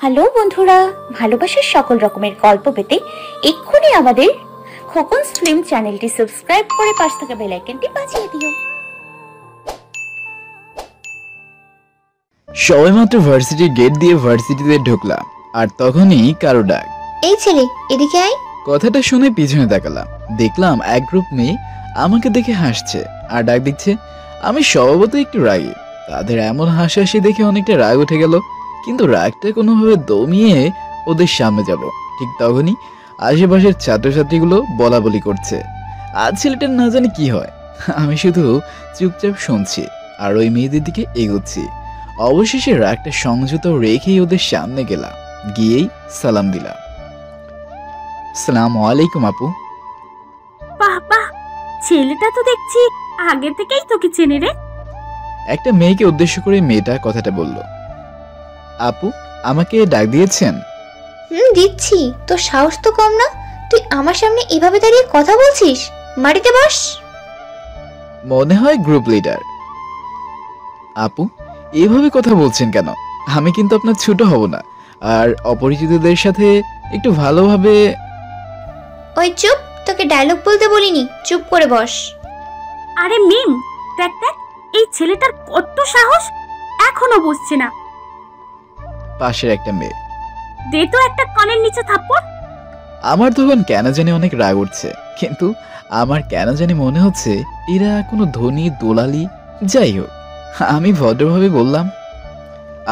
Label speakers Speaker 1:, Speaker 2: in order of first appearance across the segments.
Speaker 1: Hello বন্ধুরা, ভালোবাসার সকল রকমের গল্প পেতে এক্ষুনি আমাদের খোকনস ফিল্ম চ্যানেলটি সাবস্ক্রাইব করে পাশ থাকা বেল আইকনটি বাজিয়ে দিও।
Speaker 2: সবেমাত্র ভার্সিটির গেট দিয়ে ভার্সিটিতে ঢুকলাম আর তখনই কারো ডাক,
Speaker 3: এই ছেলে এদিকে আয়।
Speaker 2: কথাটা শুনে পিছনে তাকালাম, দেখলাম এক গ্রুপ মেয়ে আমাকে দেখে হাসছে আর ডাক দিচ্ছে। আমি স্বভাবতই একটু রাগী, তাদের এমন হাসাহাসি দেখে অনেকটা রাগ উঠে গেল, কিন্তু রাগটা কোনোভাবে দমিয়ে ওদের সামনে যাব, ঠিক তখনই আশেপাশের ছাত্রছাত্রীগুলো বলা বলি করছে। আজ ছেলেটার না জানি কি হয়। আমি শুধু চুপচাপ শুনছি আর ওই মেয়েদের দিকে এগোচ্ছি। অবশেষে রাগটা সংযত রেখেই ওদের সামনে গেলাম, গিয়েই সালাম দিলাম। আসসালামু আলাইকুম আপু।
Speaker 4: বাহ বাহ, ছেলেটা তো দেখছি আগে থেকেই তোকে চেনে রে।
Speaker 2: একটা মেয়েকে উদ্দেশ্য করে মেয়েটা কথাটা বলল। আপু, আমাকে ডাক দিয়েছেন?
Speaker 3: দিচ্ছি। তোর সাহস তো কম না, তুই আমার সামনে এভাবে দাঁড়িয়ে কথা বলছিস। মাটিতে বস।
Speaker 2: মনে হয় গ্রুপ লিডার। আপু, এভাবে কথা বলছেন কেন? আমি কিন্তু আপনার ছোট হব না, আর অপরিচিতদের সাথে একটু ভালোভাবে।
Speaker 3: ওই চুপ, তোকে ডায়লগ বলতে বলিনি, চুপ করে বস।
Speaker 4: আরে মিম, দেখ দেখ এই ছেলেটার কত সাহস, এখনো বসছে না।
Speaker 2: পাশের একটা মেয়ে।
Speaker 4: দে তো একটা কানের নিচে থাপ্পড়।
Speaker 2: আমার তখন কেন জানি অনেক রাগ উঠছে, কিন্তু আমার কেন জানি মনে হচ্ছে এরা কোনো ধনী দোলালি। যাই হোক, আমি ভদ্রভাবে বললাম,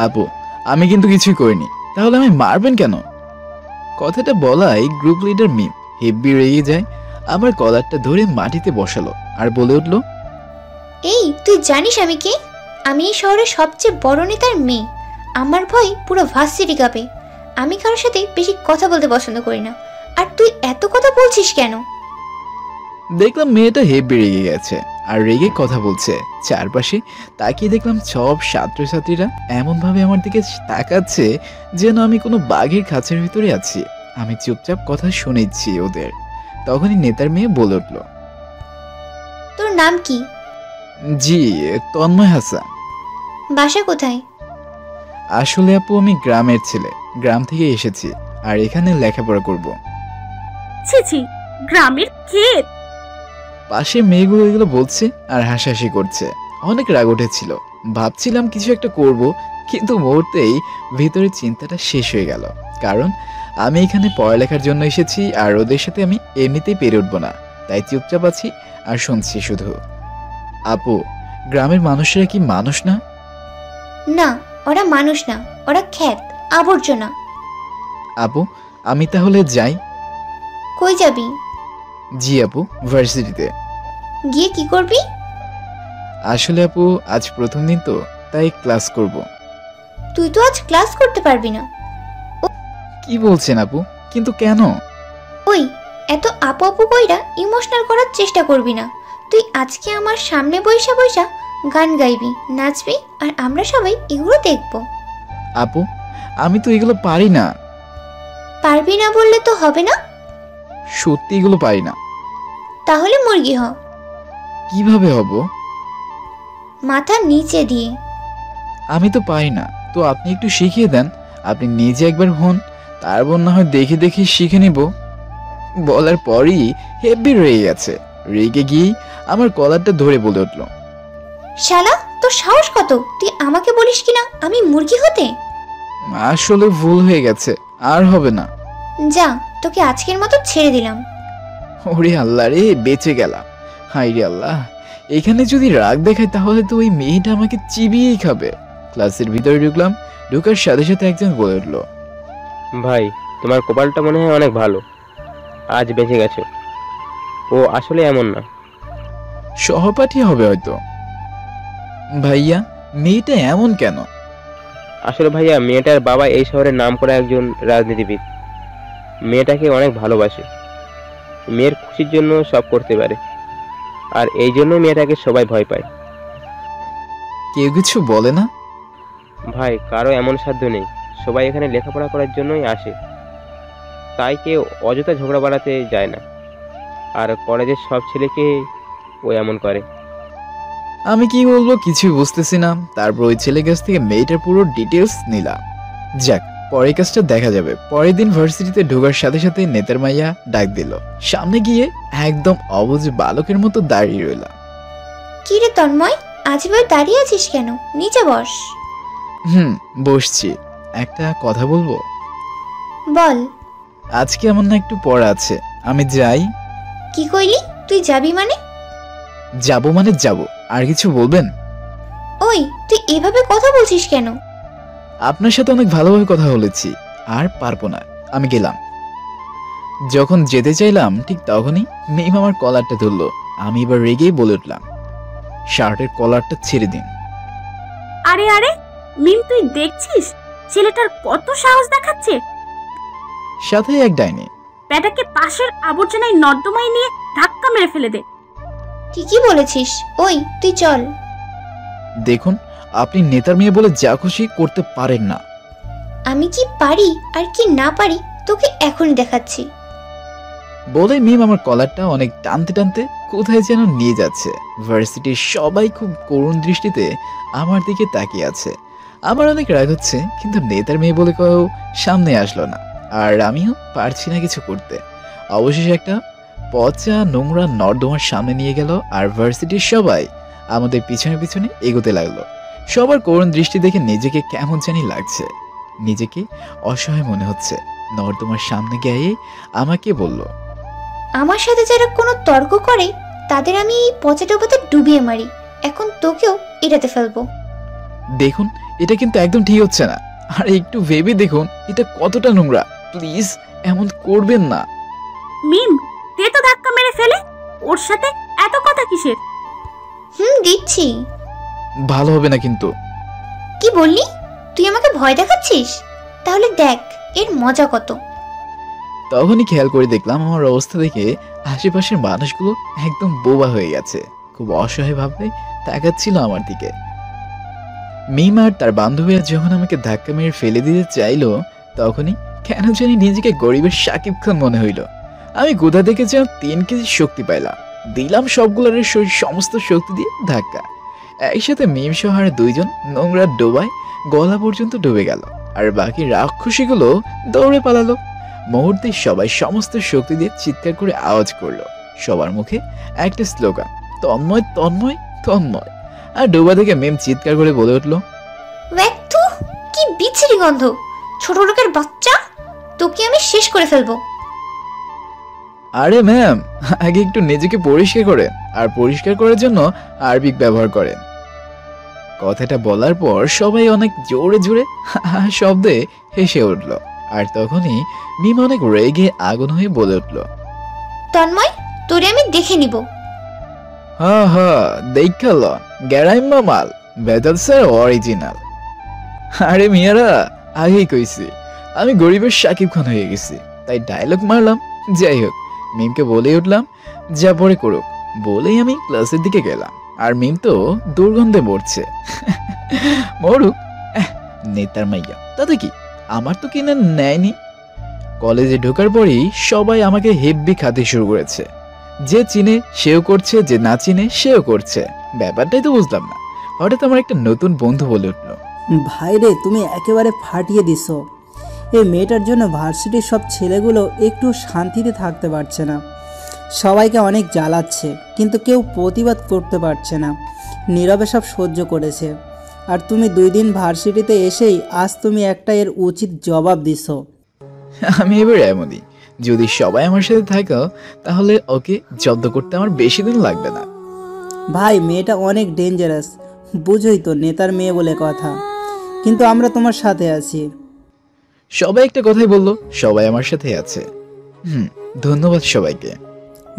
Speaker 2: আপু আমি কিন্তু কিছুই করিনি, তাহলে আমি মারবেন কেন? কথাটা বলাই গ্রুপ লিডার মিম হেব্বি রেগে যায়, আমার কলারটা ধরে মাটিতে বসালো আর বলে উঠল,
Speaker 3: এই তুই জানিস আমি কে? আমি এই শহরের সবচেয়ে বড় নেতার মেয়ে। আমার ভয় পুরো ভার্সিটি কাঁপে। আমি কারোর সাথে বেশি কথা বলতে পছন্দ করি না। আর তুই এত কথা বলছিস কেন?
Speaker 2: দেখলাম মেয়েটা হেব্বি রেগে গেছে আর রেগে কথা বলছে। চারপাশে তাকিয়ে দেখলাম সব ছাত্রছাত্রীরা এমন ভাবে আমার দিকে তাকাচ্ছে যেন আমি কোনো বাঘের খাঁচার ভিতরে আছি। আমি চুপচাপ কথা শুনেছি ওদের। তখনই নেতার মেয়ে বলে উঠল,
Speaker 3: তোর নাম কি?
Speaker 2: জি, তন্ময় হাসান।
Speaker 3: বাসা কোথায়?
Speaker 2: আসলে আপু আমি গ্রামের ছেলে, গ্রাম থেকে এসেছি আর এখানে লেখাপড়া করব।
Speaker 4: ছি ছি, গ্রামের ক্ষেত।
Speaker 2: পাশে মেয়েগুলো এগুলো বলছে আর হাসাহাসি করছে। অনেক রাগ উঠেছিল, ভাবছিলাম কিছু একটা করব, কিন্তু মুহূর্তেই ভিতরে চিন্তাটা শেষ হয়ে গেল। কারণ আমি এখানে পড়ালেখার জন্য এসেছি আর ওদের সাথে আমি এমনিতেই পেরে উঠবো না, তাই চুপচাপ আছি আর শুনছি শুধু। আপু, গ্রামের মানুষেরা কি মানুষ না?
Speaker 3: না, ওরা মানুষ না, ওরা খ্যাত, আবর্জনা।
Speaker 2: আপু আমি তাহলে যাই?
Speaker 3: কই যাবি?
Speaker 2: জি আপু, ভার্সিটিতে।
Speaker 3: গিয়ে কি করবি?
Speaker 2: আসলে আপু আজ প্রথম দিন তো, তাই ক্লাস করব।
Speaker 3: তুই তো আজ ক্লাস করতে পারবি না।
Speaker 2: কি বলছেন আপু, কিন্তু কেন?
Speaker 3: ওই এত আপু আপু কইরা ইমোশনাল করার চেষ্টা করবি না। তুই আজকে আমার সামনে বইসা বইসা গান গাইবি, নাচবি, আর আমরা সবাই এগুলো দেখব।
Speaker 2: আপু আমি তো এগুলো পারি না।
Speaker 3: পারবি না বললে তো হবে না।
Speaker 2: সত্যি এগুলো পারি না।
Speaker 3: তাহলে মুরগি হ।
Speaker 2: কিভাবে হব?
Speaker 3: মাথা নিচে দিয়ে।
Speaker 2: আমি তো পারি না, তো আপনি একটু শিখিয়ে দেন। আপনি নিজে একবার হন, তারপর না হয় দেখে দেখে শিখে নিব। বলার পরই হেব্বি রয়ে গেছে। রেগে গিয়ে আমার কলারটা ধরে বলে উঠল,
Speaker 3: শালা তোর সাহস কত, তুই আমাকে বলিস কিনা আমি মুরগি হতে?
Speaker 2: আসলে ভুল হয়ে গেছে, আর হবে না।
Speaker 3: যা, তোকে আজকের মতো ছেড়ে দিলাম।
Speaker 2: ওরে আল্লাহ রে, বেঁচে গেলাম। হাই রে আল্লাহ, এখানে যদি রাগ দেখায় তাহলে তো ওই মেয়েটা আমাকে চিবিয়েই খাবে। ক্লাসের ভিতরে ঢুকলাম, ঢুকার সাথে সাথে একজন বলে উঠল,
Speaker 5: ভাই তোমার কপালটা মনে হয় অনেক ভালো, আজ বেঁচে গেছো। ও আসলে এমন না।
Speaker 2: সহপাঠী হবে হয়তো। ভাইয়া, মেয়েটা এমন কেন?
Speaker 5: আসলে ভাইয়া মেয়েটার বাবা এই শহরের নামকরা একজন রাজনীতিবিদ। মেয়েটাকে অনেক ভালোবাসে, মেয়ের খুশির জন্য সব করতে পারে, আর এই জন্য মেয়েটাকে সবাই ভয় পায়।
Speaker 2: কেউ কিছু বলে না?
Speaker 5: ভাই কারো এমন সাধ্য নেই, সবাই এখানে লেখাপড়া করার জন্যই আসে, তাই কেউ অযথা ঝগড়া বাড়াতে যায় না। আর কলেজের সব ছেলেকে ও এমন করে।
Speaker 2: আমি কি বলবো কিছুই বুঝতেছি না। তারপর ওই ছেলের কাছ থেকে মেয়েটার পুরো ডিটেলস নিলাম। যাক, পরের কাজটা দেখা যাবে। পরের দিন ভার্সিটিতে ঢোকার সাথে সাথে নেতার মাইয়া ডাক দিল। সামনে গিয়ে একদম অবুঝ বালকের মতো দাঁড়িয়ে রইলাম।
Speaker 3: কি রে তন্ময়, আজ এবার দাঁড়িয়ে আছিস কেন? নিচে বস।
Speaker 2: বসছি। একটা কথা বলবো?
Speaker 3: বল।
Speaker 2: আজকে আমার না একটু পড়া আছে, আমি যাই।
Speaker 3: কি কইলি? তুই যাবি মানে?
Speaker 2: যাবো মানে যাবো, আর কিছু বলবেন?
Speaker 3: ওই তুই এভাবে কথা বলছিস কেন?
Speaker 2: আপনার সাথে অনেক ভালোভাবে কথা বলেছি, আর পারবো না, আমি গেলাম। যখন যেতে চাইলাম ঠিক তখনই মিম আমার কলারটা ধরলো। আমি এবার রেগেই বলে উঠলাম, শার্টের কলারটা ছেড়ে দিন।
Speaker 4: আরে আরে মিম, তুই দেখছিস ছেলেটার কত সাহস দেখাচ্ছে?
Speaker 2: সাথে এক ডাইনি।
Speaker 4: প্যাটাকে পাশের আবর্জনায় নর্দমায় নিয়ে ধাক্কা মেরে ফেলে দে।
Speaker 3: ঠিকই বলেছিস। ওই তুই চল।
Speaker 2: দেখুন, আপনি নেতার মেয়ে বলে যা খুশি করতে পারেন না।
Speaker 3: আমি কি পারি আর কি না পারি তোকে এখনই দেখাচ্ছি।
Speaker 2: বলে মিম আমার কলারটা অনেক টানতে টানতে কোথায় যেন নিয়ে যাচ্ছে। ভার্সিটির সবাই খুব করুণ দৃষ্টিতে আমার দিকে তাকিয়ে আছে। আমার অনেক রাগ হচ্ছে, কিন্তু নেতার মেয়ে বলে কেউ সামনে আসলো না, আর আমিও পারছি না কিছু করতে। অবশেষে একটা পচা নোংরা নর্দমার সামনে নিয়ে গেল, আর ভার্সিটির সবাই আমাদের পিছনে পিছনে এগোতে লাগলো। সবার করুণ দৃষ্টি দেখে নিজেকে কেমন জানি লাগছে, নিজেকে অসহায় মনে হচ্ছে। নর্দমার সামনে গিয়ে আমাকে বলল,
Speaker 3: আমার সাথে যারা কোনো তর্ক করে তাদের আমি এই পচা ডোবাতে ডুবিয়ে মারি। এখন তোকেও এটাতে ফেলবো।
Speaker 2: দেখুন, এটা কিন্তু একদম ঠিক হচ্ছে না। আর একটু ভেবে দেখুন এটা কতটা নোংরা। প্লিজ এমন করবেন না।
Speaker 4: মিম, দে তো ধাক্কা মেরে ফেলে। ওর সাথে এত কথা কিসের?
Speaker 3: দিচ্ছি।
Speaker 2: ভালো হবে না কিন্তু।
Speaker 3: কি বললি? তুই আমাকে ভয় দেখাচ্ছিস? তাহলে দেখ এর মজা কত।
Speaker 2: তখনই খেয়াল করে দেখলাম আমার অবস্থা দেখে আশেপাশের মানুষগুলো একদম বোবা হয়ে গেছে, খুব অসহায় ভাবে তাকাচ্ছিল আমার দিকে। মিম আর তার বান্ধবীরা যখন আমাকে ধাক্কা মেরে ফেলে দিতে চাইলো, তখনই কেন জানি নিজেকে গরিবের শাকিব খান মনে হইল। আমি কোথা থেকে যেন 3 কেজি শক্তি পাইলাম, দিলাম সবগুলোর শরীর সমস্ত শক্তি দিয়ে ধাক্কা। একসাথে মিম সহ আর 2 জন নোংরা ডোবায় গলা পর্যন্ত ডুবে গেল, আর বাকি রাক্ষসীগুলো দৌড়ে পালালো। মুহূর্তে সবাই সমস্ত শক্তি দিয়ে চিৎকার করে আওয়াজ করলো। সবার মুখে একটা স্লোগান, তন্ময় তন্ময় তন্ময়। আর ডোবা থেকে মিম চিৎকার করে বলে উঠলো,
Speaker 3: ওয়াক্তু, কি বিচ্ছিরি গন্ধ! ছোট লোকের বাচ্চা, তোকে আমি শেষ করে ফেলবো।
Speaker 2: আরে ম্যাম, আগে একটু নিজেকে পরিষ্কার করেন, আর পরিষ্কার করার জন্য আরবিক ব্যবহার করেন। কথাটা বলার পর সবাই অনেক জোরে জোরে শব্দে হেসে উঠল। আর তখনই মিম অনেক রেগে আগুন হয়ে বলে উঠল,
Speaker 3: তন্ময়, তোরে আমি দেখে নিব।
Speaker 2: দেখাল গ্যারাইম্মা মাল, বেদাল স্যার অরিজিনাল। আরে মিয়ারা, আগেই কইছি আমি গরিবের শাকিব খান হয়ে গেছি, তাই ডায়লগ মারলাম। যাই হোক, মিমকে বলে উঠলাম যা পরে করুক। বলেই আমি ক্লাসের দিকে গেলাম, আর মিম তো দুর্গন্ধে মরছে। মরুক, নেতার মাইয়া, তাতে কি, আমার তো কিনা নেয়নি। কলেজে ঢোকার পরই সবাই আমাকে হেব্বি খাতে শুরু করেছে। যে চিনে সেও করছে, যে না চিনে সেও করছে। ব্যাপারটাই তো বুঝলাম না। হঠাৎ আমার একটা নতুন বন্ধু বলে উঠলো,
Speaker 6: ভাইরে তুমি একেবারে ফাটিয়ে দিছো। এই মেয়েটার জন্য ভার্সিটির সব ছেলেগুলো একটু শান্তিতে থাকতে পারছে না, সবাইকে অনেক জ্বালাচ্ছে, কিন্তু কেউ প্রতিবাদ করতে পারছে না, নীরবে সব সহ্য করেছে। আর তুমি 2 দিন ভার্সিটিতে এসেই আজ তুমি একটা এর উচিত জবাব দিছো।
Speaker 2: আমি এবার এমনই, যদি সবাই আমার সাথে থাকো তাহলে ওকে জব্দ করতে আমার বেশি দিন লাগবে না।
Speaker 6: ভাই, মেয়েটা অনেক ডেঞ্জারাস, বুঝোই তো, নেতার মেয়ে বলে কথা, কিন্তু আমরা তোমার সাথে আছি।
Speaker 2: সবাই একটা কথাই বললো, সবাই আমার সাথে আছে। ধন্যবাদ সবাইকে।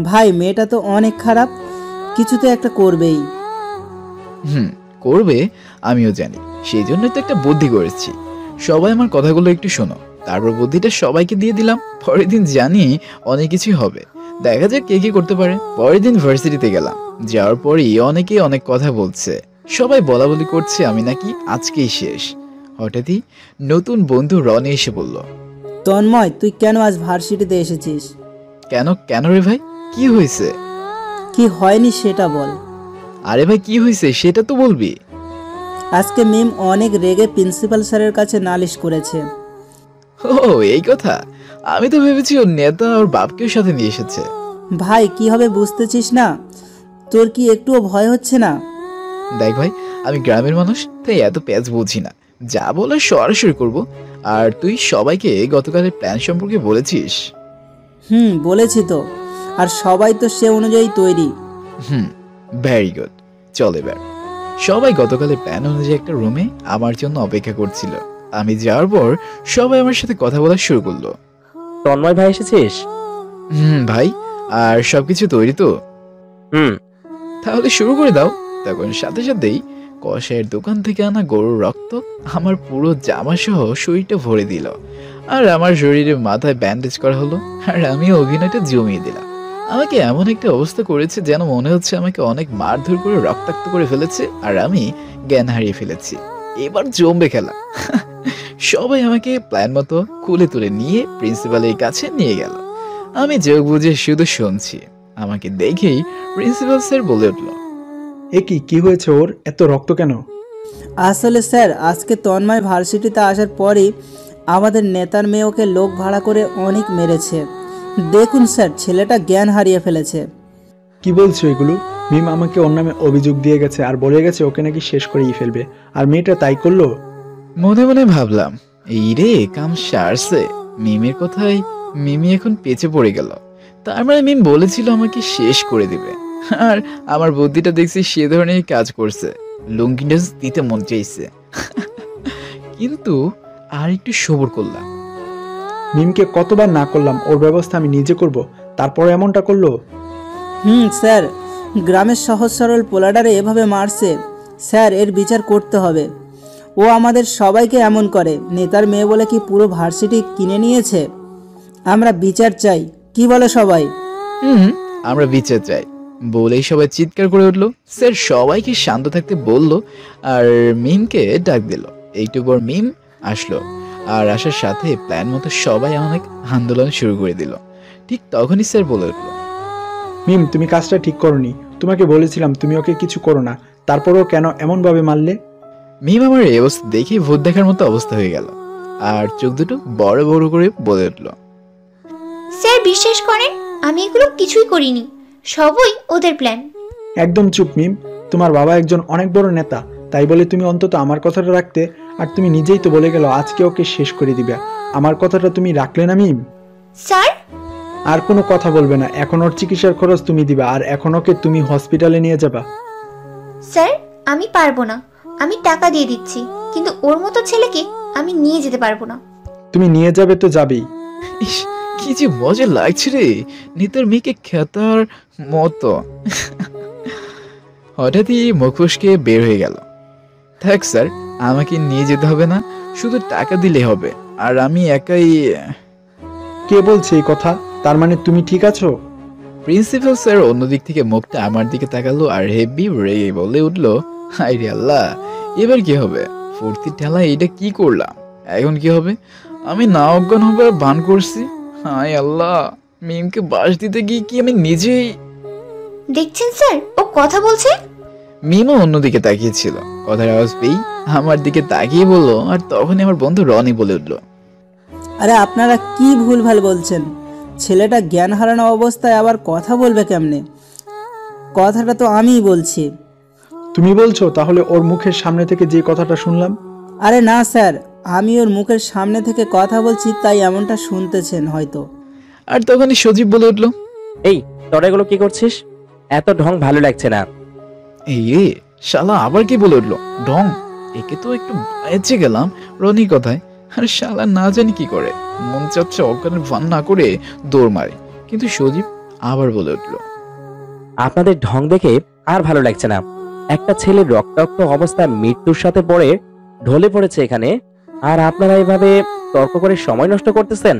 Speaker 6: ভাই, মেয়েটা তো অনেক খারাপ, কিছু তো একটা করবেই।
Speaker 2: করবে, আমিও জানি, সেই জন্য তো একটা বুদ্ধি করেছি। সবাই আমার কথাগুলো একটু শোনো, তারপর বুদ্ধিটা সবাইকে দিয়ে দিলাম। পরের দিন জানি অনেক কিছু হবে, দেখা যাক কে কি করতে পারে। পরের দিন ভার্সিটিতে গেলাম, যাওয়ার পরই অনেকেই অনেক কথা বলছে, সবাই বলা বলি করছে আমি নাকি আজকেই শেষ। হঠাৎই নতুন বন্ধু রনি এসে বলল,
Speaker 6: তন্ময়, তুই কেন আজ ভার্সিটিতে এসেছিস?
Speaker 2: কেন কেন রে ভাই, কি হয়েছে?
Speaker 6: কি হয়নি সেটা বল।
Speaker 2: আরে ভাই, কি হয়েছে সেটা তো বলবি।
Speaker 6: আজকে মিম অনেক রেগে প্রিন্সিপাল স্যারের কাছে নালিশ করেছে।
Speaker 2: ও এই কথা, আমি তো ভেবেছি ওর নেতা ওর বাপকেও সাথে নিয়ে এসেছে।
Speaker 6: ভাই কি হবে বুঝতেছিস না? তোর কি একটুও ভয় হচ্ছে না?
Speaker 2: দেখ ভাই, আমি গ্রামের মানুষ, তাই এত প্যাচ বুঝি না, যা বলার সরাসরি করব। আর তুই সবাইকে গতকালের প্ল্যান সম্পর্কে বলেছিস?
Speaker 6: বলেছি তো, আর সবাই তো সে অনুযায়ী তৈরি।
Speaker 2: Very good. চল এবার। সবাই গতকালের প্ল্যান অনুযায়ী একটা রুমে আমার জন্য অপেক্ষা করছিল। আমি যাওয়ার পর সবাই আমার সাথে কথা বলা শুরু করলো।
Speaker 5: তন্ময় ভাই এসেছিস?
Speaker 2: ভাই, আর সবকিছু তৈরি তো?
Speaker 5: হুম।
Speaker 2: তাহলে শুরু করে দাও। তখন সাথে সাথেই কষায়ের দোকান থেকে আনা গরুর রক্ত আমার পুরো জামা সহ শরীরটা ভরে দিল, আর আমার শরীরে মাথায় ব্যান্ডেজ করা হলো, আর আমি অভিনয়টা জমিয়ে দিলাম। আমাকে এমন একটা অবস্থা করেছে যেন মনে হচ্ছে আমাকে অনেক মারধর করে রক্তাক্ত করে ফেলেছে, আর আমি জ্ঞান হারিয়ে ফেলেছি। এবার জমবে খেলা। সবাই আমাকে প্ল্যান মতো কুলে তুলে নিয়ে প্রিন্সিপালের কাছে নিয়ে গেল। আমি চোখ বুঝে শুধু শুনছি। আমাকে দেখেই প্রিন্সিপাল স্যার বলে উঠল,
Speaker 7: এ কি হয়েছে ওর? এত রক্ত কেন?
Speaker 6: আসলে স্যার, আজকে তন্ময় ভার্সিটিতে আসার পরই আমাদের নেতার মেয়ে ওকে লোক ভাড়া করে অনেক মেরেছে। দেখুন স্যার, ছেলেটা জ্ঞান হারিয়ে ফেলেছে।
Speaker 7: কি বলছো এগুলো? মিম আমাকে ওর নামে অভিযোগ দিয়ে গেছে আর বলে গেছে ওকে নাকি শেষ করেই ফেলবে, আর মেয়েটা তাই করলো।
Speaker 2: মনে মনে ভাবলাম, এই রে কাম সারছে। মিমের কথাই মিমি এখন পেছে পড়ে গেল। তার মানে মিম বলেছিল আমাকে শেষ করে দিবে, আর আমার বুদ্ধিটা দেখছি সে ধরনের কাজ করছে। লুঙ্গিটা দিতে মন চাইছে, কিন্তু আর একটু সবর করলাম।
Speaker 7: মিমকে কতবার না করলাম ওর ব্যবস্থা আমি নিজে করব, তারপরে এমনটা করলো।
Speaker 6: স্যার, গ্রামের সহজ সরল পোলাডারে এভাবে মারছে। স্যার, এর বিচার করতে হবে। ও আমাদের সবাইকে এমন করে। নেতার মেয়ে বলে কি পুরো ভার্সিটি কিনে নিয়েছে? আমরা বিচার চাই, কি বলে সবাই?
Speaker 2: আমরা বিচার চাই বলেই সবাই চিৎকার করে উঠলো। স্যার সবাইকে শান্ত থাকতে বলল, আর মিমকে ডাক দিল। একটু পর মিম আসলো, আর আসার সাথে প্ল্যান মতো সবাই অনেক আন্দোলন শুরু করে দিল। ঠিক তখনই স্যার বলে উঠলো,
Speaker 7: মিম তুমি কাজটা ঠিক করনি, তোমাকে বলেছিলাম তুমি ওকে কিছু করো না, তারপরও কেন এমন ভাবে মারলে?
Speaker 2: মিম আমার এই অবস্থা দেখে ভূত দেখার মতো অবস্থা হয়ে গেল, আর চোখ দুটো বড় বড় করে বলে উঠলো,
Speaker 3: স্যার বিশ্বাস করেন, আমি এগুলো কিছুই করিনি, সবই ওদের প্ল্যান।
Speaker 7: একদম চুপ মিম, তোমার বাবা একজন অনেক বড় নেতা, তাই বলে তুমি অন্তত আমার কথাটা রাখতে। আর তুমি নিজেই তো বলে গেল আজকে ওকে শেষ করে দিবে, আমার কথাটা তুমি রাখলে না মিম?
Speaker 3: স্যার,
Speaker 7: আর কোনো কথা বলবে না, এখন ওর চিকিৎসার খরচ তুমি দিবা, আর এখন ওকে তুমি হসপিটালে নিয়ে যাবা।
Speaker 3: স্যার আমি পারবো না, আমি টাকা দিয়ে দিচ্ছি, কিন্তু ওর মতো ছেলেকে আমি নিয়ে যেতে পারবো না।
Speaker 7: তুমি নিয়ে যাবে তো যাবেই।
Speaker 2: ইস কি যে মজা লাগছে রে, নেতার মেয়েকে খেতার মতো। হঠাৎই মুখোশকে বের হয়ে গেল, থাক স্যার, আমাকে নিয়ে যেতে হবে না, শুধু টাকা দিলে হবে, আর আমি একাই।
Speaker 7: কে বলছে এই কথা? তার মানে তুমি ঠিক আছো?
Speaker 2: প্রিন্সিপাল স্যার অন্যদিক থেকে মুখটা আমার দিকে তাকালো, আর হেভি রেগে বলে উঠলো, হায় রে আল্লাহ, এবার কি হবে? ফুর্তির ঠেলায় এটা কি করলাম, এখন কি হবে? আমি না অজ্ঞান হবে ভান করছি। হায় আল্লাহ, মিমকে বাস দিতে গিয়ে কি আমি নিজেই।
Speaker 3: দেখছেন স্যার, ও কথা বলছে।
Speaker 2: মিমও অন্যদিকে তাকিয়েছিল, কথার আওয়াজ পেয়ে আমার দিকে তাকিয়ে বললো, আর তখনই আমার বন্ধু রনি বলে উঠলো,
Speaker 6: আরে আপনারা কি ভুলভাল বলছেন? ছেলেটা জ্ঞান হারানো অবস্থায় আবার কথা বলবে কেমনে? কথাটা তো আমিই বলছি।
Speaker 7: তুমি বলছো? তাহলে ওর মুখের সামনে থেকে যে কথাটা শুনলাম।
Speaker 6: আরে না স্যার, আমি ওর মুখের সামনে থেকে কথা বলছি, তাই এমনটা শুনতেছেন হয়তো।
Speaker 2: আর তখনই সজীব বলে উঠলো,
Speaker 8: এই তোরা এগুলো কি করছিস? এত ঢং ভালো লাগছে না।
Speaker 2: এই রে শালা আবার কি বলে উঠলো, ঢং? একে তো একটু বেঁচে গেলাম রনির কথায়, আর শালা না জানি কি করে, মন চাচ্ছে অজ্ঞানের ভান না করে দৌড় মারে। কিন্তু সজীব আবার বলে উঠলো,
Speaker 8: আপনাদের ঢং দেখে আর ভালো লাগছে না। একটা ছেলে রক্তাক্ত অবস্থায় মৃত্যুর সাথে পড়ে ঢলে পড়েছে এখানে, আর আপনারা এভাবে তর্ক করে সময় নষ্ট করতেছেন।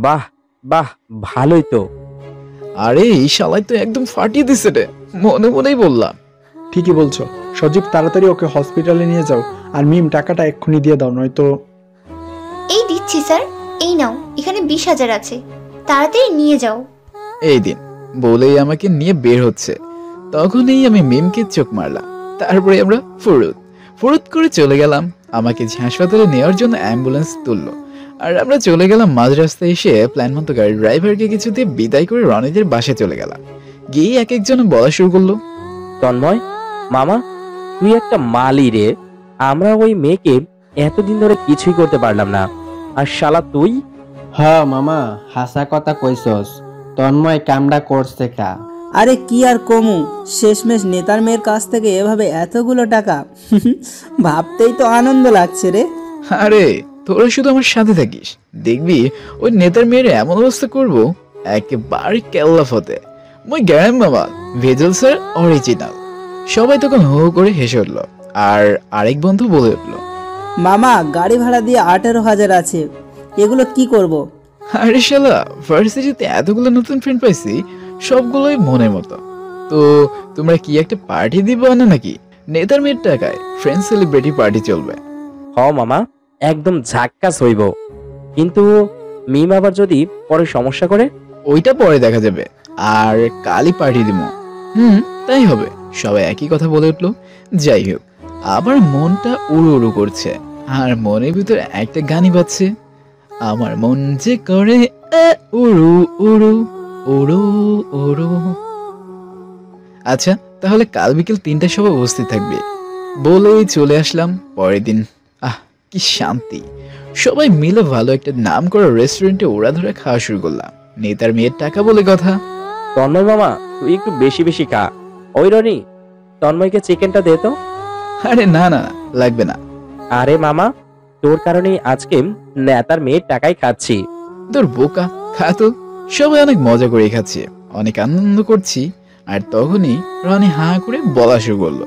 Speaker 8: বাহ বাহ, ভালোই তো।
Speaker 2: আরে এই শালাই তো একদম ফাটিয়ে দিছে রে, মনে মনেই বললাম।
Speaker 7: ঠিকই বলছো সজীব, তাড়াতাড়ি ওকে হসপিটালে নিয়ে যাও, আর মিম টাকাটা এক্ষুনি দিয়ে দাও, নয়তো।
Speaker 3: এই দিচ্ছি স্যার, এই নাও, এখানে 20,000 আছে, তাড়াতাড়ি নিয়ে যাও।
Speaker 2: এই দিন বলেই আমাকে নিয়ে বের হচ্ছে, তখনই আমি মিমকে চোখ মারলাম। তারপরে আমরা ফুরুত করে চলে গেলাম। আমাকে হাসপাতালে নেওয়ার জন্য অ্যাম্বুলেন্স তুললো, আর আমরা চলে গেলাম মাঝ রাস্তায় এসে প্ল্যান মতো গাড়ির ড্রাইভারকে কিছু দিয়ে বিদায় করে রনিদের বাসায় চলে গেলাম। গিয়ে এক একজন বলা শুরু করলো,
Speaker 8: তন্ময়, মামা, তুই একটা মালি রে। আমরা ওই মেয়েকে এতদিন ধরে কিছুই করতে পারলাম না, আর শালা তুই।
Speaker 9: হ্যাঁ মামা, হাসা কথা কইছস। তন্ময় কামডা করছে কা।
Speaker 6: আরে কি আর কমু, শেষমেশ নেতার মেয়ের কাছ থেকে এভাবে এতগুলো টাকা ভাবতেই তো আনন্দ লাগছে রে।
Speaker 2: আরে তোরা শুধু আমার সাথে থাকিস, দেখবি ওই নেতার মেয়ের এমন অবস্থা করবো একেবারে কেল্লা ফতে। মই গ্যারাম বাবা, ভেজল স্যার অরিজিনাল। সবাই তখন হো করে হেসে উঠলো, আর আরেক বন্ধু বলে উঠলো,
Speaker 6: মামা গাড়ি ভাড়া দিয়ে 18,000 আছে, এগুলো কি করব?
Speaker 2: আরে শালা, ভার্সিটিতে এতগুলো নতুন ফ্রেন্ড পাইছি, সবগুলোই মনের মতো। তো তোমরা কি একটা পার্টি দিবে না নাকি? নেতার মেয়ের টাকায় ফ্রেন্ড সেলিব্রিটি পার্টি চলবে।
Speaker 8: হ মামা, একদম ঝাক্কাস হইব। কিন্তু মিম আবার যদি পরে সমস্যা করে?
Speaker 2: ওইটা পরে দেখা যাবে, আর কালই পার্টি দিব। তাই হবে। সবাই একই কথা বলে উঠলো। যাই হোক, আবার মনটা উড়ু উড়ু করছে, আর মনের ভিতরে একটা গানই বাজছে, আমার মন যে করে উড়ু উড়ু উড়ু উড়ু। আচ্ছা, তাহলে কাল বিকেল 3টার সময় উপস্থিত থাকবে বলেই চলে আসলাম। পরের দিন কি শান্তি, সবাই মিলে ভালো একটা নাম করা রেস্টুরেন্টে ওড়া ধরে খাওয়া শুরু করলাম। নেতার মেয়ের টাকা বলে কথা।
Speaker 8: তন্ময় মামা, তুই একটু বেশি বেশি খা। ওই রনি, তন্ময়কে চিকেনটা দে তো।
Speaker 2: আরে না না, লাগবে না।
Speaker 8: আরে মামা, তোর কারণে আজকে নেতার মেয়ের টাকাই খাচ্ছি।
Speaker 2: তোর বোকা, খা তো। সবাই অনেক মজা করে খাচ্ছে, অনেক আনন্দ করছি। আর তখনই রনি হা করে বলা শুরু করলো।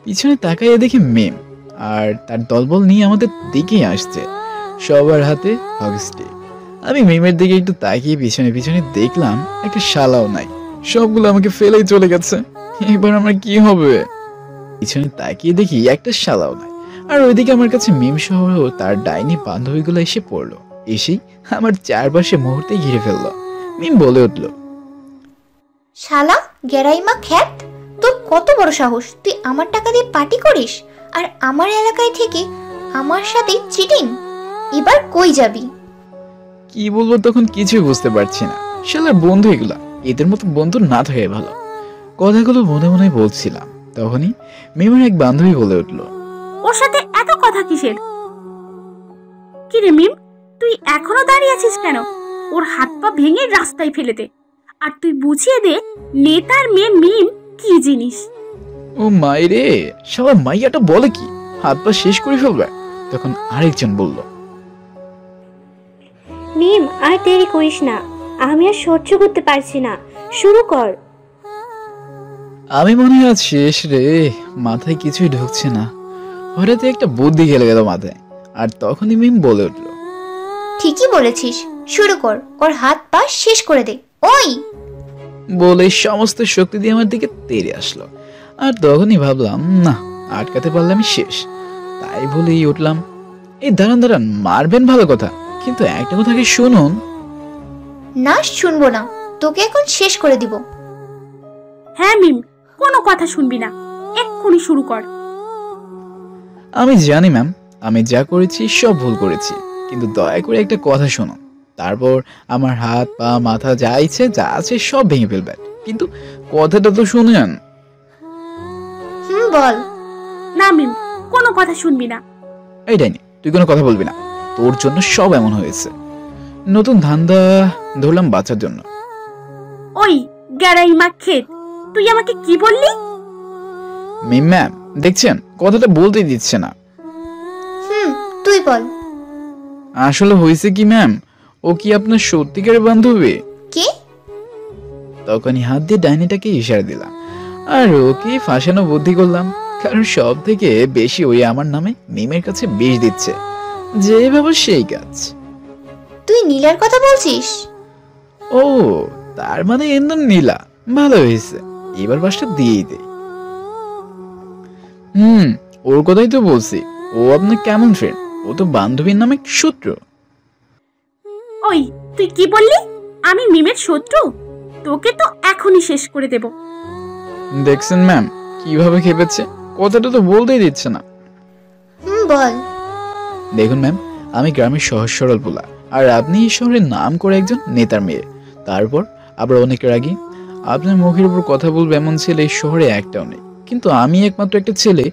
Speaker 2: পিছনে তাকাইয়ে দেখি মেম আর তার দলবল নিয়ে আমাদের দিকেই আসছে, সবার হাতে হকস্টিক। আমি মেমের দিকে একটু তাকিয়ে পিছনে পিছনে দেখলাম একটা শালাও নাই, সবগুলো আমাকে ফেলেই চলে গেছে। এবার আমার কি হবে? পিছনে তাকিয়ে দেখি একটা শালাও নাই, আর ওইদিকে আমার কাছে মিম সহ তার ডাইনি বান্ধবীগুলো এসে পড়লো। এসেই আমার চারপাশে মুহূর্তে ঘিরে ফেললো। মিম বলে উঠলো,
Speaker 3: শালা গেরাইমা খ্যাত, তোর কত বড় সাহস, তুই আমার টাকা দিয়ে পার্টি করিস আর আমার এলাকায় থেকে আমার সাথে চিটিং। এবার কই যাবি?
Speaker 2: কি বলবো তখন কিছুই বুঝতে পারছি না। শালার বন্ধু এগুলা, এদের মতো বন্ধু না থাকে ভালো। কথাগুলো মনে মনে বলছিলাম, তখনই মিমের এক বান্ধবী বলে উঠলো,
Speaker 4: ওর সাথে এত কথা কিসের? কি রে মিম, তুই এখনো দাঁড়িয়ে আছিস কেন? ওর হাত পা ভেঙে রাস্তায় ফেলে দে, আর তুই বুঝিয়ে দে নেতার মেয়ে মিম কি জিনিস।
Speaker 2: ও মাইরে, শালা মাইয়াটা বলে কি হাত পা শেষ করে ফেলবে? তখন আরেকজন বলল,
Speaker 10: মিম আর দেরি করিস না, আমি আর সহ্য করতে পারছি না, শুরু কর।
Speaker 2: আমি মনে হয় আজ শেষ রে, মাথায় কিছুই ঢুকছে না। হঠাৎ একটা বুদ্ধি খেলে গেল মাথায়, আর তখনই মিম বলে উঠলো,
Speaker 3: ঠিকই বলেছিস, শুরু কর, ওর হাত পা শেষ করে দে। ওই
Speaker 2: বলে সমস্ত শক্তি দিয়ে আমার দিকে তেড়ে আসলো। আর তখনই ভাবলাম, না, আটকাতে পারলে আমি শেষ। তাই বলেই উঠলাম, এই দাঁড়ান দাঁড়ান, মারবেন ভালো কথা, কিন্তু একটা কথা কি শুনুন।
Speaker 3: না, শুনবো না, তোকে এখন শেষ করে দিব।
Speaker 4: হ্যাঁ মিম, কোনো কথা শুনবি না, এক্ষুনি শুরু কর।
Speaker 2: আমি জানি ম্যাম, আমি যা করেছি সব ভুল করেছি, কিন্তু দয়া করে একটা কথা শুনুন। তারপর আমার হাত পা মাথা যা ইচ্ছে যা আছে সব ভেঙে ফেলবেন, কিন্তু কথাটা তো শুনেন।
Speaker 3: বল।
Speaker 4: না মিম, কোনো কথা শুনবি না।
Speaker 2: এই ডাইনি, তুই কোনো কথা বলবি না, তোর জন্য সব এমন হয়েছে। নতুন ধান্দা ধরলাম বাঁচার জন্য।
Speaker 4: ওই গ্যারাইমা ক্ষেত, তুই আমাকে কি বললি?
Speaker 2: মিম ম্যাম, দেখছেন কথাটা বলতেই দিচ্ছে না।
Speaker 3: তুই বল।
Speaker 2: আসলে হয়েছে কি ম্যাম, ও কি আপনার সত্যিকারের বান্ধবী?
Speaker 3: কি?
Speaker 2: তখনই হাত দিয়ে ডাইনিটাকে ইশারা দিলাম, আর ওকে ফাঁসানো বুদ্ধি করলাম, কারণ সব থেকে বেশি ওই আমার নামে মিমের কাছে বিষ দিচ্ছে, যে ভাবো সেই কাজ।
Speaker 3: তুই নীলার কথা বলছিস?
Speaker 2: ও, তার মানে এর নাম নীলা। ভালো হয়েছে, এবার বাসটা দিয়েই দে। ওর কথাই তো বলছি। ও আপনার কেমন ফ্রেন্ড? ও তো বান্ধবীর নামে শত্রু।
Speaker 4: ওই তুই কি বললি? আমি মিমের শত্রু? তোকে তো এখনই শেষ করে দেব।
Speaker 2: দেখছেন ম্যাম কিভাবে খেপেছে, কথাটা তো বলতেই দিচ্ছে না।
Speaker 3: বল।
Speaker 2: দেখুন ম্যাম, আমি গ্রামের সহজ সরল পোলা, আর আপনি এই শহরের নাম করে একজন নেতার মেয়ে, তারপর আবার অনেক রাগী। আপনার মুখের উপর কথা বলবে এমন ছেলে এই শহরে একটাও নেই, কিন্তু আমি একমাত্র একটা ছেলে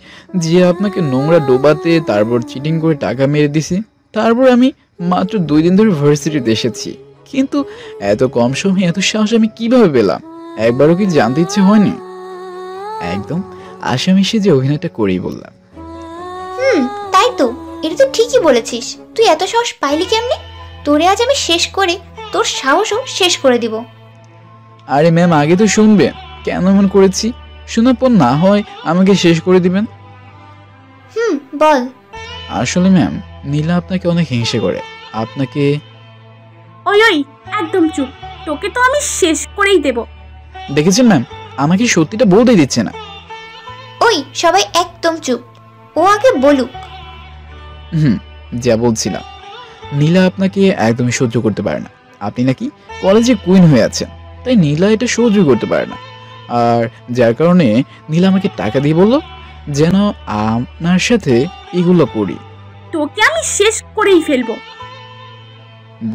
Speaker 2: যে আপনাকে নোংরা ডোবাতে, তারপর চিটিং করে টাকা মেরে দিছি। তারপর আমি মাত্র 2 দিন ধরে ভার্সিটিতে এসেছি, কিন্তু এত কম সময়ে এত সাহস আমি কিভাবে পেলাম? একবারও কি জানতে ইচ্ছে হয়নি? একদম আসামি সেজে অভিনয়টা করেই বললাম।
Speaker 3: তাই তো, এটা তো ঠিকই বলেছিস। তুই এত সাহস পাইলি কেমনে? তোরে আজ আমি শেষ করে তোর সাহসও শেষ করে দিব।
Speaker 2: আরে ম্যাম, আগে তো শুনবেন কেন এমন করেছি, শোনার পর না হয় আমাকে শেষ করে দিবেন।
Speaker 3: বল।
Speaker 2: আসলে ম্যাম, নীলা আপনাকে অনেক হিংসে করে। আপনাকে
Speaker 4: ওই একদম চুপ, তোকে তো আমি শেষ করেই দেব।
Speaker 2: দেখেছেন ম্যাম, আমাকে সত্যিটা বলতে দিচ্ছে না।
Speaker 3: ওই সবাই একদম চুপ, ও আগে বলুক।
Speaker 2: যা বলছিলাম, নীলা আপনাকে একদমই সহ্য করতে পারে না। আপনি নাকি কলেজে কুইন হয়ে আছেন, তাই নীলা এটা সহ্য করতে পারে না। আর যার কারণে নীলা আমাকে টাকা দিয়ে বলল যেন আপনার সাথে এগুলো করি।
Speaker 4: তোকে আমি শেষ করেই ফেলবো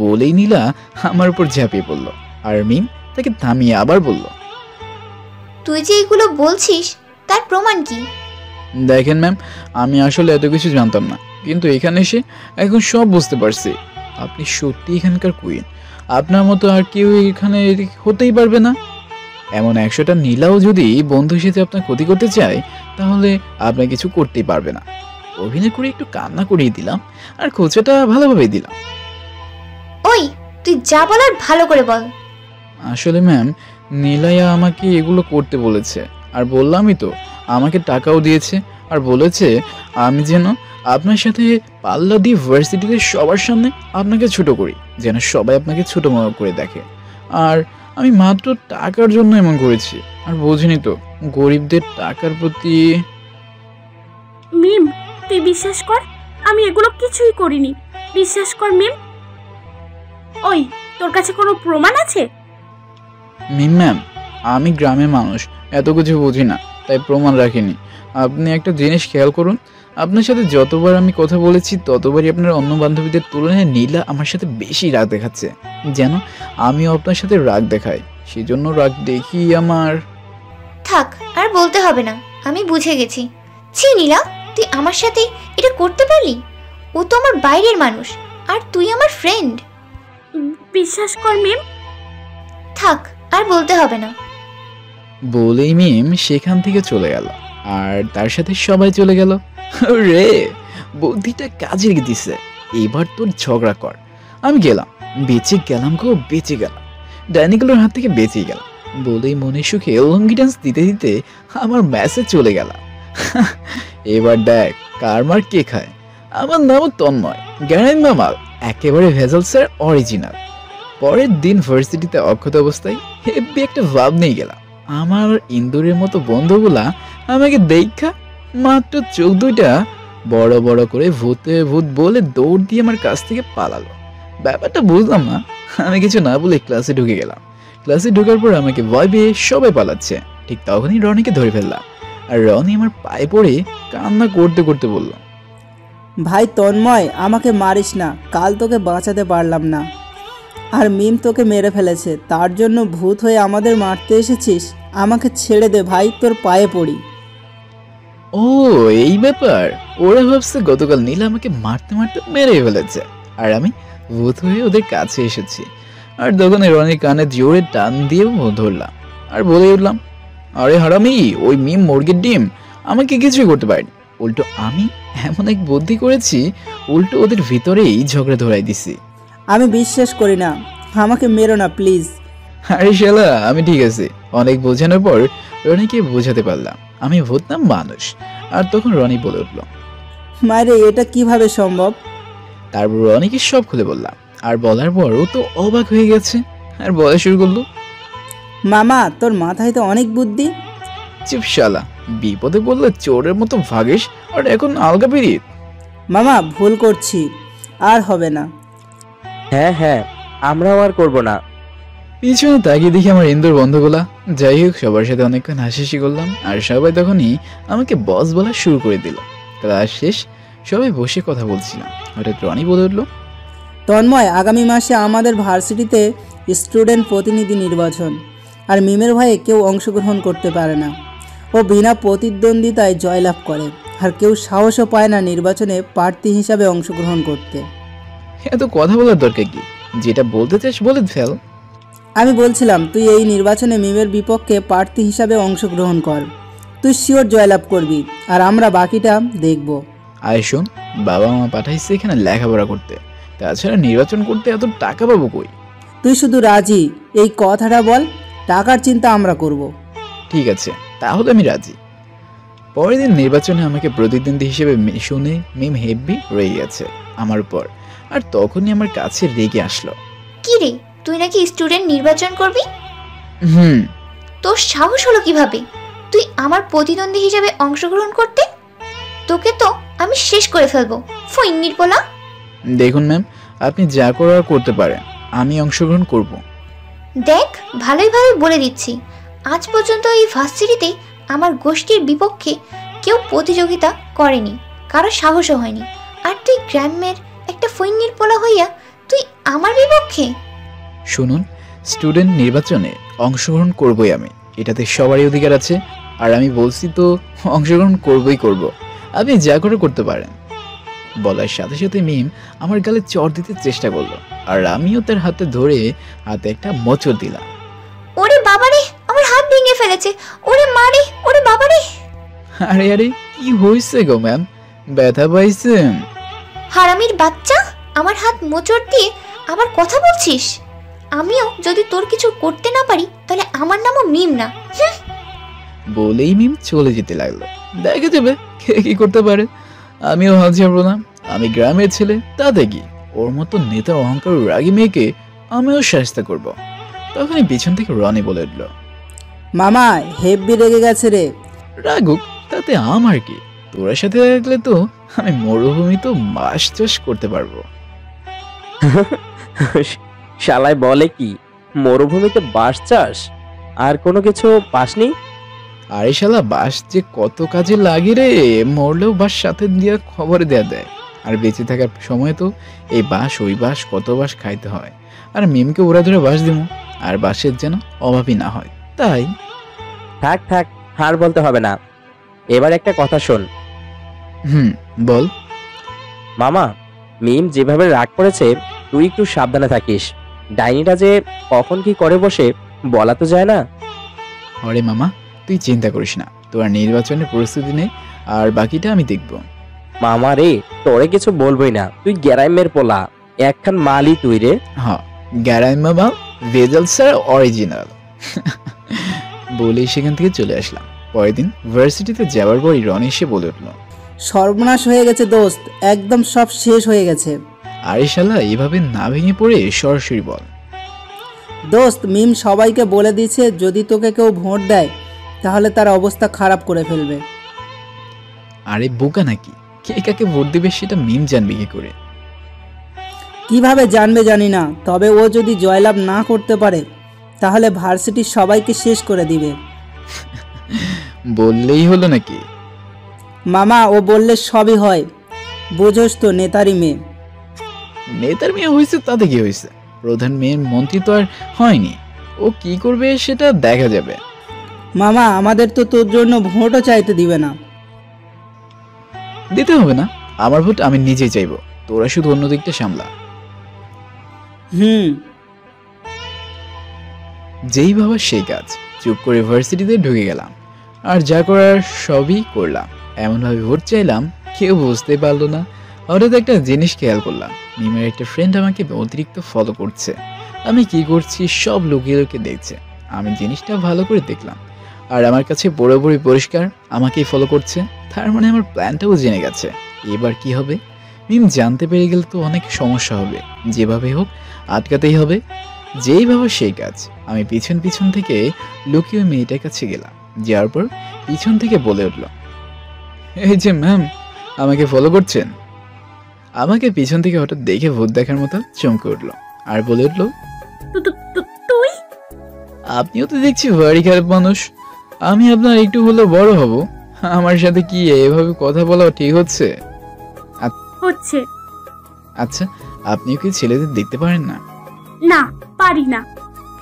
Speaker 2: বলেই নীলা আমার উপর ঝাঁপিয়ে পড়ল, আর মিম তাকে থামিয়ে আবার বলল,
Speaker 3: তুই যে এগুলো বলছিস তার প্রমাণ কি?
Speaker 2: দেখেন ম্যাম, আমি আসলে এত কিছু জানতাম না, কিন্তু এখানে এসে এখন সব বুঝতে পারছি। আপনি সত্যি এখানকার কুইন, আপনার মতো আর কেউ এখানে হতেই পারবে না। এমন 100টা নীলাও যদি বন্ধু হিসেবে আপনার ক্ষতি করতে চায়, তাহলে আপনার কিছু করতেই পারবে না। অভিনয় করে একটু কান্না করিয়ে দিলাম, আর খোঁচাটা ভালোভাবেই দিলাম।
Speaker 3: ওই তুই যা বলার ভালো করে বল।
Speaker 2: আসলে ম্যাম, নীলাইয়া আমাকে এগুলো করতে বলেছে, আর বললামই তো, আমাকে টাকাও দিয়েছে, আর বলেছে আমি যেন আপনার সাথে পাল্লা দিয়ে ভার্সিটিতে সবার সামনে আপনাকে ছোট করি, যেন সবাই আপনাকে ছোট মনে করে দেখে। আর আমি মাত্র টাকার জন্য এমন করেছি, আর বোঝেনি তো গরিবদের টাকার প্রতি।
Speaker 4: মিম, তুই বিশ্বাস কর, আমি এগুলো কিছুই করিনি। বিশ্বাস কর মিম। ওই, তোর কাছে কোনো প্রমাণ আছে?
Speaker 2: মিম ম্যাম, আমি গ্রামের মানুষ, এত কিছু বুঝি না, তাই প্রমাণ রাখিনি। আপনি একটা জিনিস খেয়াল করুন, আপনার সাথে যতবার আমি কথা বলেছি ততবারই আপনার অন্য বান্ধবীদের তুলনায় নীলা আমার সাথে বেশি রাগ দেখাচ্ছে, যেন আমিও আপনার সাথে রাগ দেখাই। সেজন্য রাগ দেখি আমার।
Speaker 3: থাক, আর বলতে হবে না, আমি বুঝে গেছি। ছি নীলা, তুই আমার সাথে এটা করতে পারলি? ও তো আমার বাইরের মানুষ, আর তুই আমার ফ্রেন্ড।
Speaker 4: বিশ্বাস কর মিম।
Speaker 3: থাক, আর বলতে হবে না।
Speaker 2: বলেই মিম সেখান থেকে চলে গেল, আর তার সাথে সবাই চলে গেল। রে, বুদ্ধিটা কাজে দিছে, এবার তোর ঝগড়া কর। আমি গেলাম, বেঁচে গেলাম গো, বেঁচে গেলাম, ডাইনিগুলোর হাত থেকে বেঁচে গেলাম। বলেই মনে সুখে লঙ্গি ডান্স দিতে দিতে আমার ম্যাচে চলে গেলাম। এবার দেখ কার মার কে খায়। আমার নামও তন্ময়, গ্যারাইন মামাল, একেবারে ভেজাল স্যার অরিজিনাল। পরের দিন ভার্সিটিতে অক্ষত অবস্থায় হেব্বি একটা ভাব নিয়ে গেলাম। আমার ইন্দুরের মতো বন্ধুগুলা আমাকে দেখা মাত্র চোখ দুইটা বড় বড় করে ভূতে ভূত বলে দৌড় দিয়ে আমার কাছ থেকে পালালো। ব্যাপারটা বুঝলাম না, আমি কিছু না বলে ক্লাসে ঢুকে গেলাম। ক্লাসে ঢোকার পর আমাকে ভয় পেয়ে সবাই পালাচ্ছে। ঠিক তখনই রনিকে ধরে ফেললাম, আর রনি আমার পায়ে পড়ে কান্না করতে করতে বলল,
Speaker 6: ভাই তন্ময়, আমাকে মারিস না, কাল তোকে বাঁচাতে পারলাম না, আর মিম তোকে মেরে ফেলেছে, তার জন্য ভূত হয়ে আমাদের মারতে এসেছিস। আমাকে ছেড়ে দে ভাই, তোর পায়ে পড়ি।
Speaker 2: ও এই ব্যাপার। ওরা ভাবছে গতকাল নীলা আমাকে মারতে মারতে মেরে ফেলেছে, আর আমি ভূত হয়ে ওদের কাছে এসেছি। আর তখন রনির কানে জোরে টান দিয়ে ধরলাম, আর বলে উঠলাম, আরে হারামি, ওই মিম মুরগির ডিম আমাকে কিছুই করতে পারেনি। উল্টো আমি এমন এক বুদ্ধি করেছি, উল্টো ওদের ভিতরেই ঝগড়া ধরাই দিছি।
Speaker 6: আমি বিশ্বাস করি না, আমাকে মেরো না প্লিজ।
Speaker 2: আরে শালা, আমি ঠিক আছে। অনেক বোঝানোর পর রনিকে বোঝাতে পারলাম আমি ভূত না মানুষ। আর তখন রনি বলে উঠল,
Speaker 6: মারে এটা কিভাবে সম্ভব?
Speaker 2: তারপর রনিকে সব খুলে বললাম, আর বলার পর ও তো অবাক হয়ে গেছে, আর বলা শুরু করলো,
Speaker 6: মামা তোর মাথায় তো অনেক বুদ্ধি।
Speaker 2: চুপ শালা, বিপদে বললে চোরের মতো ভাগিস, আর এখন আলগা পিরিত।
Speaker 6: মামা ভুল করছি, আর হবে না।
Speaker 8: হ্যাঁ হ্যাঁ, আমরাও আর করবো না।
Speaker 2: পিছনে তাকিয়ে দেখি আমার ইন্দুর বন্ধুগুলা। যাই হোক, সবার সাথে অনেকক্ষণ হাসি করলাম, আর সবাই তখনই আমাকে বস বলা শুরু করে দিল। ক্লাস শেষ, সবাই বসে কথা বলছিলাম, হঠাৎ রনি বলে উঠলো,
Speaker 6: তন্ময়, আগামী মাসে আমাদের ভার্সিটিতে স্টুডেন্ট প্রতিনিধি নির্বাচন, আর মিমের ভয়ে কেউ অংশগ্রহণ করতে পারে না। ও বিনা প্রতিদ্বন্দ্বিতায় জয়লাভ করে, আর কেউ সাহসও পায় না নির্বাচনে প্রার্থী হিসাবে অংশগ্রহণ করতে।
Speaker 2: এত কথা বলার দরকার কি? যেটা বলতে চাস বলে ফেল।
Speaker 6: আমি বলছিলাম, তুই এই নির্বাচনে মিমের বিপক্ষে প্রার্থী হিসাবে অংশগ্রহণ কর। তুই শিওর জয়লাভ করবি, আর আমরা বাকিটা দেখব।
Speaker 2: আয় শোন, বাবা মা পাঠাইছে এখানে লেখাপড়া করতে, তাছাড়া নির্বাচন করতে এত টাকা পাবো কই?
Speaker 6: তুই শুধু রাজি এই কথাটা বল, টাকার চিন্তা আমরা করব।
Speaker 2: ঠিক আছে, তাহলে আমি রাজি। পরের দিন নির্বাচনে আমাকে প্রতিদ্বন্দ্বী হিসেবে শুনে মিম হেব্বি রয়ে গেছে আমার উপর, আর তখনই আমার কাছে রেগে আসলো।
Speaker 3: কি রে, তুই নাকি স্টুডেন্ট নির্বাচন করবি?
Speaker 2: হুম।
Speaker 3: তোর সাহস হলো কিভাবে তুই আমার প্রতিদ্বন্দ্বী হিসেবে অংশগ্রহণ করতে? তোকে তো আমি শেষ করে ফেলবো, ফইন্নির পোলা।
Speaker 2: দেখুন ম্যাম, আপনি যা করার করতে পারেন, আমি অংশগ্রহণ করব।
Speaker 3: দেখ, ভালোই বলে দিচ্ছি, আজ পর্যন্ত এই ভার্সিটিতে আমার গোষ্ঠীর বিপক্ষে কেউ প্রতিযোগিতা করেনি, কারো সাহসও হয়নি। আর তুই গ্রামের একটা ফইন্নির পোলা হইয়া তুই আমার বিপক্ষে?
Speaker 2: শুনুন, স্টুডেন্ট নির্বাচনে অংশগ্রহণ করবই আমি, এটাতে সবারই অধিকার আছে, আর আমি বলছি তো অংশগ্রহণ করব। আপনি যা করে করতে পারেন। বলার সাথে সাথে মিম আমার গালে চড় দিতে চেষ্টা করলো, আর আমিও তার হাতে ধরে হাতে একটা মোচড় দিলাম।
Speaker 3: ওরে বাবারে, আমার হাত ভেঙে ফেলেছে, ওরে মারে, ওরে বাবারে।
Speaker 2: আরে আরে, কি হয়েছে গো ম্যাম, ব্যথা পাইছেন?
Speaker 3: হারামির বাচ্চা, আমার হাত মোচড় দিয়ে আবার কথা বলছিস? আমিও যদি তোর কিছু করতে না পারি তাহলে আমার নামও মিম না।
Speaker 2: বলেই মিম চলে যেতে লাগলো। দেখা যাবে কে কি করতে পারে, আমিও হাত ছাড়বো না। আমি গ্রামের ছেলে, তাতে কি? ওর মতো নেতা অহংকার রাগী মেয়েকে আমিও শাস্তি করব। তখনই পিছন থেকে রনি বলে উঠলো,
Speaker 6: মামা হেব্বি রেগে গেছে রে।
Speaker 2: রাগুক, তাতে আমার কি? তোর সাথে রাখলে তো আমি মরুভূমি তো মাছ চাষ করতে পারবো।
Speaker 8: শালায় বলে কি, মরুভূমিতে বাঁশ চাষ? আর কোনো কিছু পাসনি?
Speaker 2: আরে শালা, বাঁশ যে কত কাজে লাগে রে, মরলেও বাঁশ সাথে দিয়ে খবর দেয়। আর বেঁচে থাকার সময় তো এই বাঁশ ওই বাঁশ কত বাঁশ খাইতে হয়, আর মিমকে ওরা ধরে বাঁশ দিব, আর বাঁশের যেন অভাবই না হয়। তাই
Speaker 8: থাক, হার বলতে হবে না। এবার একটা কথা শোন।
Speaker 2: বল।
Speaker 8: মামা, মিম যেভাবে রাগ করেছে, তুই একটু সাবধানে থাকিস। ডাইনিটা যে কখন কি করে বসে বলা তো যায় না।
Speaker 2: আরে মামা, তুই চিন্তা করিস না, তোর নির্বাচনের প্রস্তুতি নে, আর বাকিটা আমি দেখব।
Speaker 8: মামা রে, তোরে কিছু বলবই না, তুই গ্যারাইমের পোলা, একখান মালই তুই রে।
Speaker 2: হ্যাঁ, গ্যারাইম মামা, ভেজাল স্যার অরিজিনাল। বলেই সেখান থেকে চলে আসলাম। পরের দিন ভার্সিটিতে যাওয়ার পরই রনি এসে বলে উঠলো,
Speaker 6: সর্বনাশ হয়ে গেছে দোস্ত, একদম সব শেষ হয়ে গেছে।
Speaker 2: আরে শালা, এভাবে না ভেঙে পড়ে সরাসরি বল।
Speaker 6: দোস্ত, মিম সবাইকে বলে দিয়েছে যদি তোকে কেউ ভোট দেয় তাহলে তার অবস্থা খারাপ করে ফেলবে।
Speaker 2: আরে বোকা নাকি, কে কাকে ভোট দিবে সেটা মিম জানবে কি করে?
Speaker 6: কিভাবে জানবে জানি না, তবে ও যদি জয়লাভ না করতে পারে তাহলে ভার্সিটির সবাইকে শেষ করে দিবে।
Speaker 2: বললেই হলো নাকি?
Speaker 6: মামা, ও বললে সবই হয়, বুঝোস তো, নেতারই মেয়ে।
Speaker 2: নেতার মেয়ে হয়েছে তাতে কি হয়েছে? প্রধান মেয়ের মন্ত্রী তো আর হয়নি, ও কি করবে সেটা দেখা যাবে।
Speaker 6: মামা, আমাদের তো তোর জন্য ভোটও চাইতে দিবে না।
Speaker 2: দিতে হবে না, আমার ভোট আমি নিজেই চাইবো, তোরা শুধু অন্য দিকটা সামলা। যেই ভাবা সেই কাজ, চুপ করে ভার্সিটিতে ঢুকে গেলাম, আর যা করার সবই করলাম। এমনভাবে ভোট চাইলাম কেউ বুঝতে পারলো না। হঠাৎ একটা জিনিস খেয়াল করলাম, মিমের একটা ফ্রেন্ড আমাকে অতিরিক্ত ফলো করছে। আমি কি করছি সব লুকিয়ে লুকিয়ে দেখছে। আমি জিনিসটা ভালো করে দেখলাম, আর আমার কাছে পুরোপুরি পরিষ্কার আমাকেই ফলো করছে। তার মানে আমার প্ল্যানটাও জেনে গেছে। এবার কি হবে? মিম জানতে পেরে গেলে তো অনেক সমস্যা হবে, যেভাবে হোক আটকাতেই হবে। যেই ভাবে সেই কাজ। আমি পিছন পিছন থেকে লুকিয়ে মেয়েটার কাছে গেলাম, যাওয়ার পর পিছন থেকে বলে উঠল, এই যে ম্যাম, আমাকে ফলো করছেন? আমাকে পিছন থেকে হঠাৎ দেখে ভূত দেখার মতো চমকে উঠলো, আর বলে উঠলো,
Speaker 4: তুই?
Speaker 2: আপনিও তো দেখছি ভারী খারাপ মানুষ, আমি আপনার একটু হলেও বড় হব, আমার সাথে কি এভাবে কথা বলা ঠিক হচ্ছে?
Speaker 4: হচ্ছে।
Speaker 2: আচ্ছা, আপনিও কি ছেলেদের দেখতে পারেন না?
Speaker 4: না, পারি না।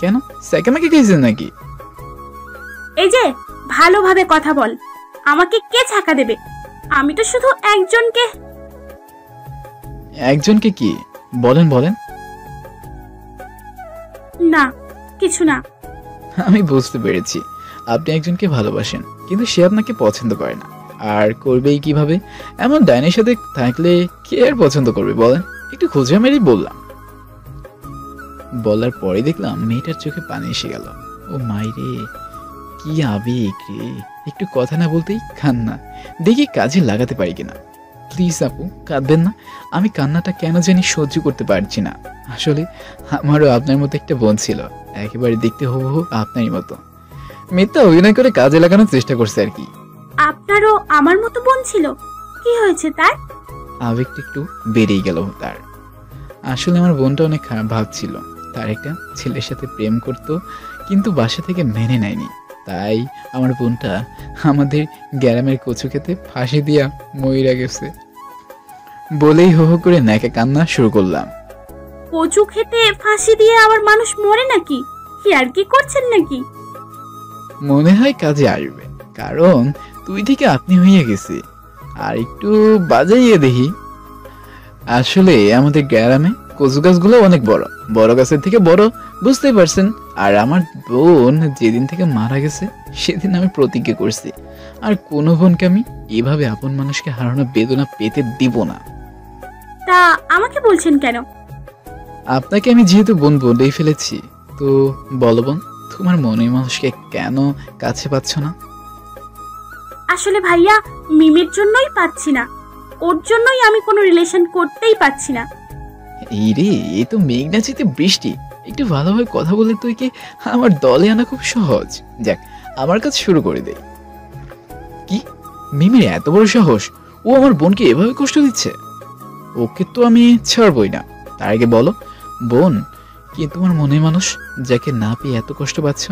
Speaker 2: কেন, সেকেমাকে খেয়েছেন নাকি?
Speaker 4: এই যে ভালোভাবে কথা বল, আমাকে কে ছাকা দেবে? আমি তো শুধু
Speaker 2: একজনকে কি বলেন বলেন?
Speaker 4: না, কিছু না।
Speaker 2: আমি বুঝতে পেরেছি, আপনি একজনকে ভালোবাসেন, কিন্তু সে আপনাকে পছন্দ করে না। আর করবেই কিভাবে? এমন ডাইনের সাথে থাকলে কে আর পছন্দ করবে বলেন? একটু খোঁজা মেরেই বললাম। বলার পরে দেখলাম মেয়েটার চোখে পানি এসে গেল। ও মাইরে, কি আবেগ রে! একটু কথা না বলতেই কান্না। দেখি কাজে লাগাতে পারি কিনা। প্লিজ আপু, কাঁদবেন না। আমি কান্নাটা কেন জানি সহ্য করতে পারছি না। আসলে আমারও আপনার মতো একটা বোন ছিল, একেবারে দেখতে হুবহু আপনারই মতো। মিথ্যা অভিনয় করে কাজে লাগানোর চেষ্টা করছে আর কি।
Speaker 4: আপনারও আমার মতো বোন ছিল? কি হয়েছে তার?
Speaker 2: আবেগটা একটু বেড়েই গেল তার। আসলে আমার বোনটা অনেক খারাপ ভাবছিল, তার একটা ছেলের সাথে প্রেম করত, কিন্তু বাসা থেকে মেনে নেয়নি। তাই আমার বোনটা আমাদের গ্রামের কচু খেতে ফাঁসি দিয়া মইরা গেছে বলেই হো হো করে নাকে কান্না শুরু করলাম।
Speaker 4: কচু খেতে ফাঁসি দিয়ে আবার মানুষ মরে নাকি? কি আর কি করছেন নাকি?
Speaker 2: মনে হয় কাজে আসবে, কারণ তুই থেকে আপনি হইয়া গেছে। আর একটু বাজাইয়ে দেখি। আসলে আমাদের গ্রামে কচু গাছগুলো অনেক বড়, বড় গাছের থেকে বড়, বুঝতেই পারছেন। আর আমার বোন যেদিন থেকে মারা গেছে সেদিন আমি প্রতিজ্ঞা করছি, আর কোনো বোনকে আমি এভাবে আপন মানুষকে হারানো বেদনা পেতে দিব না।
Speaker 4: তা আমাকে বলছেন কেন?
Speaker 2: আপনাকে আমি যেহেতু বোন বলেই ফেলেছি, তো বলো বোন, তোমার মনের মানুষকে কেন কাছে পাচ্ছ না?
Speaker 4: আসলে ভাইয়া, মিমের জন্যই পাচ্ছি না, ওর জন্যই আমি কোনো রিলেশন করতেই পাচ্ছি না।
Speaker 2: এই রে, এ তো মেঘনা চিতে বৃষ্টি। একটু ভালোভাবে কথা বলে তুই কি আমার দলে আনা খুব সহজ। যাক, আমার কাজ শুরু করে দে। কি, মিমির এত বড় সাহস! ও আমার বোনকে এভাবে কষ্ট দিচ্ছে। ওকে তো আমি ছাড়বই না। তার আগে বলো বোন, কি তোমার মনের মানুষ যাকে না পেয়ে এত কষ্ট পাচ্ছ?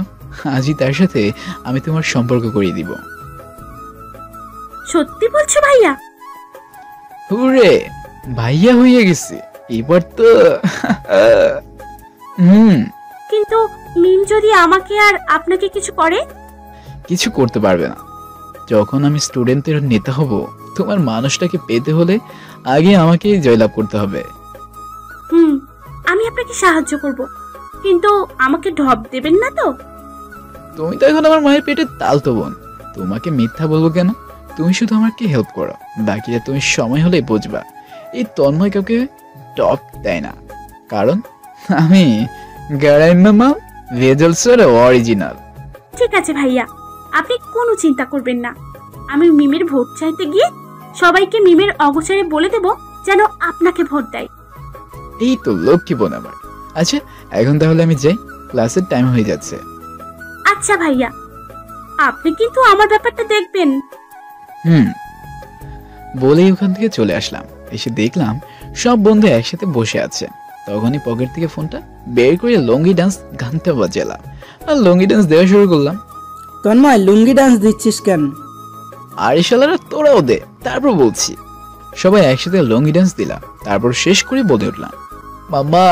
Speaker 2: আজই তার সাথে আমি তোমার সম্পর্ক করিয়ে দিব।
Speaker 4: সত্যি বলছো ভাইয়া?
Speaker 2: হুরে, ভাইয়া হয়ে গেছে এবার তো।
Speaker 4: কিন্তু মিম যদি আমাকে আর আপনাকে কিছু করে?
Speaker 2: কিছু করতে পারবে না। যখন আমি স্টুডেন্টদের নেতা হব, তোমার মানুষটাকে পেতে হলে আগে আমাকে জয়লাভ করতে হবে।
Speaker 4: আমি আপনাকে সাহায্য করব, কিন্তু আমাকে ঢপ দেবেন না তো?
Speaker 2: তুমি তো এখন আমার মায়ের পেটে তালতো বোন, তোমাকে মিথ্যা বলবো কেন? তুমি শুধু আমাকে হেল্প করো, বাকিটা তুমি সময় হলে বুঝবা। এই তন্ময় কাউকে টপ দেয় না, কারণ আমি গ্যারাইমামা ভেজলসের অরিজিনাল।
Speaker 4: ঠিক আছে ভাইয়া, আপনি কোনো চিন্তা করবেন না। আমি মিমের ভোট চাইতে গিয়ে সবাইকে মিমের অগোচরে বলে দেব যেন আপনাকে ভোট দেয়।
Speaker 2: এই তো লক্ষ্মী বোন আমার। আচ্ছা, এখন তাহলে আমি যাই, ক্লাসের টাইম হয়ে যাচ্ছে।
Speaker 4: আচ্ছা ভাইয়া, আপনি কিন্তু আমার ব্যাপারটা দেখবেন।
Speaker 2: বলেই ওখান থেকে চলে আসলাম। এসে দেখলাম সব বন্ধু একসাথে বসে আছে। তখনই পকেট থেকে ফোনটা বের করে লুঙ্গি ডান্স গানটা বাজালাম আর লুঙ্গি ডান্স দেওয়া শুরু করলাম।
Speaker 6: তন্ময়, লুঙ্গি ডান্স দিচ্ছিস কেন?
Speaker 2: আরে শালারা, তোরাও দে, তারপর বলছি। সবাই একসাথে লুঙ্গি ডান্স দিলাম, তারপর শেষ করে বলে উঠলাম, মামা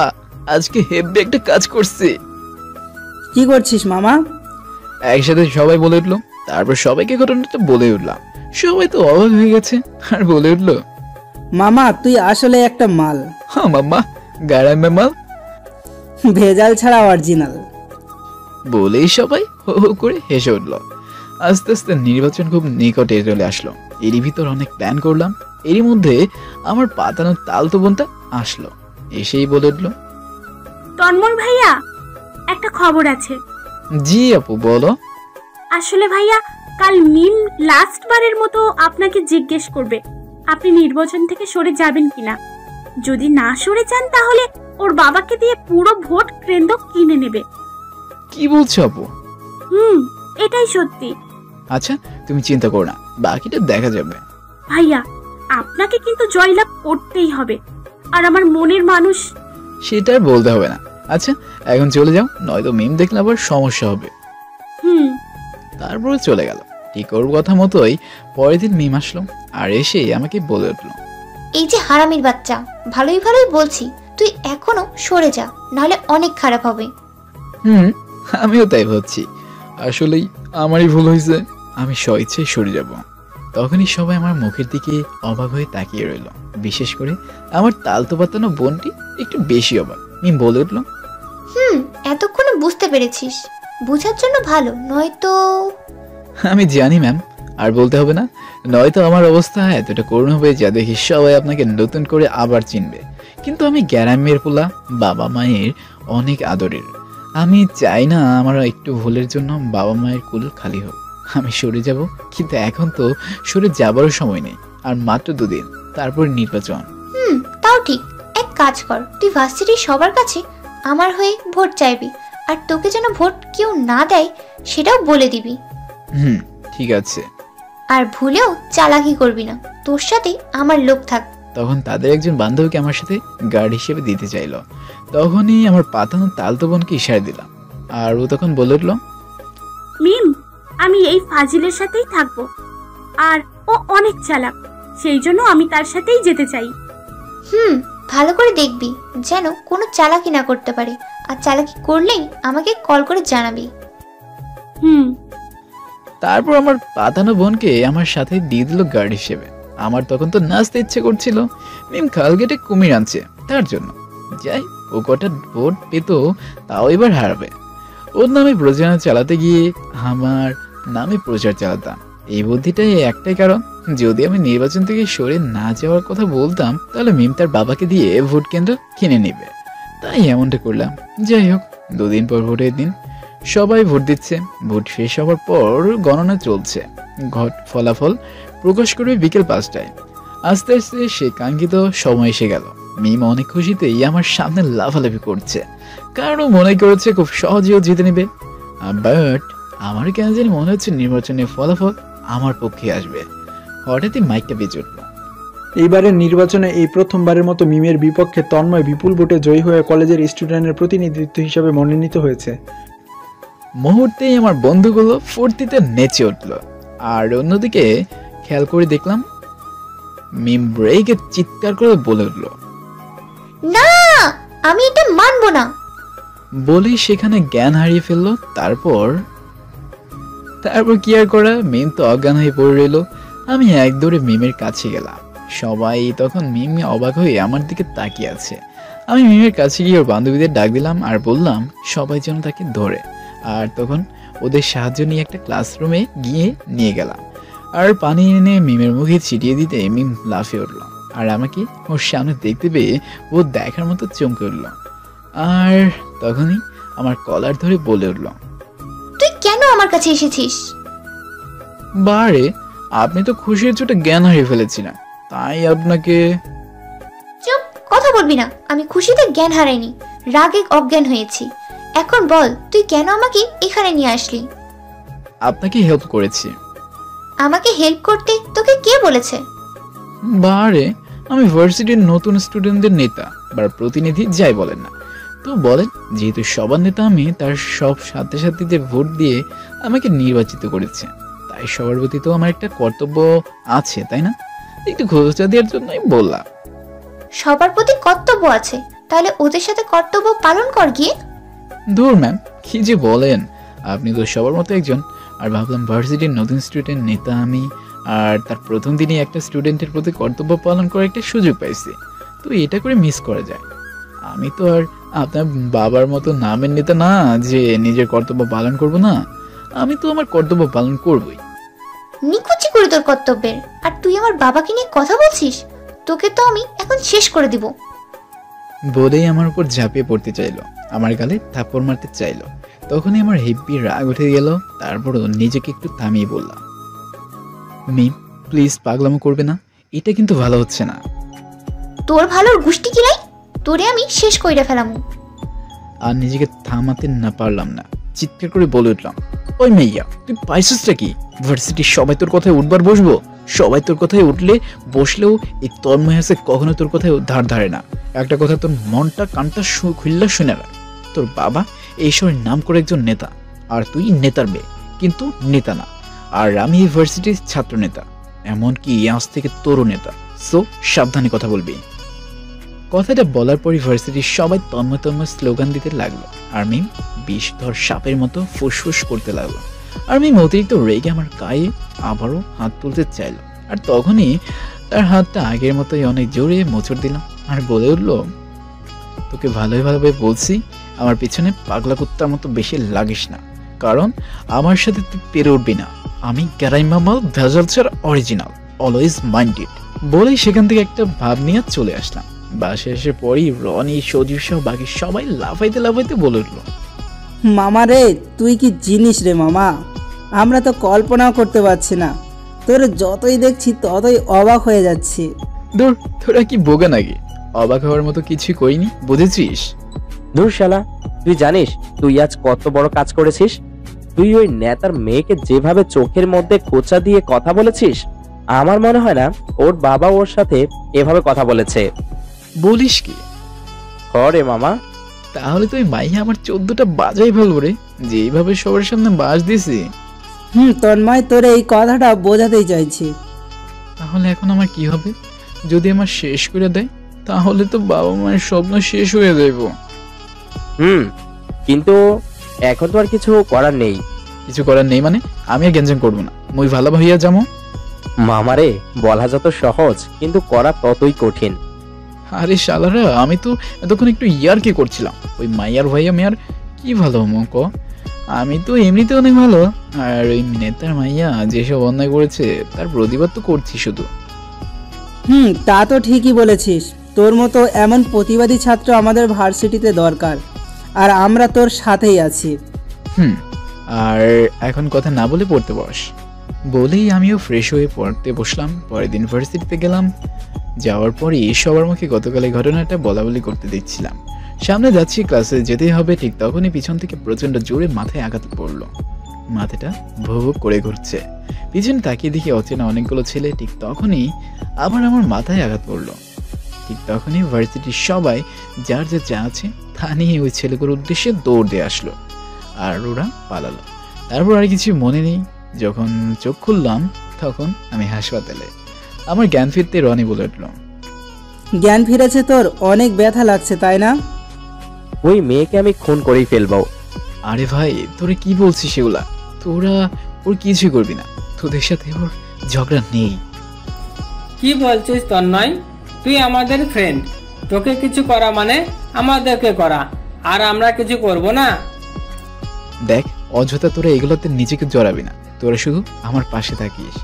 Speaker 2: আজকে হেব্বি একটা কাজ করছি।
Speaker 6: কি করছিস মামা?
Speaker 2: একসাথে সবাই বলে উঠলো, তারপর সবাইকে ঘটনাটা বলে উঠলাম। সবাই তো অবাক হয়ে গেছে আর বলে উঠলো,
Speaker 6: মামা তুই আসলে একটা মাল।
Speaker 2: হ্যাঁ মামা, গাড়ামে মাল,
Speaker 6: ভেজাল ছাড়া অরিজিনাল।
Speaker 2: বলেই সবাই হো হো করে হেসে উঠলো। আস্তে আস্তে নির্বাচন খুব নিকটে চলে আসলো। এরই ভিতর অনেক প্ল্যান করলাম। এরই মধ্যে আমার পাতানোর তালতো বোনটা আসলো, এসেই বলে উঠলো,
Speaker 4: তন্ময় ভাইয়া, একটা খবর আছে।
Speaker 2: জি আপু, বলো।
Speaker 4: আসলে ভাইয়া, কাল মিম লাস্ট বারের মতো আপনাকে জিজ্ঞেস করবে আপনি নির্বাচন থেকে সরে যাবেন কিনা। যদি না সরে যান তাহলে ওর বাবাকে দিয়ে পুরো ভোট কেন্দ্র কিনে নেবে।
Speaker 2: কি বলছো আপু?
Speaker 4: এটাই সত্যি।
Speaker 2: আচ্ছা, তুমি চিন্তা করো না, বাকিটা দেখা যাবে।
Speaker 4: ভাইয়া, আপনাকে কিন্তু জয়লাভ করতেই হবে, আর আমার মনের মানুষ।
Speaker 2: সেটা আর বলতে হবে না। আচ্ছা, এখন চলে যাও, নয়তো মিম দেখলে আবার সমস্যা হবে। তারপরে চলে গেল। ঠিক ওর কথা মতোই পরের দিন মিম আসলো আর এসে আমাকে বলে উঠলো,
Speaker 3: এই যে হারামির বাচ্চা, ভালোই ভালোই বলছি, তুই এখনো সরে যা, নাহলে অনেক খারাপ হবে।
Speaker 2: আমিও তাই ভাবছি, আসলেই আমারই ভুল হয়েছে, আমি স্বইচ্ছায় সরে যাব। তখনই সবাই আমার মুখের দিকে অবাক হয়ে তাকিয়ে রইল, বিশেষ করে আমার তালতো পাতানো বোনটি একটু বেশি অবাক। মিম বলে উঠল,
Speaker 3: এতক্ষণে বুঝতে পেরেছিস, বোঝার জন্য ভালো, নয়তো।
Speaker 2: আমি জানি ম্যাম, আর বলতে হবে না, নয়তো আমার অবস্থা এতটা করুণ হবে যা দেখি সবাই আপনাকে নতুন করে আবার চিনবে। কিন্তু আমি গ্রামের পোলা, বাবা মায়ের অনেক আদরের, আমি চাই না আমার একটু ভুলের জন্য বাবা মায়ের কুল খালি হোক। আমি সরে যাব, কিন্তু এখন তো সরে যাবারও সময় নেই, আর মাত্র 2 দিন, তারপর নির্বাচন।
Speaker 3: তাও ঠিক। এক কাজ কর, তুই ভার্সিটির সবার কাছে আমার হয়ে ভোট চাইবি, আর তোকে যেন ভোট কেউ না দেয় সেটাও বলে দিবি।
Speaker 2: ঠিক আছে।
Speaker 3: আর ভুলেও চালাকি করবি না, তোর সাথে আমার লোক থাক।
Speaker 2: তখন তাদের একজন বান্ধবীকে আমার সাথে গার্ড হিসেবে দিতে চাইলো। তখনই আমার পাতানো তালতো বোনকে ইশারা দিলাম, আর ও তখন বলে উঠল,
Speaker 4: মিম, আমি এই ফাজিলের সাথেই থাকবো, আর ও অনেক চালাক, সেই জন্য আমি তার সাথেই যেতে চাই।
Speaker 3: ভালো করে দেখবি যেন কোনো চালাকি না করতে পারে, আর চালাকি করলেই আমাকে কল করে জানাবি।
Speaker 2: তারপর আমার পাতানো বোনকে আমার সাথে দিয়ে দিল গার্ড হিসেবে। আমার তখন তো নাচতে ইচ্ছে করছিল, মিম খালগেটে কুমির আনছে তার জন্য। যাই, ও কটা ভোট পেত, তাও এবার হারাবে। ওর নামে প্রচারণা চালাতে গিয়ে আমার নামে প্রচার চালাতাম। এই বুদ্ধিটাই একটাই কারণ, যদি আমি নির্বাচন থেকে সরে না যাওয়ার কথা বলতাম, তাহলে মিম তার বাবাকে দিয়ে ভোট কেন্দ্র কিনে নেবে। তাই এমনটা করলাম। যাই হোক, 2 দিন পর ভোটের দিন, সবাই ভোট দিচ্ছে। ভোট শেষ হওয়ার পর গণনা চলছে। ফলাফল প্রকাশ করবে বিকেল 5টায়। আস্তে আস্তে সে কাঙ্ক্ষিত সময় এসে গেল। মিম অনেক খুশিতেই আমার সামনে লাফালাফি করছে, কারণ ও মনে করেছে খুব সহজেও জিতে নেবে। বাট আমার কেন জানি মনে হচ্ছে নির্বাচনের ফলাফল আমার পক্ষে আসবে। হঠাৎই মাইকটা বেজে উঠল।
Speaker 7: এইবারের নির্বাচনে এই প্রথমবারের মতো মিমের বিপক্ষে তন্ময় বিপুল ভোটে জয়ী হয়ে কলেজের স্টুডেন্টের প্রতিনিধিত্ব হিসেবে মনোনীত হয়েছে।
Speaker 2: মুহূর্তেই আমার বন্ধুগুলো ফুর্তিতে নেচে উঠল, আর অন্যদিকে খেয়াল করে দেখলাম মিম ব্রেকে চিৎকার করে বলে উঠল,
Speaker 3: না, আমি এটা মানবো না।
Speaker 2: বলেই সেখানে জ্ঞান হারিয়ে ফেললো। তারপর কি আর করা, মিম তো অজ্ঞান হয়ে পড়ে রইল। আমি এক দৌড়ে মিমের কাছে গেলাম। সবাই তখন মিম অবাক হয়ে আমার দিকে তাকিয়ে আছে। আমি মিমের কাছে গিয়ে ওর বান্ধবীদের ডাক দিলাম আর বললাম সবাই যেন তাকে ধরে। আর তখন ওদের সাহায্য নিয়ে একটা ক্লাসরুমে গিয়ে নিয়ে গেলাম, আর পানি এনে মিমের মুখে ছিটিয়ে দিতে মিম লাফিয়ে উঠল। আর আমাকে ওর সামনে দেখতে পেয়ে ও দেখার মতো চমকে উঠল, আর তখনই আমার কলার ধরে বলে উঠল,
Speaker 3: তুই কেন আমার কাছে এসেছিস?
Speaker 2: বারে, আপনি তো খুশির চোটে জ্ঞান হারিয়ে ফেলেছিলেন, তাই আপনাকে।
Speaker 3: চুপ, কথা বলবি না। আমি খুশিতে জ্ঞান হারাইনি, রাগে অজ্ঞান হয়েছি। এখন বল, তুই কেন আমাকে এখানে নিয়ে আসলি?
Speaker 2: আপনাকে হেল্প করেছি।
Speaker 3: আমাকে হেল্প করতে তোকে কে বলেছে?
Speaker 2: বারে, আমি ভার্সিটির নতুন স্টুডেন্টদের নেতা বা প্রতিনিধি, যাই বলেন না তো বলেন। যেহেতু সবার নেতা আমি, তার সব সাথে সাথে যে ভোট দিয়ে আমাকে নির্বাচিত করেছে, তাই সবার প্রতি তো আমার একটা কর্তব্য আছে, তাই না? একটু খোঁজা দেওয়ার জন্যই বললাম।
Speaker 3: সবার প্রতি কর্তব্য আছে, তাহলে ওদের সাথে কর্তব্য পালন কর গিয়ে।
Speaker 2: ধুর ম্যাম, কি যে বলেন, আপনি তো সবার মতো একজন। আর ভাবলাম ভার্সিটির নতুন স্টুডেন্ট নেতা আমি, আর তার প্রথম দিনই একটা স্টুডেন্টের প্রতি কর্তব্য পালন করার একটা সুযোগ পাইছি, তো এটা করে মিস করা যায়। আমি তো আর আপনার বাবার মতো নামের নেতা না যে নিজের কর্তব্য পালন করব না। আমি তো আমার কর্তব্য পালন করবই।
Speaker 3: নিকুচি করে তোর কর্তব্যের, আর তুই আমার বাবাকে নিয়ে কথা বলছিস? তোকে তো আমি এখন শেষ করে দিব।
Speaker 2: বলেই আমার উপর ঝাঁপিয়ে পড়তে চাইলো, আমার গালে থাপ্পড় মারতে চাইলো। তখনই আমার হেব্বি রাগ উঠে গেল। তারপরও নিজেকে একটু থামিয়ে বললাম, মিম প্লিজ পাগলামো করবে না, এটা কিন্তু ভালো হচ্ছে না।
Speaker 3: তোর ভালোর গুষ্টি কিলাই, তোরে আমি শেষ কইরা ফেলামু।
Speaker 2: আর নিজেকে থামাতে না পারলাম না, চিৎকার করে বলে উঠলাম, ওই মেইয়া, তুই পাইছিসটা কি? ভার্সিটির সবাই তোর কথায় উঠবার বসবো? সবাই তোর কথায় উঠলে বসলেও এই তন্ময় আছে কখনো তোর কথায় ধার ধারে না। একটা কথা তোর মনটা কানটা খুললা শুনে রাখ, তোর বাবা এই শহরের নাম করে একজন নেতা, আর তুই নেতার মেয়ে, কিন্তু নেতা না। আর আমি ইউনিভার্সিটির ছাত্র নেতা, এমনকি আজ থেকে তোরও নেতা। সো সাবধানে কথা বলবি। কথাটা বলার পর ইউনিভার্সিটির সবাই তন্ময় তন্ময় স্লোগান দিতে লাগলো, আর মিম বিষধর সাপের মতো ফুসফুস করতে লাগলো। আর মিম অতিরিক্ত রেগে আমার গায়ে আবারও হাত তুলতে চাইল, আর তখনই তার হাতটা আগের মতোই অনেক জোরে মোচড় দিলাম আর বলে উঠল, তোকে ভালোভাবে বলছি আমার পিছনে পাগলা কুত্তার মতো বেশি লাগিস না, কারণ আমার সাথে তুই পেরে উঠবি না। আমি গ্যারাইমা মাল ভেজাল ছাড়া অরিজিনাল, অলওয়েজ মাইন্ডেড। বলেই সেখান থেকে একটা ভাব নিয়ে চলে আসলাম। বাসে এসে পরই রনি, সজীব সহ বাকি সবাই লাফাইতে লাফাইতে বলে উঠল,
Speaker 6: মামা রে তুই কি জিনিস রে মামা, আমরা তো কল্পনাও করতে পারছি না। তোর যতই দেখছি ততই অবাক হয়ে যাচ্ছি।
Speaker 2: দূর, তোরা কি বোকা নাকি? অবাক হওয়ার মতো কিছুই করিনি, বুঝেছিস?
Speaker 8: ধুর শালা, তুই জানিস তুই আজ কত বড় কাজ করেছিস? তুই ওই নেতার মেয়েকে যেভাবে চোখের মধ্যে খোঁচা দিয়ে কথা বলেছিস, আমার মনে হয় না ওর বাবা ওর সাথে এভাবে কথা বলেছে।
Speaker 2: বলিস কি?
Speaker 8: হরে মামা,
Speaker 2: তাহলে তুই মাইয়া আমার 14টা বাজাই ফেলবো রে, যেইভাবে সবার সামনে বাস দিছি।
Speaker 6: তন্ময় তোর এই কথাটা বোঝাতেই চাইছি।
Speaker 2: তাহলে এখন আমার কি হবে? যদি আমার শেষ করে দেয় তাহলে তো বাবা মায়ের স্বপ্ন শেষ হয়ে যাইব।
Speaker 8: কিন্তু এখন তো আর কিছু করার নেই।
Speaker 2: কিছু করার নেই মানে? আমি আর গ্যাঞ্জাম করবো না, মুই ভালো ভাইয়া যাবো।
Speaker 8: মামারে, বলা যত সহজ কিন্তু করা ততই কঠিন।
Speaker 2: আরে শালারা, আমি তো এতক্ষণ একটু ইয়ার কি করছিলাম। ওই মাইয়ার ভাইয়া মেয়ার কি ভালো মক, আমি তো এমনিতে অনেক ভালো। আর ওই নেতার মাইয়া যেসব অন্যায় করেছে তার প্রতিবাদ তো করছি শুধু।
Speaker 6: তা তো ঠিকই বলেছিস। তোর মতো এমন প্রতিবাদী ছাত্র আমাদের ভার্সিটিতে দরকার, আর আমরা তোর সাথেই আছি।
Speaker 2: আর এখন কথা না বলে পড়তে বস। বলেই আমিও ফ্রেশ হয়ে পড়তে বসলাম। পরের দিন ভার্সিটিতে গেলাম। যাওয়ার পরে সবার মুখে গতকালের ঘটনাটা বলাবলি করতে দেখছিলাম। সামনে যাচ্ছি, ক্লাসে যেতেই হবে, ঠিক তখনই পিছন থেকে প্রচন্ড জোরে মাথায় আঘাত পড়লো। মাথাটা ভো ভো করে ঘুরছে। পিছনে তাকিয়ে দেখি অচেনা অনেকগুলো ছেলে। ঠিক তখনই আবার আমার মাথায় আঘাত পড়লো। ঠিক তখনই ভার্সিটির সবাই যার যা যা আছে তা নিয়ে ওই ছেলেগুলোর উদ্দেশ্যে দৌড় দিয়ে আসলো, আর ওরা পালালো। তারপর আর কিছু মনে নেই। যখন চোখ খুললাম তখন আমি হাসপাতালে। আমার জ্ঞান ফিরতে রনি বলে উঠল,
Speaker 6: জ্ঞান ফিরেছে তোর? অনেক ব্যথা লাগছে তাই না?
Speaker 8: ওই মেয়েকে আমি খুন করেই ফেলবো।
Speaker 2: আরে ভাই, তোরা কি বলছিস সেগুলা? তোরা ওর কিছু করবি না, তোদের সাথে ওর ঝগড়া নেই।
Speaker 11: কি বলছিস তন্ময়? তুই আমাদের ফ্রেন্ড, তোকে কিছু করা মানে আমাদেরকে করা, আর আমরা কিছু করব না।
Speaker 2: দেখ, অযথা তোরা এগুলোতে নিজেকে জড়াবি না। তোরা শুধু আমার পাশে থাকিস,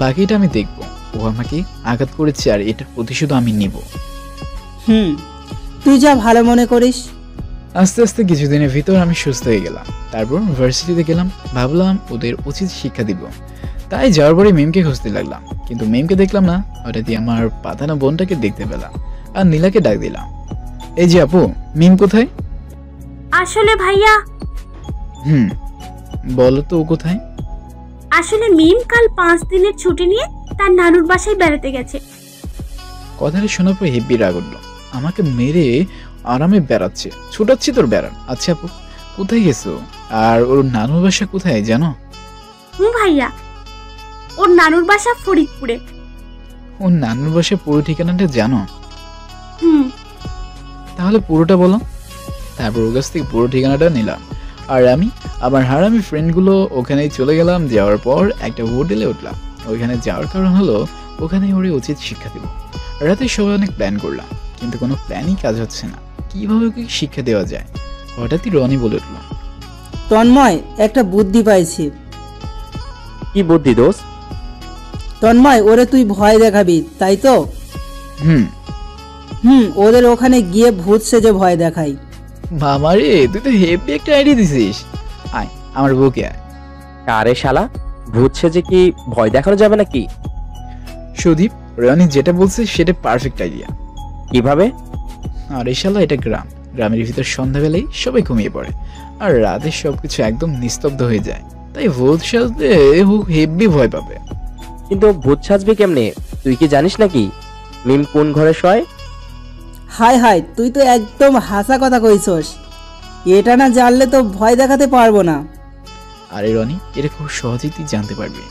Speaker 2: বাকিটা আমি দেখবো। ও আমাকে আঘাত করেছে আর এটার প্রতিশোধ আমি নিব।
Speaker 6: তুই যা ভালো মনে করিস।
Speaker 2: আস্তে আস্তে কিছুদিনের ভিতর আমি সুস্থ হয়ে গেলাম। তারপর ইউনিভার্সিটিতে গেলাম, ভাবলাম ওদের উচিত শিক্ষা দিব। তাই যাওয়ার পরে মেমকে খুঁজতে লাগলাম, কিন্তু মেমকে দেখলাম না। ওটা দিয়ে আমার পাতানো বোনটাকে দেখতে পেলাম আর নীলাকে ডাক দিলাম, এই যে আপু, মিম কোথায়?
Speaker 4: আসলে ভাইয়া।
Speaker 2: বলো তো ও কোথায়?
Speaker 4: আসলে মিম কাল 5 দিনের ছুটি নিয়ে তার নানুর বাসায় বেড়াতে গেছে।
Speaker 2: কথাটা শোনার পর হেব্বি রাগ উঠলো। আমাকে মেরে আরামে বেড়াচ্ছে, ছুটাচ্ছি তোর বেড়ান। আচ্ছা আপু, কোথায় গেছো? আর ওর নানুর বাসা কোথায় জানো?
Speaker 4: ভাইয়া, ওর নানুর বাসা ফরিদপুরে।
Speaker 2: ওর নানুর বাসা পুরো ঠিকানাটা জানো? তাহলে পুরোটা বলো। তারপর ওর কাছ থেকে পুরো ঠিকানাটা নিলাম, আর আমি আমার হারামি ফ্রেন্ডগুলো ওখানেই চলে গেলাম। যাওয়ার পর একটা হোটেলে উঠলাম। ওইখানে যাওয়ার কারণ হলো ওখানে ওরে উচিত শিক্ষা দেব। রাতে সবাই অনেক প্ল্যান করলাম, কিন্তু কোনো প্ল্যানই কাজ হচ্ছে না। কিভাবে ওকে শিক্ষা দেওয়া যায়? হঠাৎই রনি বলে উঠল,
Speaker 6: তন্ময়, একটা বুদ্ধি পাইছি।
Speaker 8: কি বুদ্ধি দোস্ত?
Speaker 6: তন্ময়, ওরে তুই ভয় দেখাবি, তাই তো? ওদের ওখানে গিয়ে ভূত সেজে ভয় দেখাই।
Speaker 2: মামারে, তুই তো হেভি একটা আইডিয়া দিছিস। আয় আমার বুকে আয়।
Speaker 8: আরে শালা, ভূত সেজে কি ভয় দেখানো যাবে নাকি?
Speaker 2: সুদীপ, রনি যেটা বলছে সেটা পারফেক্ট আইডিয়া।
Speaker 8: কিভাবে?
Speaker 2: আরে শালা, এটা গ্রাম। গ্রামের ভিতর সন্ধ্যাবেলায় সবাই ঘুমিয়ে পড়ে, আর রাতে সবকিছু একদম নিস্তব্ধ হয়ে যায়। তাই ভূত সাজতে হেভি ভয় পাবে।
Speaker 8: কিন্তু ভূত সাজবে কেমনে? তুই কি জানিস নাকি মিম কোন ঘরে শয়?
Speaker 6: হাই হাই, তুই তো একদম হাসা কথা কইছস। এটা না জানলে তো ভয় দেখাতে পারবো না।
Speaker 2: আরে রনি, এটা খুব সহজেই তুই জানতে পারবি।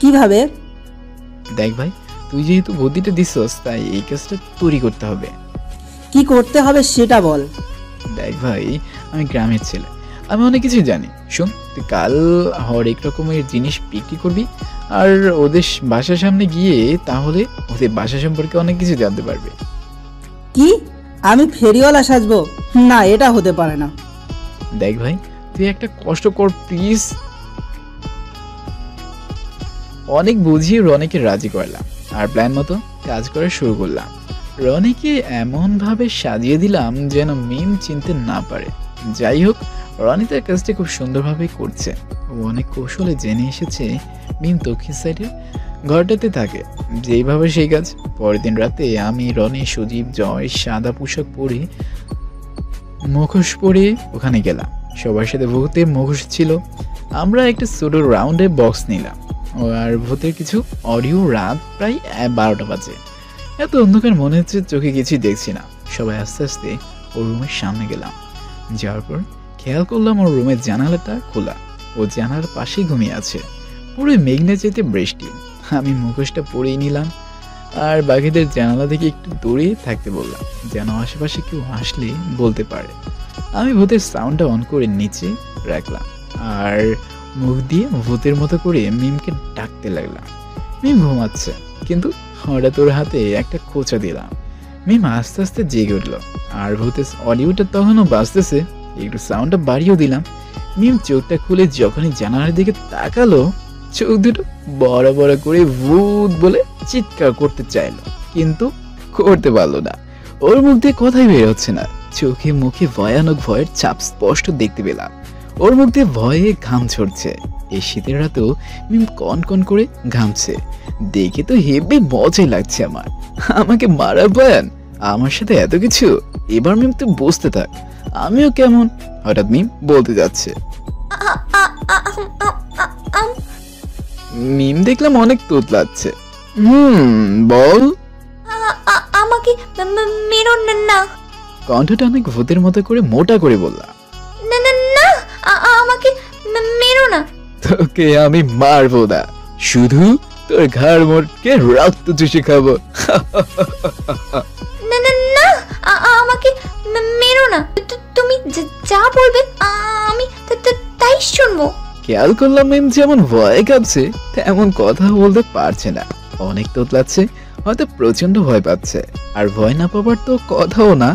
Speaker 6: কিভাবে?
Speaker 2: দেখ ভাই, তুই যেহেতু বুদ্ধিটা দিছস তাই এই কাজটা তৈরি করতে হবে।
Speaker 6: কি করতে হবে সেটা বল।
Speaker 2: দেখ ভাই, আমি গ্রামের ছেলে, আমি অনেক কিছু জানি। শোন, তুই কাল হরেক রকমের জিনিস বিক্রি করবি আর ওদের বাসার সামনে গিয়ে তাহলে ওদের বাসা সম্পর্কে অনেক কিছু জানতে পারবে।
Speaker 6: কি আমি ফেরিওয়ালা সাজবো? না, এটা হতে পারে না।
Speaker 2: দেখ ভাই, তুই একটা কষ্ট কর প্লিজ। অনেক বুঝিয়ে রনিকে রাজি করলাম আর প্ল্যান মতো কাজ করা শুরু করলাম। রনিকে এমন ভাবে সাজিয়ে দিলাম যেন মিম চিনতে না পারে। যাই হোক, রনি তার কাজটা খুব সুন্দরভাবে করছে। ও অনেক কৌশলে জেনে এসেছে মিম দক্ষিণ সাইডের ঘরটাতে থাকে। যেইভাবে সেই কাজ। পরের দিন রাতে আমি, রনি, সুজীব, জয় সাদা পোশাক পরে মুখোশ পরে ওখানে গেলাম। সবার সাথে ভূতের মুখোশ ছিল। আমরা একটা ছোট রাউন্ডে বক্স নিলাম আর ভূতের কিছু অডিও। রাত প্রায় 12টা বাজে। এত অন্ধকার মনে হচ্ছে চোখে কিছুই দেখছি না। সবাই আস্তে আস্তে ওর রুমের সামনে গেলাম। যাওয়ার পর খেয়াল করলাম ওর রুমের জানালাটা খোলা। ও জানালার পাশেই ঘুমিয়ে আছে। পুরো মেঘনা যেতে বৃষ্টি। আমি মুখোশটা পরেই নিলাম আর বাকিদের জানালা থেকে একটু দূরে থাকতে বললাম যেন আশেপাশে কেউ আসলে বলতে পারে। আমি ভূতের সাউন্ডটা অন করে নিচে রাখলাম আর মুখ দিয়ে ভূতের মতো করে মিমকে ডাকতে লাগলাম। মিম ঘুমাচ্ছে, কিন্তু হঠাৎ ওর হাতে একটা খোঁচা দিলাম। মিম আস্তে আস্তে জেগে উঠলো আর ভূতের অডিওটা তখনও বাজতেছে। একটু সাউন্ডটা বাড়িয়েও দিলাম। মিম চোখটা খুলে যখনই জানালার দিকে তাকালো, চোখ দুটো বড় বড় করে ভূত বলে চিৎকার করতে চাইলো, কিন্তু করতে পারলো না। ওর মুখ দিয়ে কথাই বের হচ্ছে না। চোখে মুখে ভয়ানক ভয়ের ছাপ স্পষ্ট দেখতে পেলাম। ওর মুখ দিয়ে ভয়ে ঘাম ঝরছে। এই শীতের রাতেও মিম কন কন করে ঘামছে। দেখে তো হেবি মজাই লাগছে আমার। আমাকে মারা বয়ান, আমার সাথে এত কিছু। এবার মিম তুই বসতে থাক, আমিও কেমন। হঠাৎ মিম বলতে যাচ্ছে। মিম দেখলাম অনেক তোতলাচ্ছে। বল।
Speaker 3: আমাকে মেরো না।
Speaker 2: কণ্ঠটা অনেক ভূতের মতো করে মোটা করে বললাম।
Speaker 3: না না না, আমাকে মেরো না।
Speaker 2: তোকে আমি মারবো না, শুধু তোর ঘাড় মোটকে রক্ত চুষে খাবো।
Speaker 3: না না না, আমাকে মেরো না। তুমি যা বলবে আমি তাই শুনবো।
Speaker 2: খেয়াল করলাম মিম যেমন ভয় কাঁপছে তেমন কথা বলতে পারছে না। অনেক তোতলাচ্ছে, হয়তো প্রচন্ড ভয় পাচ্ছে। আর ভয় না পাবার তো কথাও না,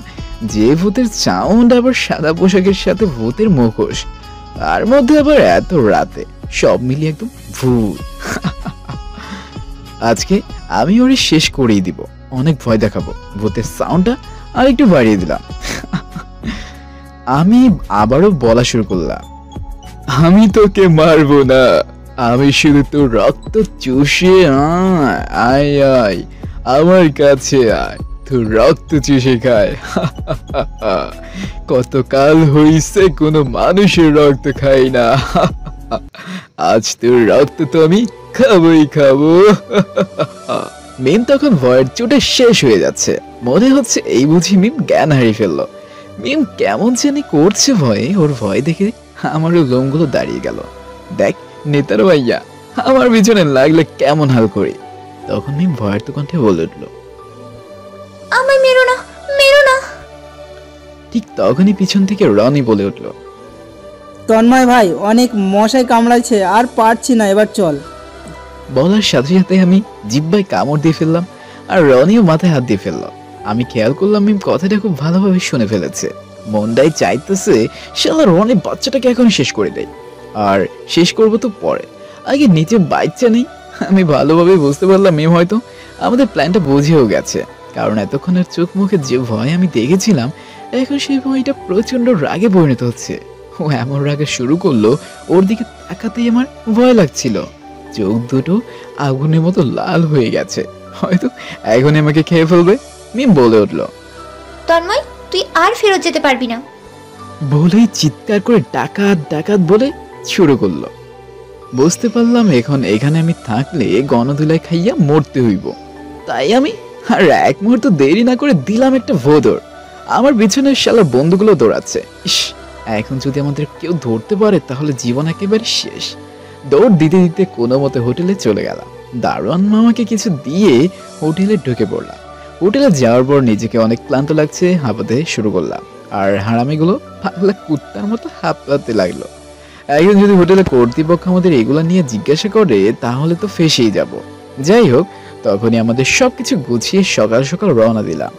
Speaker 2: যে ভূতের সাউন্ড আবার সাদা পোশাকের সাথে ভূতের মুখোশ, তার মধ্যে আবার এত রাতে, সব মিলিয়ে একদম ভূত। আজকে আমি ওরে শেষ করেই দিব। অনেক ভয় দেখাবো। ভূতের সাউন্ডটা আর একটু বাড়িয়ে দিলাম। আমি আবারও বলা শুরু করলাম, আমি তোকে মারবো না, আমি শুধু তোর রক্ত চুষে আয় আয় আমার কাছে আয়, তোর রক্ত চুষে খায়। কতকাল হইছে কোনো মানুষের রক্ত খাই না, আজ তোর রক্ত তো আমি খাবোই খাবো। মিম তখন ভয়ের চোটে শেষ হয়ে যাচ্ছে। মনে হচ্ছে এই বুঝি মিম জ্ঞান হারিয়ে ফেললো। মিম কেমন জানি করছে ভয়ে। ওর ভয় দেখে আমারও লোমগুলো দাঁড়িয়ে গেল। দেখ নেতার ভাইয়া আমার পিছনে লাগলে কেমন হাল করি। তখন মিম ভয়ের তো কণ্ঠে বলে উঠল,
Speaker 3: আমায় মেরো না, মেরো না।
Speaker 2: ঠিক তখনই পিছন থেকে রনি বলে উঠল,
Speaker 6: তন্ময় ভাই, অনেক মশাই কামড়াচ্ছে, আর পারছি না, এবার চল।
Speaker 2: বলার সাথে সাথে আমি জিব্বায় কামড় দিয়ে ফেললাম আর রনিও মাথায় হাত দিয়ে ফেললো। আমি খেয়াল করলাম মিম কথাটা খুব ভালোভাবে শুনে ফেলেছে। মনটাই চাইতেছে শালা রনি বাচ্চাটাকে এখন শেষ করে দেয়। আর শেষ করবো তো পরে, আগে নিচে বাচ্চা নেই। আমি ভালোভাবে বুঝতে পারলাম মিম হয়তো আমাদের প্ল্যানটা বুঝেও গেছে, কারণ এতক্ষণের চোখ মুখে যে ভয় আমি দেখেছিলাম এখন সেই ভয়টা প্রচন্ড রাগে পরিণত হচ্ছে। ও এমন রাগে শুরু করলো, ওর দিকে তাকাতেই আমার ভয় লাগছিল। চোখ দুটো আগুনের মতো লাল হয়ে গেছে, হয়তো এখনই আমাকে খেয়ে ফেলবে। মিম বলে উঠলো,
Speaker 3: তন্ময় তুই আর ফেরত যেতে পারবি না।
Speaker 2: বলেই চিৎকার করে ডাকাত ডাকাত বলে শুরু করলো। বুঝতে পারলাম এখন এখানে আমি থাকলে গণধুলাই খাইয়া মরতে হইব। তাই আমি আর এক মুহূর্ত দেরি না করে দিলাম একটা ভোদর। আমার পিছনে শালা বন্ধুগুলো দৌড়াচ্ছে। ইস, এখন যদি আমাদের কেউ ধরতে পারে তাহলে জীবন একেবারে শেষ। দৌড় দিতে দিতে কোনো মতে হোটেলে চলে গেলাম। দারোয়ান মামাকে কিছু দিয়ে হোটেলে ঢুকে পড়লাম। হোটেলে যাওয়ার পর নিজেকে অনেক ক্লান্ত লাগছে, হাঁপাতে শুরু করলাম। আর হারামিগুলো পাগলা কুত্তার মতো হাঁপাতে লাগলো। এখন যদি হোটেলে কর্তৃপক্ষ আমাদের এগুলা নিয়ে জিজ্ঞাসা করে তাহলে তো ফেঁসেই যাব। যাই হোক, তখনই আমাদের সবকিছু গুছিয়ে সকাল সকাল রওনা দিলাম।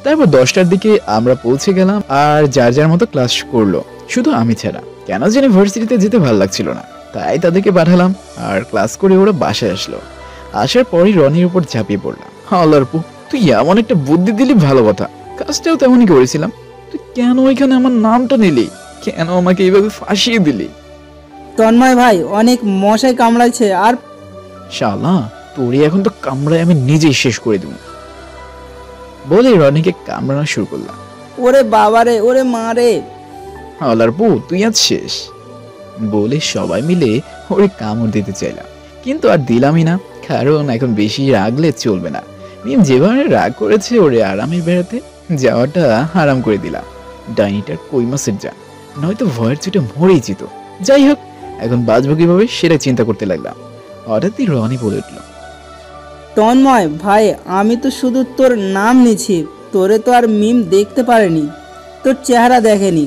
Speaker 2: তারপর 10টার দিকে আমরা পৌঁছে গেলাম, আর যার যার মতো ক্লাস করলো, শুধু আমি ছাড়া। কেন জানি ভার্সিটিতে যেতে ভালো লাগছিল না, তাই তাদেরকে পাঠালাম। আর ক্লাস করে ওরা বাসায় আসলো। আসার পরই রনির উপর ঝাঁপিয়ে পড়লাম। আল্লাহর পু, তুই এমন একটা বুদ্ধি দিলি, ভালো কথা, কাজটাও তেমনই করেছিলাম। তুই কেন ওইখানে আমার নামটা নিলি? কেন আমাকে এইভাবে ফাঁসিয়ে দিলি?
Speaker 6: তন্ময় ভাই, অনেক মশাই কামড়াইছে। আর
Speaker 2: শালা, তোরে এখন তো কামড়ায় আমি নিজেই শেষ করে দেব বলে রনিকে কামড়ানো শুরু করলাম।
Speaker 6: ওরে বাবারে, ওরে মারে।
Speaker 2: আল্লাহর পু, তুই আজ শেষ বলে সবাই মিলে ওরে কামড় দিতে চাইলাম, কিন্তু আর দিলামই না, কারণ এখন বেশি রাগলে চলবে না। মিম যেভাবে রাগ করেছে, ওরে আরামে বেড়াতে যাওয়াটা আরাম করে দিলাম। ডাইনিটার কই মাছের যা, নয়তো ভয়ের চোটে মরেই যেত। যাই হোক, এখন বাঁচবো কিভাবে সেটা চিন্তা করতে লাগলাম। হঠাৎই রনি বলে উঠল,
Speaker 6: তন্ময় ভাই, আমি তো শুধু তোর নাম নিছি, তোরে তো আর মিম দেখতে পারেনি, তোর চেহারা দেখেনি।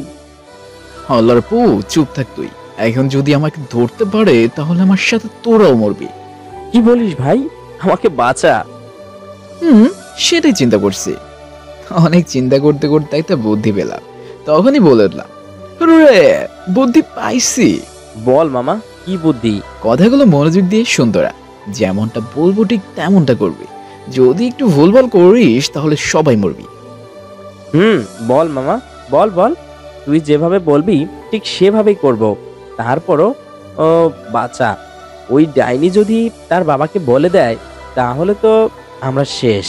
Speaker 2: আল্লাহর পু, চুপ থাক তুই। এখন যদি আমাকে ধরতে পারে তাহলে আমার সাথে তোরাও মরবি।
Speaker 8: কি বলিস ভাই, আমাকে বাঁচা।
Speaker 2: সেটাই চিন্তা করছি। অনেক চিন্তা করতে করতে একটা বুদ্ধি পেলাম, তখনই বলে উঠলাম, রে বুদ্ধি পাইছি।
Speaker 8: বল মামা, কি বুদ্ধি?
Speaker 2: কথাগুলো মনোযোগ দিয়ে সুন্দরা, যেমনটা বলবো ঠিক তেমনটা করবি। যদি একটু ভুলভাল করিস তাহলে সবাই মরবি।
Speaker 8: বল মামা, বল বল। তুই যেভাবে বলবি ঠিক সেভাবেই করব। তারপরও বাচ্চা, ওই ডাইনি যদি তার বাবাকে বলে দেয় তাহলে তো আমরা শেষ।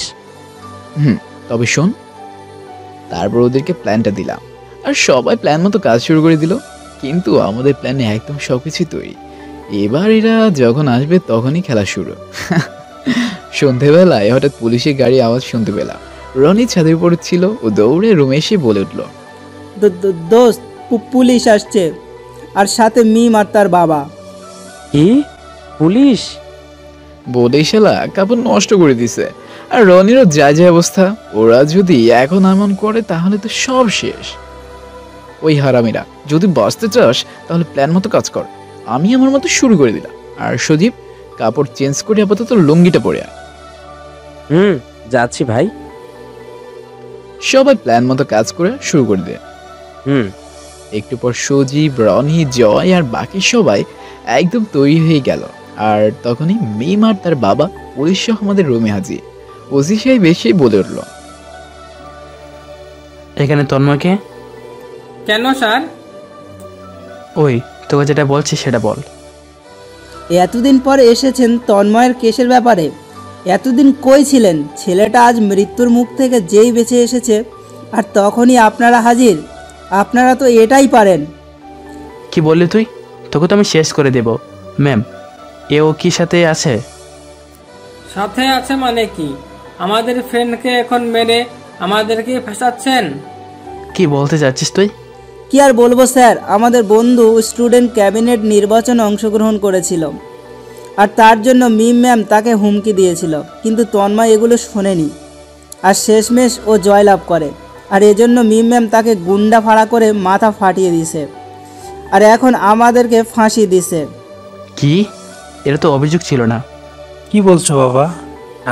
Speaker 2: তবে শোন। তারপর ওদেরকে প্ল্যানটা দিলাম, আর সবাই প্ল্যান মতো কাজ শুরু করে দিল। কিন্তু আমাদের প্ল্যানে একদম সবকিছু তৈরি। এবার এরা যখন আসবে তখনই খেলা শুরু। সন্ধেবেলায় হঠাৎ পুলিশের গাড়ি আওয়াজ শুনতে পেলাম। রনি ছাদের উপর ছিল, ও দৌড়ে রুমে এসে বলে উঠল,
Speaker 6: দোস্ত, পুলিশ আসছে, আর সাথে মিম আর তার বাবা।
Speaker 8: কি পুলিশ?
Speaker 2: বলেই শালা কাপড় নষ্ট করে দিছে। আর রনিরও যা যা অবস্থা, ওরা যদি এখন এমন করে তাহলে তো সব শেষ। ওই হারামিরা, যদি বাঁচতে চাস তাহলে প্ল্যান মতো কাজ কর। আমি আমার মতো শুরু করে দিলাম। আর সজীব, কাপড় চেঞ্জ করে আপাতত লুঙ্গিটা পরে আয়।
Speaker 8: যাচ্ছি ভাই।
Speaker 2: সবাই প্ল্যান মতো কাজ করে শুরু করে দেয়। একটু পর সজীব, রনি, জয় আর বাকি সবাই একদম তৈরি হয়ে গেল। আর তখনই মিম আর তার বাবা পুলিশ সহ আমাদের রুমে হাজির। ওসি সাহেব এসেই বলে উঠল,
Speaker 12: এখানে তন্ময়কে?
Speaker 11: কেন স্যার?
Speaker 12: ওই তোকে যেটা বলছি সেটা বল।
Speaker 6: এতদিন পরে এসেছেন তন্ময়ের কেসের ব্যাপারে। এতদিন কই ছিলেন? ছেলেটা আজ মৃত্যুর মুখ থেকে যেই বেঁচে এসেছে, আর তখনই আপনারা হাজির। আপনারা তো এটাই পারেন।
Speaker 12: কি বললি তুই? তোকে তো আমি শেষ করে দেব। ম্যাম, এ ও কি সাথে আছে?
Speaker 11: সাথে আছে মানে কি? আমাদের ফ্রেন্ডকে এখন মেরে আমাদেরকে ফাঁসাচ্ছেন?
Speaker 12: কি বলতে যাচ্ছিস তুই?
Speaker 6: কি আর বলবো স্যার, আমাদের বন্ধু স্টুডেন্ট ক্যাবিনেট নির্বাচনে অংশগ্রহণ করেছিল, আর তার জন্য মিম ম্যাম তাকে হুমকি দিয়েছিল, কিন্তু তন্ময় এগুলো শোনেনি, আর শেষমেশ ও জয়লাভ করে। আর এজন্য মিম ম্যাম তাকে গুন্ডা ফাড়া করে মাথা ফাটিয়ে দিছে, আর এখন আমাদেরকে ফাঁসি দিছে।
Speaker 12: কি? এটা তো অভিযোগ ছিল না।
Speaker 13: কি বলছো বাবা?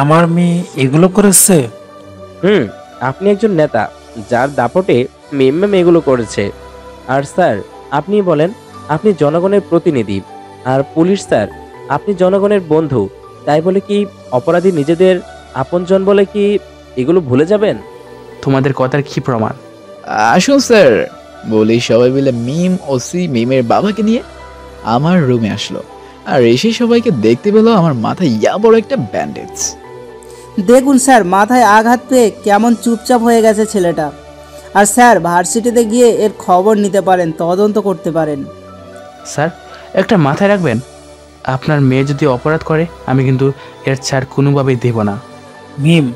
Speaker 13: আমার মেয়ে এগুলো করেছে?
Speaker 8: আপনি একজন নেতা, যার দাপটে মিম ম্যাম এগুলো করেছে। আর স্যার, আপনি বলেন, আপনি জনগণের প্রতিনিধি, আর পুলিশ স্যার, আপনি জনগণের বন্ধু। তাই বলে কি অপরাধী নিজেদের আপনজন বলে কি এগুলো ভুলে যাবেন?
Speaker 12: তোমাদের কথার কি প্রমাণ?
Speaker 2: আসুন স্যার বলেই সবাই মিলে মিম, ওসি, মিমের বাবাকে নিয়ে আমার রুমে আসলো। আর এসে সবাইকে দেখতে পেল আমার মাথায় ইয়া বড় একটা ব্যান্ডেজ।
Speaker 6: দেখুন স্যার, মাথায় আঘাত পেয়ে কেমন চুপচাপ হয়ে গেছে ছেলেটা। আর স্যার, ভার্সিটিতে গিয়ে এর খবর নিতে পারেন, তদন্ত করতে পারেন।
Speaker 12: স্যার, একটা মাথায় রাখবেন, আপনার মেয়ে যদি অপরাধ করে আমি কিন্তু এর ছাড় কোনোভাবেই দেব না।
Speaker 13: মিম,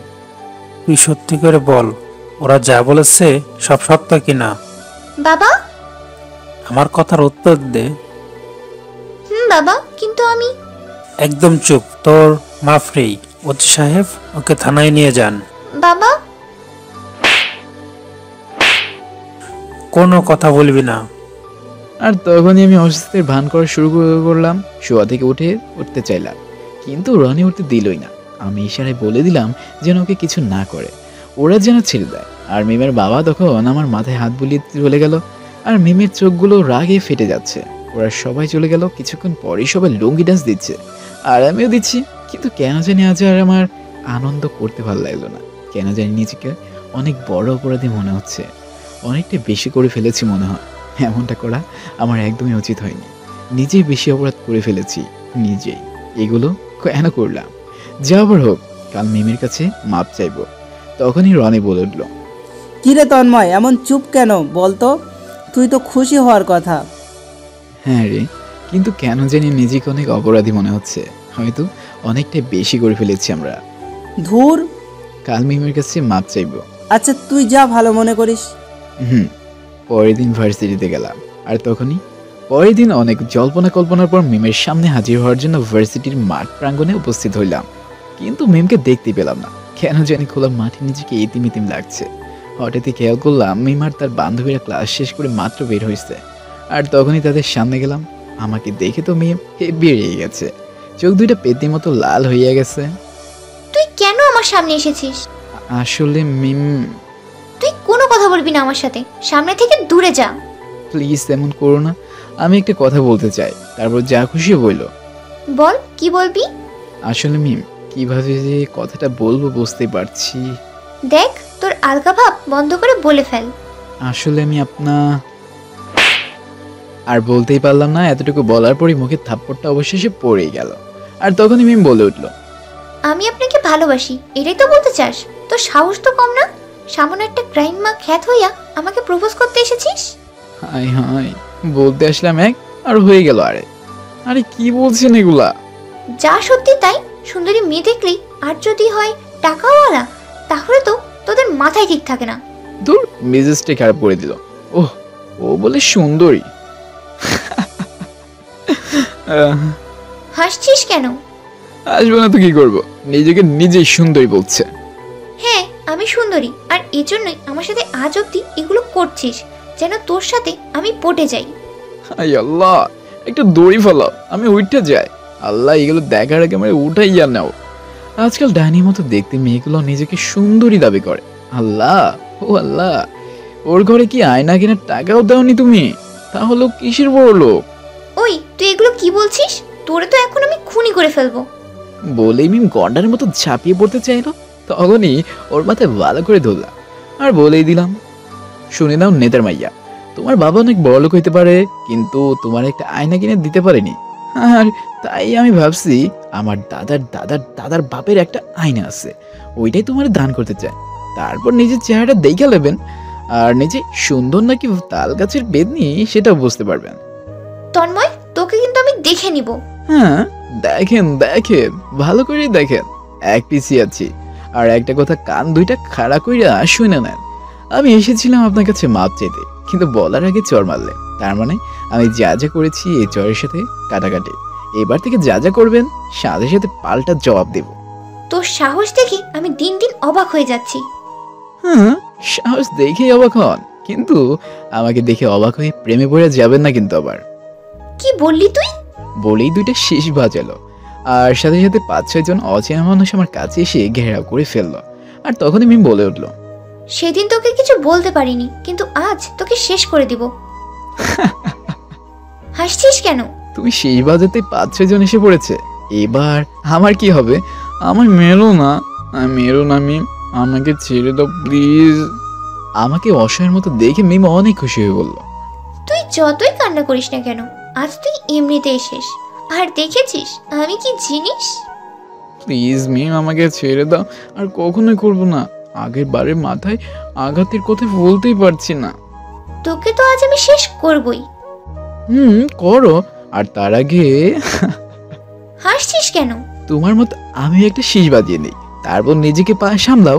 Speaker 13: তুই সত্যি করে বল, ওরা যা বলেছে সব সত্য কিনা?
Speaker 3: বাবা,
Speaker 13: আমার কথার উত্তর দে।
Speaker 3: বাবা, কিন্তু আমি।
Speaker 13: একদম চুপ। তোর মাফ নেই। ওসি সাহেব, ওকে থানায় নিয়ে যান।
Speaker 3: বাবা,
Speaker 13: কোনো কথা বলবি না।
Speaker 2: আর তখনই আমি অস্বস্তির ভান করা শুরু করলাম। শোয়া থেকে উঠতে চাইলাম, কিন্তু রনি উঠতে দিলই না। আমি ইশারায় বলে দিলাম যেন ওকে কিছু না করে, ওরা যেন ছেড়ে দেয়। আর মিমের বাবা তখন আমার মাথায় হাত বুলিয়ে চলে গেল, আর মিমের চোখগুলো রাগে ফেটে যাচ্ছে। ওরা সবাই চলে গেল। কিছুক্ষণ পরেই সবাই লুঙ্গি ডান্স দিচ্ছে, আর আমিও দিচ্ছি। কিন্তু কেন জানি আজ আর আমার আনন্দ করতে ভালো লাগলো না। কেন জানি নিজেকে অনেক বড় অপরাধী মনে হচ্ছে, অনেকটা বেশি করে ফেলেছি মনে হয়। এমনটা করা আমার একদমই উচিত হয়নি। নিজেই বেশি অপরাধ করে ফেলেছি, নিজেই। এগুলো কেন করলাম? যা আবার হোক, কাল মিমের কাছে মাপ চাইবো। তখনই রনি বলে উঠল,
Speaker 6: কিরে তন্ময়, এমন চুপ কেন বলতো? তুই তো খুশি হওয়ার কথা।
Speaker 2: হ্যাঁ রে, কিন্তু কেন জানি নিজেকে অনেক অপরাধী মনে হচ্ছে। হয়তো অনেকটাই বেশি করে ফেলেছি আমরা।
Speaker 6: ধুর,
Speaker 2: কাল মিমের কাছে মাপ চাইবো।
Speaker 6: আচ্ছা তুই যা ভালো মনে করিস।
Speaker 2: পরের দিন ভার্সিটিতে গেলাম, আর তখনই পরের দিন অনেক জল্পনা কল্পনার পর মিমের সামনে হাজির হওয়ার জন্য ভার্সিটির মাঠ প্রাঙ্গণে উপস্থিত হইলাম। কিন্তু মিমকে দেখতে পেলাম না। কেন জানি খোলা মাঠে নিজেকে ইতিম ইতিম লাগছে। হঠাৎই খেয়াল করলাম মিম আর তার বান্ধবীরা ক্লাস শেষ করে মাত্র বের হয়েছে। আর তখনই তাদের সামনে গেলাম। আমাকে দেখে তো মিম বেরিয়ে গেছে, চোখ দুইটা পেতি মতো লাল হইয়া গেছে।
Speaker 3: তুই কেন আমার সামনে এসেছিস?
Speaker 2: আসলে মিম,
Speaker 3: তুই কোনো কথা বলবি না আমার সাথে, সামনে থেকে দূরে যা।
Speaker 2: প্লিজ এমন করো না। আমি একটা কথা বলতে চাই, তারপর যা খুশি বললো।
Speaker 3: বল, কি বলবি?
Speaker 2: আসলে মিম, কিভাবে যে কথাটা বলবো বুঝতে পারছি।
Speaker 3: দেখ, তোর আলগা ভাব বন্ধ করে বলে ফেল।
Speaker 2: আসলে আমি আর বলতেই পারলাম না। এতটুকু বলার পরই মুখের থাপ্পড়টা অবশেষে পড়েই গেল। আর তখনই মিম বলে উঠল,
Speaker 3: আমি আপনাকে ভালোবাসি, এটাই তো বলতে চাস? তোর সাহস তো কম না? সামান্য একটা ক্রাইম মা খ্যাত হইয়া আমাকে প্রপোজ করতে এসেছিস?
Speaker 2: হাই হাই, বলতে আসলাম এক আর হয়ে গেল আরে। আরে কি বলছেন এগুলা?
Speaker 3: যা সত্যি তাই। সুন্দরী মেয়ে দেখলেই, আর যদি হয় টাকাওয়ালা, তাহলে তো তোদের মাথায় ঠিক থাকে না।
Speaker 2: দূর, মেজাজটা খারাপ করে দিল। ওহ, ও বলে সুন্দরী।
Speaker 3: হাসছিস কেন?
Speaker 2: আসবো না তো কি করবো, নিজেকে নিজেই সুন্দরী বলছে।
Speaker 3: হ্যাঁ, আমি সুন্দরী, আর এজন্যই আমার সাথে আজ অব্দি এগুলো করছিস, যেন তোর সাথে আমি পটে যাই।
Speaker 2: হাই আল্লাহ, একটা দড়ি ফেলাও, আমি উঠতে যাই। আল্লাহ, এগুলো দেখার আগে আমার উঠাইয়া নাও। আজকাল ডাইনির মতো দেখতে মেয়েগুলো নিজেকে সুন্দরী দাবি করে। আল্লাহ, ও আল্লাহ, ওর ঘরে কি আয়না কেনার টাকাও দাওনি তুমি? তাহলে কিসের বড় লোক?
Speaker 3: ওই, তুই এগুলো কি বলছিস? তোরে তো এখন আমি খুনি করে ফেলবো।
Speaker 2: বলেই মিম গন্ডার মতো ঝাঁপিয়ে পড়তে চাইলো। তখনই ওর মাথায় ভালো করে ধরলাম আর বলেই দিলাম, শুনে নাও নেতার মাইয়া, তোমার বাবা অনেক বড় লোক হইতে পারে, কিন্তু তোমার একটা আয়না কিনে দিতে পারেনি। আর তাই আমি ভাবছি আমার দাদার দাদার দাদার বাপের একটা আয়না আছে, ওইটাই তোমার দান করতে চাই। তারপর নিজের চেহারাটা দেখে নেবেন, আর নিজে সুন্দর নাকি তাল গাছের বেদনি সেটাও বুঝতে পারবেন।
Speaker 3: তন্ময়, তোকে কিন্তু আমি দেখে নিব।
Speaker 2: হ্যাঁ, দেখেন দেখেন, ভালো করে দেখেন। এক পিছিয়ে আছি, আর একটা কথা কান দুইটা খাড়া কইরা শুনে নেন। আমি এসেছিলাম আপনার কাছে মাপ চাইতে, কিন্তু বলার আগে চর মারলে। তার মানে আমি যা যা করেছি এই চরের সাথে কাটাকাটি। এবার থেকে যা যা করবেন সাথে সাথে পাল্টা জবাব দেব।
Speaker 3: তোর সাহস দেখে আমি দিন দিন অবাক হয়ে যাচ্ছি।
Speaker 2: হ্যাঁ, সাহস দেখেই অবাক হন, কিন্তু আমাকে দেখে অবাক হয়ে প্রেমে পড়ে যাবেন না কিন্তু আবার।
Speaker 3: কি বললি তুই?
Speaker 2: বলেই দুইটা শীষ বাজালো, আর সাথে সাথে 5-6 জন অচেনা মানুষ আমার কাছে এসে ঘেরাও করে ফেললো। আর তখনই আমি বলে উঠলো,
Speaker 3: সেদিন তোকে কিছু বলতে পারিনি, কিন্তু আজ তোকে শেষ করে দিব। হাসছিস কেন?
Speaker 2: তুমি শীষ বাজাতে 5-6 জন এসে পড়েছে, এবার আমার কি হবে? আমার মেরো না, মিম, আমাকে ছেড়ে দাও প্লিজ। আমাকে অসহায়ের মতো দেখে মিম অনেক খুশি হয়ে বলল,
Speaker 3: তুই যতই কান্না করিস না কেন, আজ তুই এমনিতে এসেস। আর দেখেছিস আমি কি জিনিস।
Speaker 2: প্লিজ মিম, আমাকে ছেড়ে দাও, আর কখনোই করবো না। আগের বারের মাথায় আঘাতের কথা বলতেই পারছি না।
Speaker 3: তোকে তো আজ আমি শেষ করবই।
Speaker 2: করো, আর তার আগে
Speaker 3: হাসছিস কেন?
Speaker 2: তোমার মতো আমি একটা শীষ বাজিয়ে নেই, তারপর নিজেকে পা সামলাও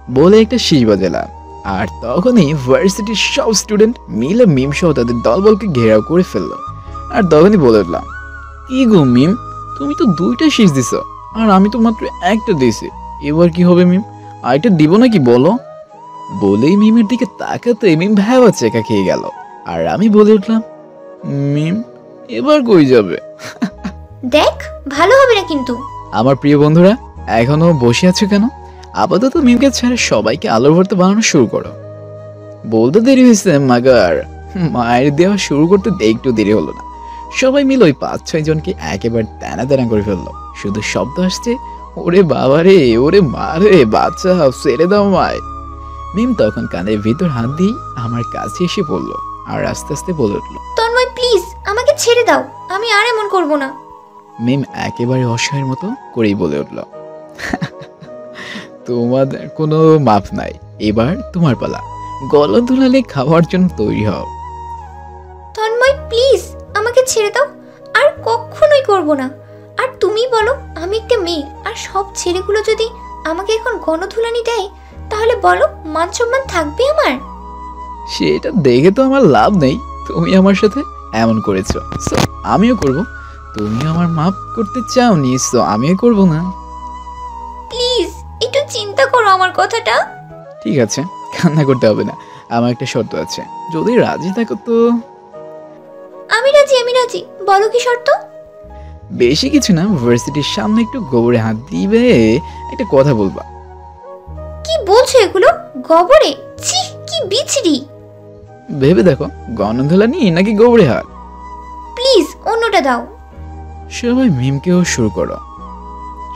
Speaker 2: বলে একটা শীষ বাজালাম। আর তখনই ভার্সিটির সব স্টুডেন্ট মিলে মিম সহ তাদের দলবলকে ঘেরাও করে ফেললো। আর তখনই বলে উঠলাম, কি গো মিম, তুমি তো 2টা শীষ দিছ, আর আমি তো মাত্র একটা দিয়েছি, এবার কি হবে মিম? আরেকটা দিব নাকি বলো? বলেই মিমের দিকে তাকাতে মিম ভ্যাবা চেকা খেয়ে গেল। আর আমি বলে উঠলাম, মিম এবার কই যাবে?
Speaker 3: দেখ ভালো হবে না কিন্তু।
Speaker 2: আমার প্রিয় বন্ধুরা, এখনো বসে আছো কেন? আপাতত মিমকে ছেড়ে সবাইকে আলোর ভর্তা বানানো শুরু করো। বলতে দেরি হয়েছে মাগার, মায়ের দেওয়া শুরু করতে একটু দেরি হলো না। সবাই মিলে ওই 5-6 জনকে একেবারে তেনা তেনা করে ফেললো। শুধু শব্দ আসছে, ওরে বাবা রে, ওরে মা রে, বাচ্চা ছেড়ে দাও মায়। মিম তখন কানের ভিতর হাত দিয়ে আমার কাছে এসে পড়লো আর আস্তে আস্তে বলে উঠলো,
Speaker 3: তন্ময় প্লিজ আমাকে ছেড়ে দাও, আমি আর এমন করব না।
Speaker 2: মিম একেবারে অসহায়ের মতো করেই বলে উঠল, তোমাদের কোনো মাপ নাই, এবার তোমার পালা, গলা দুলালে খাওয়ার জন্য তৈরি হও।
Speaker 3: তন্ময় প্লিজ আমাকে ছেড়ে দাও, আর কখনোই করব না। আর তুমি বলো, আমি একটা মেয়ে, আর সব ছেলেগুলো যদি আমাকে এখন গণধুলানি দেয়, তাহলে বলো মান সম্মান থাকবে আমার?
Speaker 2: সেটা দেখে তো আমার লাভ নেই, তুমি আমার সাথে এমন করেছো, সো আমিও করব। তুমি আমার মাপ করতে চাও নি, সো আমিও করব না।
Speaker 3: প্লিজ একটু চিন্তা করো আমার কথাটা।
Speaker 2: ঠিক আছে, কান্না করতে হবে না, আমার একটা শর্ত আছে, যদি রাজি থাকো তো।
Speaker 3: আমি রাজি, আমি রাজি, বলো কি শর্ত?
Speaker 2: বেশি কিছু না, ভার্সিটির সামনে একটু গোবরে হাত দিবে, একটা কথা বলবা।
Speaker 3: কি বলছো এগুলো? গোবরে? ছি, কি বিচ্ছিরি।
Speaker 2: ভেবে দেখো, গণধুলানি নাকি গোবরে হাত?
Speaker 3: প্লিজ অন্যটা দাও।
Speaker 2: সবাই মিমকেও শুরু করো।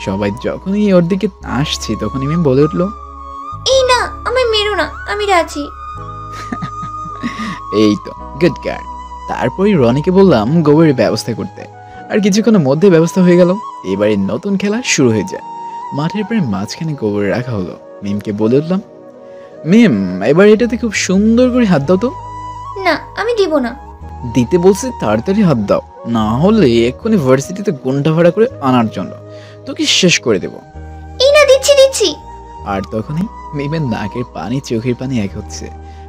Speaker 2: সবাই যখনই ওর দিকে আসছে তখনই মিম বলে উঠলো,
Speaker 3: এই না, আমায় মেরো না, আমি রাজি।
Speaker 2: এই তো গুড গার্ল। তারপরে রনিকে বললাম গোবরের ব্যবস্থা করতে, আর কিছুক্ষণের মধ্যে ব্যবস্থা হয়ে গেল। এবারে নতুন খেলা শুরু হয়ে যায়। মাঠের প্রায় মাঝখানে গোবরে রাখা হলো। মিমকে বলে উঠলাম, মিম এবার এটাতে খুব সুন্দর করে হাত দাও তো।
Speaker 3: না, আমি দিব না।
Speaker 2: দিতে বলছি তাড়াতাড়ি হাত দাও, না হলে এক্ষুনি ভার্সিটিতে গুন্ডা ভাড়া করে আনার জন্য তোকে শেষ করে দেব।
Speaker 3: এই না, দিচ্ছি দিচ্ছি।
Speaker 2: আর তখনই মিমের নাকের পানি চোখের পানি এক হচ্ছে।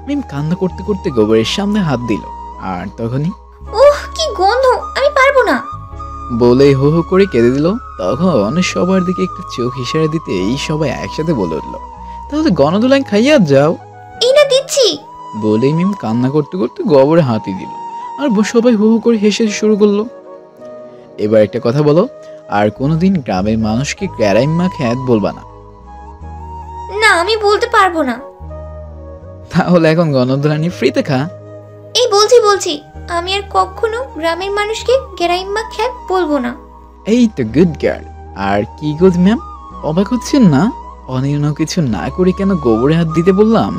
Speaker 2: মিম কান্না করতে করতে গোবরের সামনে হাত দিল, আর তখনই
Speaker 3: ওহ কি গন্ধ, আমি পারবো না
Speaker 2: বলে হো হো করে কেঁদে দিল। তখন সবার দিকে একটু চোখ ইশারা দিতে এই সবাই একসাথে বলে উঠলো, তাহলে গণধুলাই খাইয়া যাও।
Speaker 3: এই না, দিচ্ছি
Speaker 2: বলেই মিম কান্না করতে করতে গোবরে হাতই দিল, আর সবাই হো হো করে হেসে শুরু করলো। এবার একটা কথা বলো, আর কোনোদিন গ্রামের মানুষকে ক্যারাইম্মা খ্যাত বলবা না।
Speaker 3: না, আমি বলতে পারবো না।
Speaker 2: তাহলে এখন গণধুলানি ফ্রিতে খা।
Speaker 3: এই বলছি বলছি, আমি আর কখনো গ্রামের মানুষকে গেরাইম্মা খ্যাত বলবো না।
Speaker 2: এই তো গুড গার্ল। আর কি গো ম্যাম, অবাক হচ্ছেন না? অন্য কিছু না করে কেন গোবরে হাত দিতে বললাম?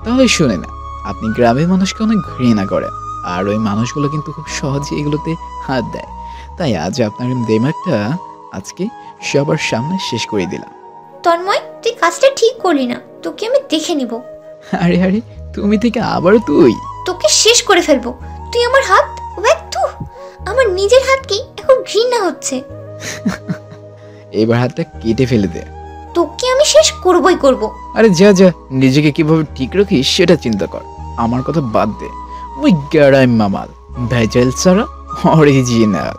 Speaker 2: তাহলে শুনে না, আপনি গ্রামের মানুষকে অনেক ঘৃণা করেন, আর ওই মানুষগুলো কিন্তু খুব সহজে এগুলোতে হাত দেয়। তাই আজ আপনার দিমাগটা আজকে সবার সামনে শেষ করে দিলাম।
Speaker 3: তন্ময়, তুই কাজটা ঠিক করলি না, তোকে আমি দেখে নিব।
Speaker 2: আরে আরে, তুমি থেকে আবারও তুই?
Speaker 3: তোকে শেষ করে ফেলবো। তুই আমার হাত ব্যক্তু, আমার নিজের হাতকেই এখন ঘৃণা হচ্ছে।
Speaker 2: এবার হাতটা কেটে ফেলে দে।
Speaker 3: তোকে আমি শেষ করবই করব।
Speaker 2: আরে যা যা, নিজেকে কিভাবে ঠিক রাখিস সেটা চিন্তা কর, আমার কথা বাদ দে। ওই গ্যারাই মামাল ভেজাল ছাড়া অরিজিনাল।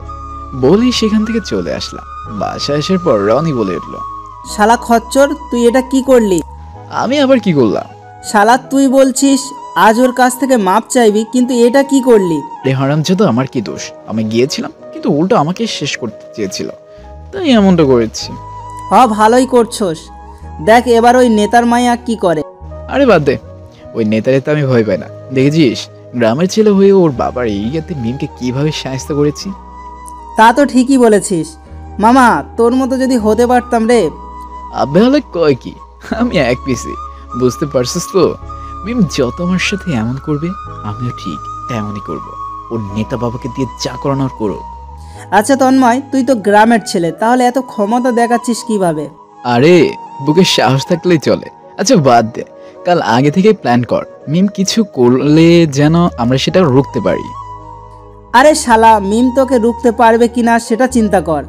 Speaker 2: বলেই সেখান থেকে চলে আসলাম। বাসায় আসার পর রনি বলে উঠলো,
Speaker 6: শালা খচ্চর, তুই এটা কি করলি?
Speaker 2: আমি আবার কি করলাম?
Speaker 6: শালা তুই বলছিস আজ ওর কাছ থেকে মাপ চাইবি, কিন্তু এটা কি করলি?
Speaker 2: রে হারামজাদা, আমার কি দোষ? আমি গিয়েছিলাম, কিন্তু উল্টো আমাকে শেষ করতে চেয়েছিল, তাই এমনটা করেছি।
Speaker 6: ভালোই করছস। দেখ এবার ওই নেতার মাইয়া কি করে।
Speaker 2: আরে বাদ দে, ওই নেতারে তো আমি ভয় পাই না। দেখেছিস গ্রামের ছেলে হয়ে ওর বাবার এরিয়াতে মিমকে কিভাবে সাহায্য করেছি।
Speaker 6: তা তো ঠিকই বলেছিস মামা, তোর মতো যদি হতে পারতাম রে।
Speaker 2: আবে হলে কয় কি, আমি এক পিসি, বুঝতে পারছিস তো? মিম যত আমার সাথে এমন করবে, আমিও ঠিক তেমনই করব। ওর নেতা বাবাকে দিয়ে যা করানোর করুক।
Speaker 6: আচ্ছা তন্ময়, তুই তো গ্রামের ছেলে, তাহলে এত ক্ষমতা দেখাচ্ছিস কিভাবে?
Speaker 2: আরে বুকে সাহস থাকলেই চলে। আচ্ছা বাদ দে, কাল আগে থেকে প্ল্যান কর, মিম কিছু করলে যেন আমরা সেটা রুখতে পারি।
Speaker 6: আরে শালা, মিম তোকে রুখতে পারবে কিনা সেটা চিন্তা কর।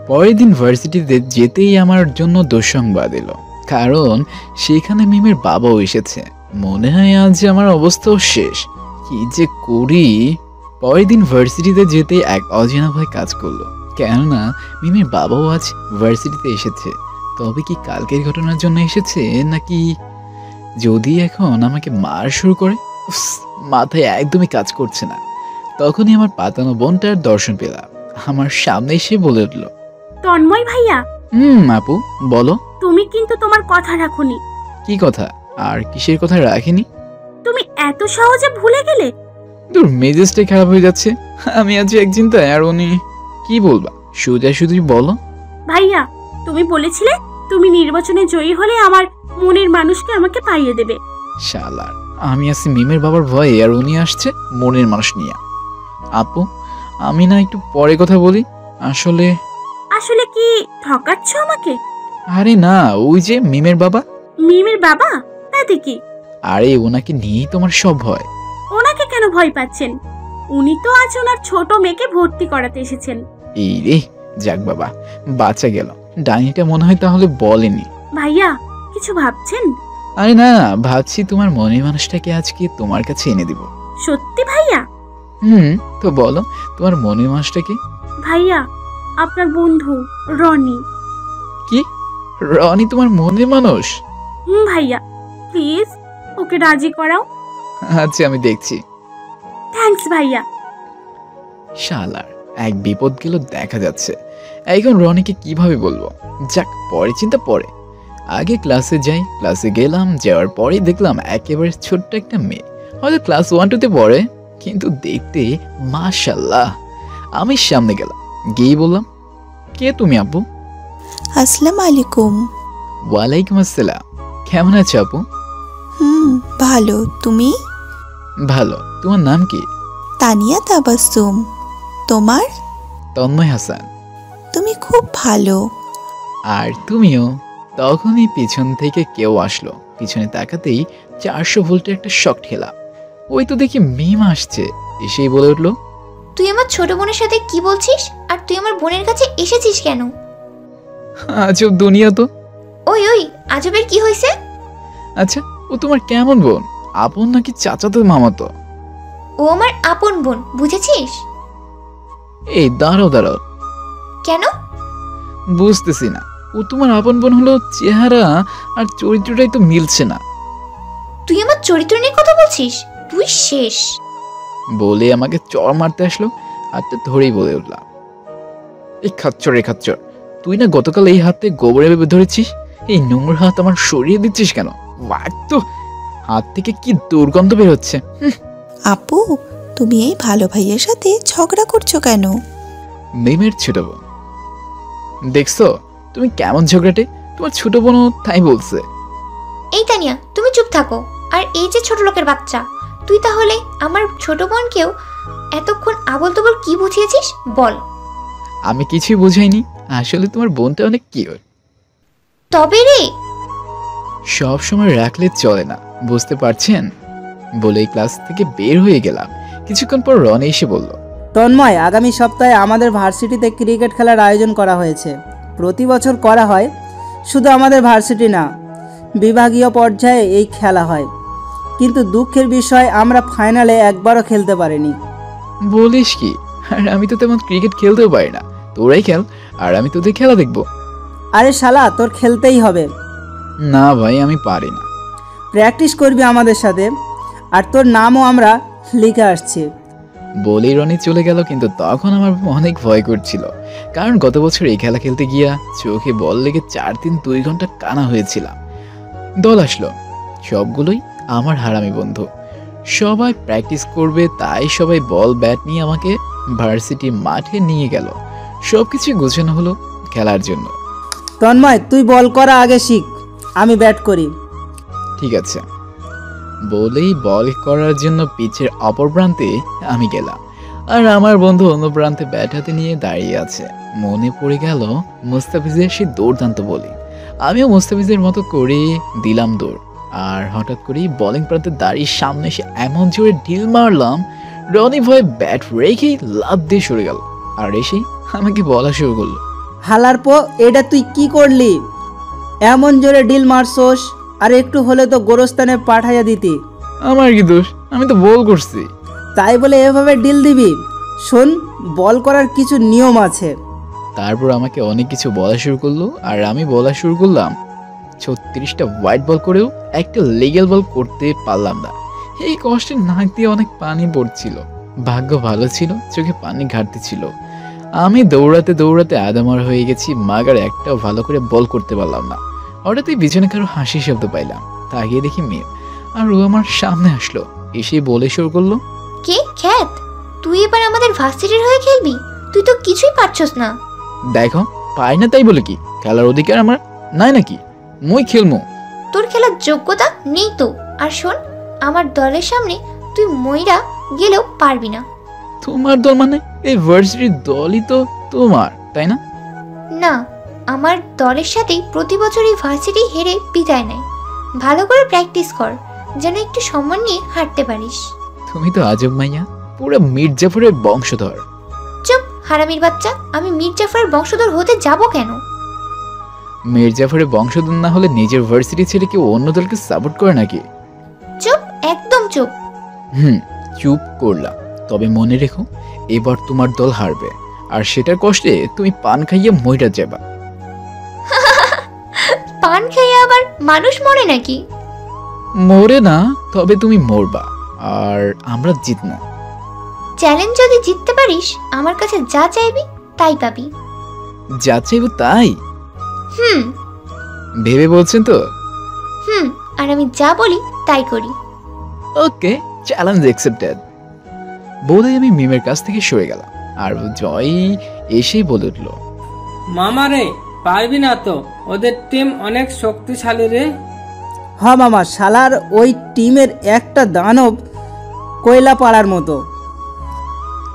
Speaker 2: পরের দিন ভার্সিটিতে যেতেই আমার জন্য দুঃসংবাদ এলো, কারণ সেখানে মিমের বাবাও এসেছে। মনে হয় আজ আমার অবস্থাও শেষ, কি যে করি। পরের দিন ভার্সিটিতে যেতে এক অজানা ভয় কাজ করলো। কেননা মিমের বাবাও আজ ভার্সিটিতে এসেছে। তবে কি কালকের ঘটনার জন্য এসেছে, নাকি যদি এখন আমাকে মার শুরু করে? উফস, মাথায় একদমই কাজ করছে না। তখনই আমার পাতানো বোনটার দর্শন পেলাম। আমার সামনে এসে বলে উঠল,
Speaker 4: তন্ময় ভাইয়া।
Speaker 2: আপু বলো।
Speaker 4: তুমি কিন্তু তোমার কথা রাখোনি।
Speaker 2: কি কথা? আর কিসের কথা রাখিনি?
Speaker 4: তুমি এত সহজে ভুলে গেলে?
Speaker 2: তোর মেজাজটাই খারাপ হয়ে যাচ্ছে। আমি আজ এক চিন্তায়, আর উনি কি বলবা, সোজা শুধু বলো।
Speaker 4: ভাইয়া, তুমি বলেছিলে তুমি নির্বাচনে জয়ী হলে আমার মনের মানুষকে আমাকে পাইয়ে দেবে।
Speaker 2: শালার, আমি আছি মিমের বাবার ভয়ে, আর উনি আসছে মনের মানুষ নিয়ে। আপু, আমি না একটু পরে কথা বলি। আসলে
Speaker 4: আসলে কি ঠকাচ্ছ আমাকে?
Speaker 2: আরে না, ওই যে মিমের বাবা।
Speaker 4: মিমের বাবা? তাতে কি?
Speaker 2: আরে ওনাকে নিয়েই তোমার সব ভয়।
Speaker 4: ওনাকে কেন ভয় পাচ্ছেন? উনি তো আজ ওনার ছোট মেয়েকে ভর্তি করাতে এসেছেন।
Speaker 2: এই রে, যাক বাবা, বাঁচা গেল। ডাইনিটা মনে হয় তাহলে বলেনি।
Speaker 4: ভাইয়া, কিছু ভাবছেন?
Speaker 2: আরে না, ভাবছি তোমার মনের মানুষটাকে আজকে তোমার কাছে এনে দিব।
Speaker 4: সত্যি ভাইয়া?
Speaker 2: তো বলো, তোমার মনের মানুষটাকে?
Speaker 4: ভাইয়া, আপনার বন্ধু রনি।
Speaker 2: কি? রনি তোমার মনের মানুষ?
Speaker 4: ভাইয়া, প্লিজ ওকে রাজি করাও।
Speaker 2: আচ্ছা, আমি দেখছি।
Speaker 4: থ্যাঙ্কস ভাইয়া।
Speaker 2: শালার, এক বিপদ গেল দেখা যাচ্ছে। এখন রনিকে কিভাবে বলবো? যাক, পরে চিন্তা পরে। আগে ক্লাসে যাই। ক্লাসে গেলাম, যাওয়ার পরে দেখলাম একেবারে ছোট্ট একটা মেয়ে, হয়তো ক্লাস 1-2-তে পড়ে, কিন্তু দেখতে মাশাআল্লাহ। আমি সামনে গেলাম, গিয়ে বললাম, কে তুমি আপু?
Speaker 14: আসসালামু আলাইকুম।
Speaker 2: ওয়ালাইকুম আসসালাম। কেমন আছো আপু?
Speaker 14: ভালো, তুমি?
Speaker 2: ভালো। তোমার নাম কি?
Speaker 14: তানিয়া তাবাসসুম। তোমার?
Speaker 2: তন্ময় হাসান।
Speaker 14: তুমি খুব ভালো।
Speaker 2: আর তুমিও। তখনই পিছন থেকে কেউ আসলো। পিছনে তাকাতেই 400 ভোল্টের একটা শক খেলাম। ওই তো দেখি মিম আসছে। এসেই বলে উঠলো,
Speaker 3: তুই আমার ছোট বোনের সাথে কি বলছিস? আর তুই আমার বোনের কাছে এসেছিস কেন?
Speaker 2: আজব দুনিয়া তো।
Speaker 3: ওই ওই, আজবের কি হয়েছে?
Speaker 2: আচ্ছা, ও তোমার কেমন বোন? আপন নাকি চাচাতো মামাতো?
Speaker 3: ও আমার আপন বোন, বুঝেছিস?
Speaker 2: এই দাঁড়াও দাঁড়াও।
Speaker 3: কেন?
Speaker 2: বুঝতেছি না। ও তোমার আপন বোন হলো, চেহারা আর চরিত্রটাই তো মিলছে না।
Speaker 3: তুই আমার চরিত্র নিয়ে কথা বলছিস? তুই শেষ।
Speaker 2: বলে আমাকে চড় মারতে আসলো। হাতটা ধরেই বলে উঠলাম, এই খাচ্চর রে খাচ্চর, তুই না গতকাল এই হাতে গোবরে ভেবে ধরেছিস? এই নোংরা হাত আমার সরিয়ে দিচ্ছিস কেন? তো হাত থেকে কি দুর্গন্ধ বের হচ্ছে।
Speaker 14: আপু, তুমি এই ভালো ভাইয়ের সাথে ঝগড়া করছো কেন?
Speaker 2: মিমের ছোট বোন। দেখছো তুমি কেমন ঝগড়াটে? তোমার ছোট বোনও তাই বলছে।
Speaker 3: এই তানিয়া, তুমি চুপ থাকো। আর এই যে ছোট লোকের বাচ্চা, তুই তাহলে আমার ছোট বোনকেও এতক্ষণ আবল তবল কি বুঝিয়েছিস বল?
Speaker 2: আমি কিছুই বুঝাইনি। আসলে তোমার বোনটা অনেক কিউট।
Speaker 3: তবে রে,
Speaker 2: সব সময় রাখলে চলে না, বুঝতে পারছেন? বলেই ক্লাস থেকে বের হয়ে গেলাম। কিছুক্ষণ পর রনি এসে বলল,
Speaker 6: তন্ময়, আগামী সপ্তাহে আমাদের ভার্সিটিতে ক্রিকেট খেলার আয়োজন করা হয়েছে। প্রতি বছর করা হয়। শুধু আমাদের ভার্সিটি না, বিভাগীয় পর্যায়ে এই খেলা হয়। কিন্তু দুঃখের বিষয়, আমরা ফাইনালে একবারও খেলতে পারিনি।
Speaker 2: বলিস কি? আর আমি তো তেমন ক্রিকেট খেলতেও পারি না। তোরাই খেল, আর আমি তোদের খেলা দেখব।
Speaker 6: আরে শালা, তোর খেলতেই হবে।
Speaker 2: না ভাই, আমি পারি না।
Speaker 6: প্র্যাকটিস করবি আমাদের সাথে, আর তোর নামও আমরা লিখে আসছি।
Speaker 2: বলেই রনি চলে গেল। কিন্তু তখন আমার অনেক ভয় করছিল, কারণ গত বছর এই খেলা খেলতে গিয়া চোখে বল লেগে 4 দিন 2 ঘন্টা কানা হয়েছিলাম। দল আসলো, সবগুলোই আমার হারামি বন্ধু। সবাই প্র্যাকটিস করবে, তাই সবাই বল ব্যাট নিয়ে আমাকে ভার্সিটি মাঠে নিয়ে গেল। সবকিছু গোছানো হলো খেলার জন্য।
Speaker 6: তন্ময়, তুই বল করা আগে শিখ, আমি ব্যাট করি।
Speaker 2: ঠিক আছে। বলেই বল করার জন্য পিচের অপর প্রান্তে আমি গেলাম, আর আমার বন্ধু অন্য প্রান্তে ব্যাট হাতে নিয়ে দাঁড়িয়ে আছে। মনে পড়ে গেল মুস্তাফিজের সেই দুর্দান্ত বোলিং। আমিও মুস্তাফিজের মতো করে দিলাম দৌড়, আর হঠাৎ করেই বোলিং প্রান্তে দাঁড়িয়ে সামনে এসে এমন জোরে ঢিল মারলাম, রনি ভয়ে ব্যাট রেখেই লাফ দিয়ে সরে গেল, আর এসেই আমাকে বলা শুরু করলো,
Speaker 6: হালার পো, এটা তুই কি করলি? এমন জোরে ডিল মারছোস, আর একটু হলে তো গোরস্থানে পাঠাইয়া দিতি।
Speaker 2: আমার কি দোষ? আমি তো বল করছি।
Speaker 6: তাই বলে এভাবে ডিল দিবি? শোন, বল করার কিছু নিয়ম আছে।
Speaker 2: তারপর আমাকে অনেক কিছু বলা শুরু করলো, আর আমি বলা শুরু করলাম। 36টা হোয়াইট বল করেও একটা লিগ্যাল বল করতে পারলাম না। এই কষ্টে নাক দিয়ে অনেক পানি পড়ছিল। ভাগ্য ভালো ছিল, চোখে পানি ঘাটতি ছিল। আমি দৌড়াতে দৌড়াতে আদামার হয়ে গেছি, মাগার একটাও ভালো করে বল করতে পারলাম না। হঠাৎই পিছনে কারো হাসি শব্দ পাইলাম, তাকিয়ে দেখি মেয়ে, আর ও আমার সামনে আসলো, এসে বলে শুরু করলো,
Speaker 3: কে খ্যাত? তুই এবার আমাদের ভার্সিটির হয়ে খেলবি? তুই তো কিছুই পারছস না।
Speaker 2: দেখো পাই না তাই বলে কি খেলার অধিকার আমার নাই নাকি? মই খেলমু।
Speaker 3: তোর খেলার যোগ্যতা নেই তো। আর শোন, আমার দলের সামনে তুই মইরা গেলেও পারবি না।
Speaker 2: তোমার দল মানে এই ভার্সিটির দলই তো তোমার, তাই না?
Speaker 3: না, আমার দলের সাথেই প্রতি বছর এই ভার্সিটি হেরে বিদায় নেয়। ভালো করে প্র্যাকটিস কর, যেন একটু সম্মান নিয়ে হাঁটতে পারিস।
Speaker 2: তুমি তো আজব মাইয়া, পুরো মির্জাফরের বংশধর।
Speaker 3: চুপ হারামির বাচ্চা, আমি মির্জাফরের বংশধর হতে যাব কেন?
Speaker 2: মির্জাফরের বংশধর না হলে নিজের ভার্সিটি ছেড়ে কেউ অন্য দলকে সাপোর্ট করে নাকি?
Speaker 3: চুপ, একদম চুপ।
Speaker 2: চুপ করলাম। তবে মনে রেখো, এবার তোমার দল হারবে, আর সেটার কষ্টে তুমি পান খাইয়ে মইরা যাবা।
Speaker 3: পান খাইয়ে আবার মানুষ মরে নাকি?
Speaker 2: মরে না, তবে তুমি মরবা, আর আমরা জিতবো।
Speaker 3: চ্যালেঞ্জ যদি জিততে পারিস, আমার কাছে যা চাইবি তাই পাবি।
Speaker 2: যা চাইবো তাই? ভেবে বলছেন তো?
Speaker 3: আর আমি যা বলি তাই করি।
Speaker 2: ওকে, চ্যালেঞ্জ অ্যাকসেপ্টেড। বলে আমি মিমের কাছ থেকে সরে গেলাম, আর জয় এসেই বলে উঠল,
Speaker 11: মামা রে, পারবি না তো? ওদের টিম অনেক শক্তিশালী রে।
Speaker 6: হ্যাঁ মামা, শালার ওই টিমের একটা দানব কয়লা পাড়ার মতো।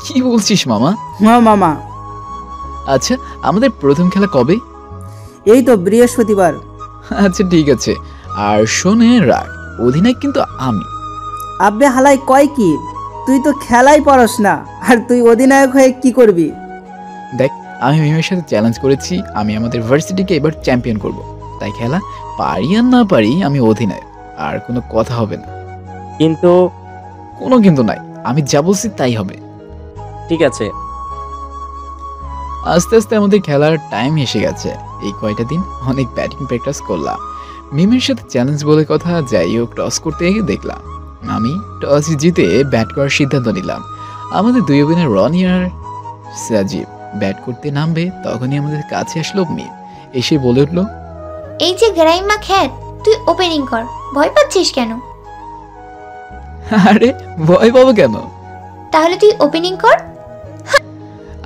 Speaker 2: কি বলছিস মামা?
Speaker 6: হ্যাঁ মামা।
Speaker 2: আচ্ছা, আমাদের প্রথম খেলা কবে?
Speaker 6: এই তো বৃহস্পতিবার।
Speaker 2: আচ্ছা ঠিক আছে, আর শোনে রাখ, অধিনায়ক কিন্তু আমি।
Speaker 6: আব্বে হালাই কয় কি? তুই তো খেলাই পারস না, আর তুই অধিনায়ক হয়ে কি করবি?
Speaker 2: দেখ, আমি মিমের সাথে চ্যালেঞ্জ করেছি, আমি আমাদের ভার্সিটিকে এবার চ্যাম্পিয়ন করব। তাই খেলা পারি আর না পারি, আমি অধিনায়ক, আর কোনো কথা হবে না।
Speaker 8: কিন্তু
Speaker 2: কোনো কিন্তু নাই, আমি যা বলছি তাই হবে।
Speaker 8: ঠিক আছে।
Speaker 2: আস্তে আস্তে আমাদের খেলার টাইম এসে গেছে। এই কয়টা দিন অনেক ব্যাটিং প্র্যাকটিস করলাম। মিমের সাথে চ্যালেঞ্জ বলে কথা, যাই হোক টস করতে গিয়ে দেখলাম আমি টস জিতে ব্যাট করার সিদ্ধান্ত নিলাম। আমাদের দুই ওপেনার রনি আর সাজিব ব্যাট করতে নামবে, তখনই আমাদের কাছে আসলো মিম, এসে বলে উঠলো,
Speaker 3: এই যে গ্রাইমা খ্যাত, তুই ওপেনিং কর। ভয় পাচ্ছিস কেন?
Speaker 2: আরে ভয় পাবো কেন?
Speaker 3: তাহলে তুই ওপেনিং কর।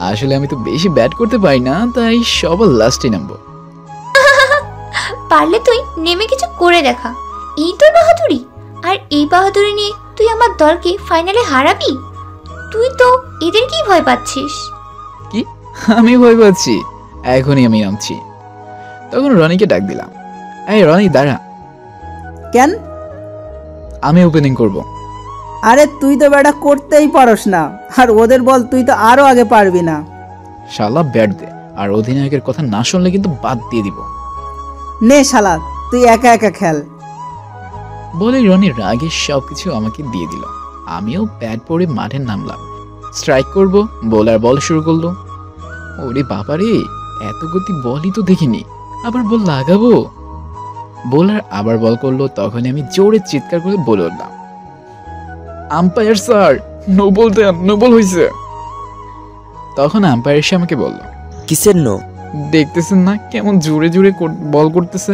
Speaker 2: আসলে আমি তো বেশি ব্যাট করতে পারি না, তাই সবার লাস্টে নামবো।
Speaker 3: পারলে তুই নেমে কিছু করে দেখা, এই তোর বাহাদুরি। আর এই বাহাদুরি নিয়ে তুই আমার দলকে ফাইনালে হারাবি? তুই তো এদেরকেই ভয় পাচ্ছিস।
Speaker 2: কি আমি ভয় পাচ্ছি? এখনই আমি নামছি। তখন রনিকে ডাক দিলাম, এই রনি দাঁড়া।
Speaker 6: কেন?
Speaker 2: আমি ওপেনিং করব।
Speaker 6: আরে তুই তো ব্যাটা করতেই পারস না, আর ওদের বল তুই তো আরো আগে পারবি না।
Speaker 2: শালা ব্যাট দে, আর অধিনায়কের কথা না শুনলে কিন্তু বাদ দিয়ে দিব।
Speaker 6: নে শালা, তুই একা একা খেল।
Speaker 2: বলে রনি রাগে সবকিছু আমাকে দিয়ে দিল। আমিও ব্যাট পরে মাঠে নামলাম। স্ট্রাইক করব, বোলার বল শুরু করলো। ওরে বাবারে, এত গতি বলই তো দেখিনি, আবার বল লাগাবো। বোলার আবার বল করলো, তখন আমি জোরে চিৎকার করে বলে উঠলাম, আম্পায়ার স্যার, নো বল দেন, নো বল হয়েছে। তখন আম্পায়ার এসে আমাকে বলল,
Speaker 15: কিসের নো?
Speaker 2: দেখতেছেন না কেমন জোরে জোরে বল করতেছে,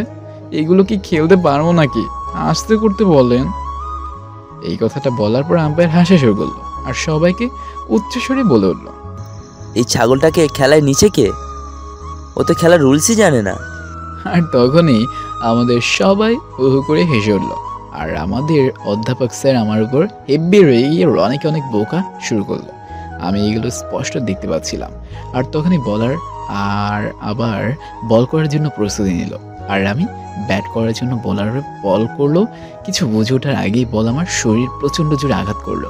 Speaker 2: এগুলো কি খেলতে পারবো নাকি? আস্তে করতে বলেন। এই কথাটা বলার পর আম্পায়ার হাসা শুরু করলো, আর সবাইকে উচ্চস্বরে বলে উঠলো,
Speaker 15: এই ছাগলটাকে খেলায় নিচে কে? ও তো খেলার রুলসই জানে না।
Speaker 2: আর তখনই আমাদের সবাই উহু করে হেসে উঠল। আর আমাদের অধ্যাপক স্যার আমার উপর হেব্বি রেগে গিয়ে রনিকে অনেক বোকা শুরু করলো। আমি এগুলো স্পষ্ট দেখতে পাচ্ছিলাম। আর তখনই বলার আর আবার বল করার জন্য প্রস্তুতি নিল, আর আমি ব্যাট করার জন্য বোলারে বল করলো। কিছু বুঝে ওঠার আগেই বল আমার শরীর প্রচণ্ড জোরে আঘাত করলো।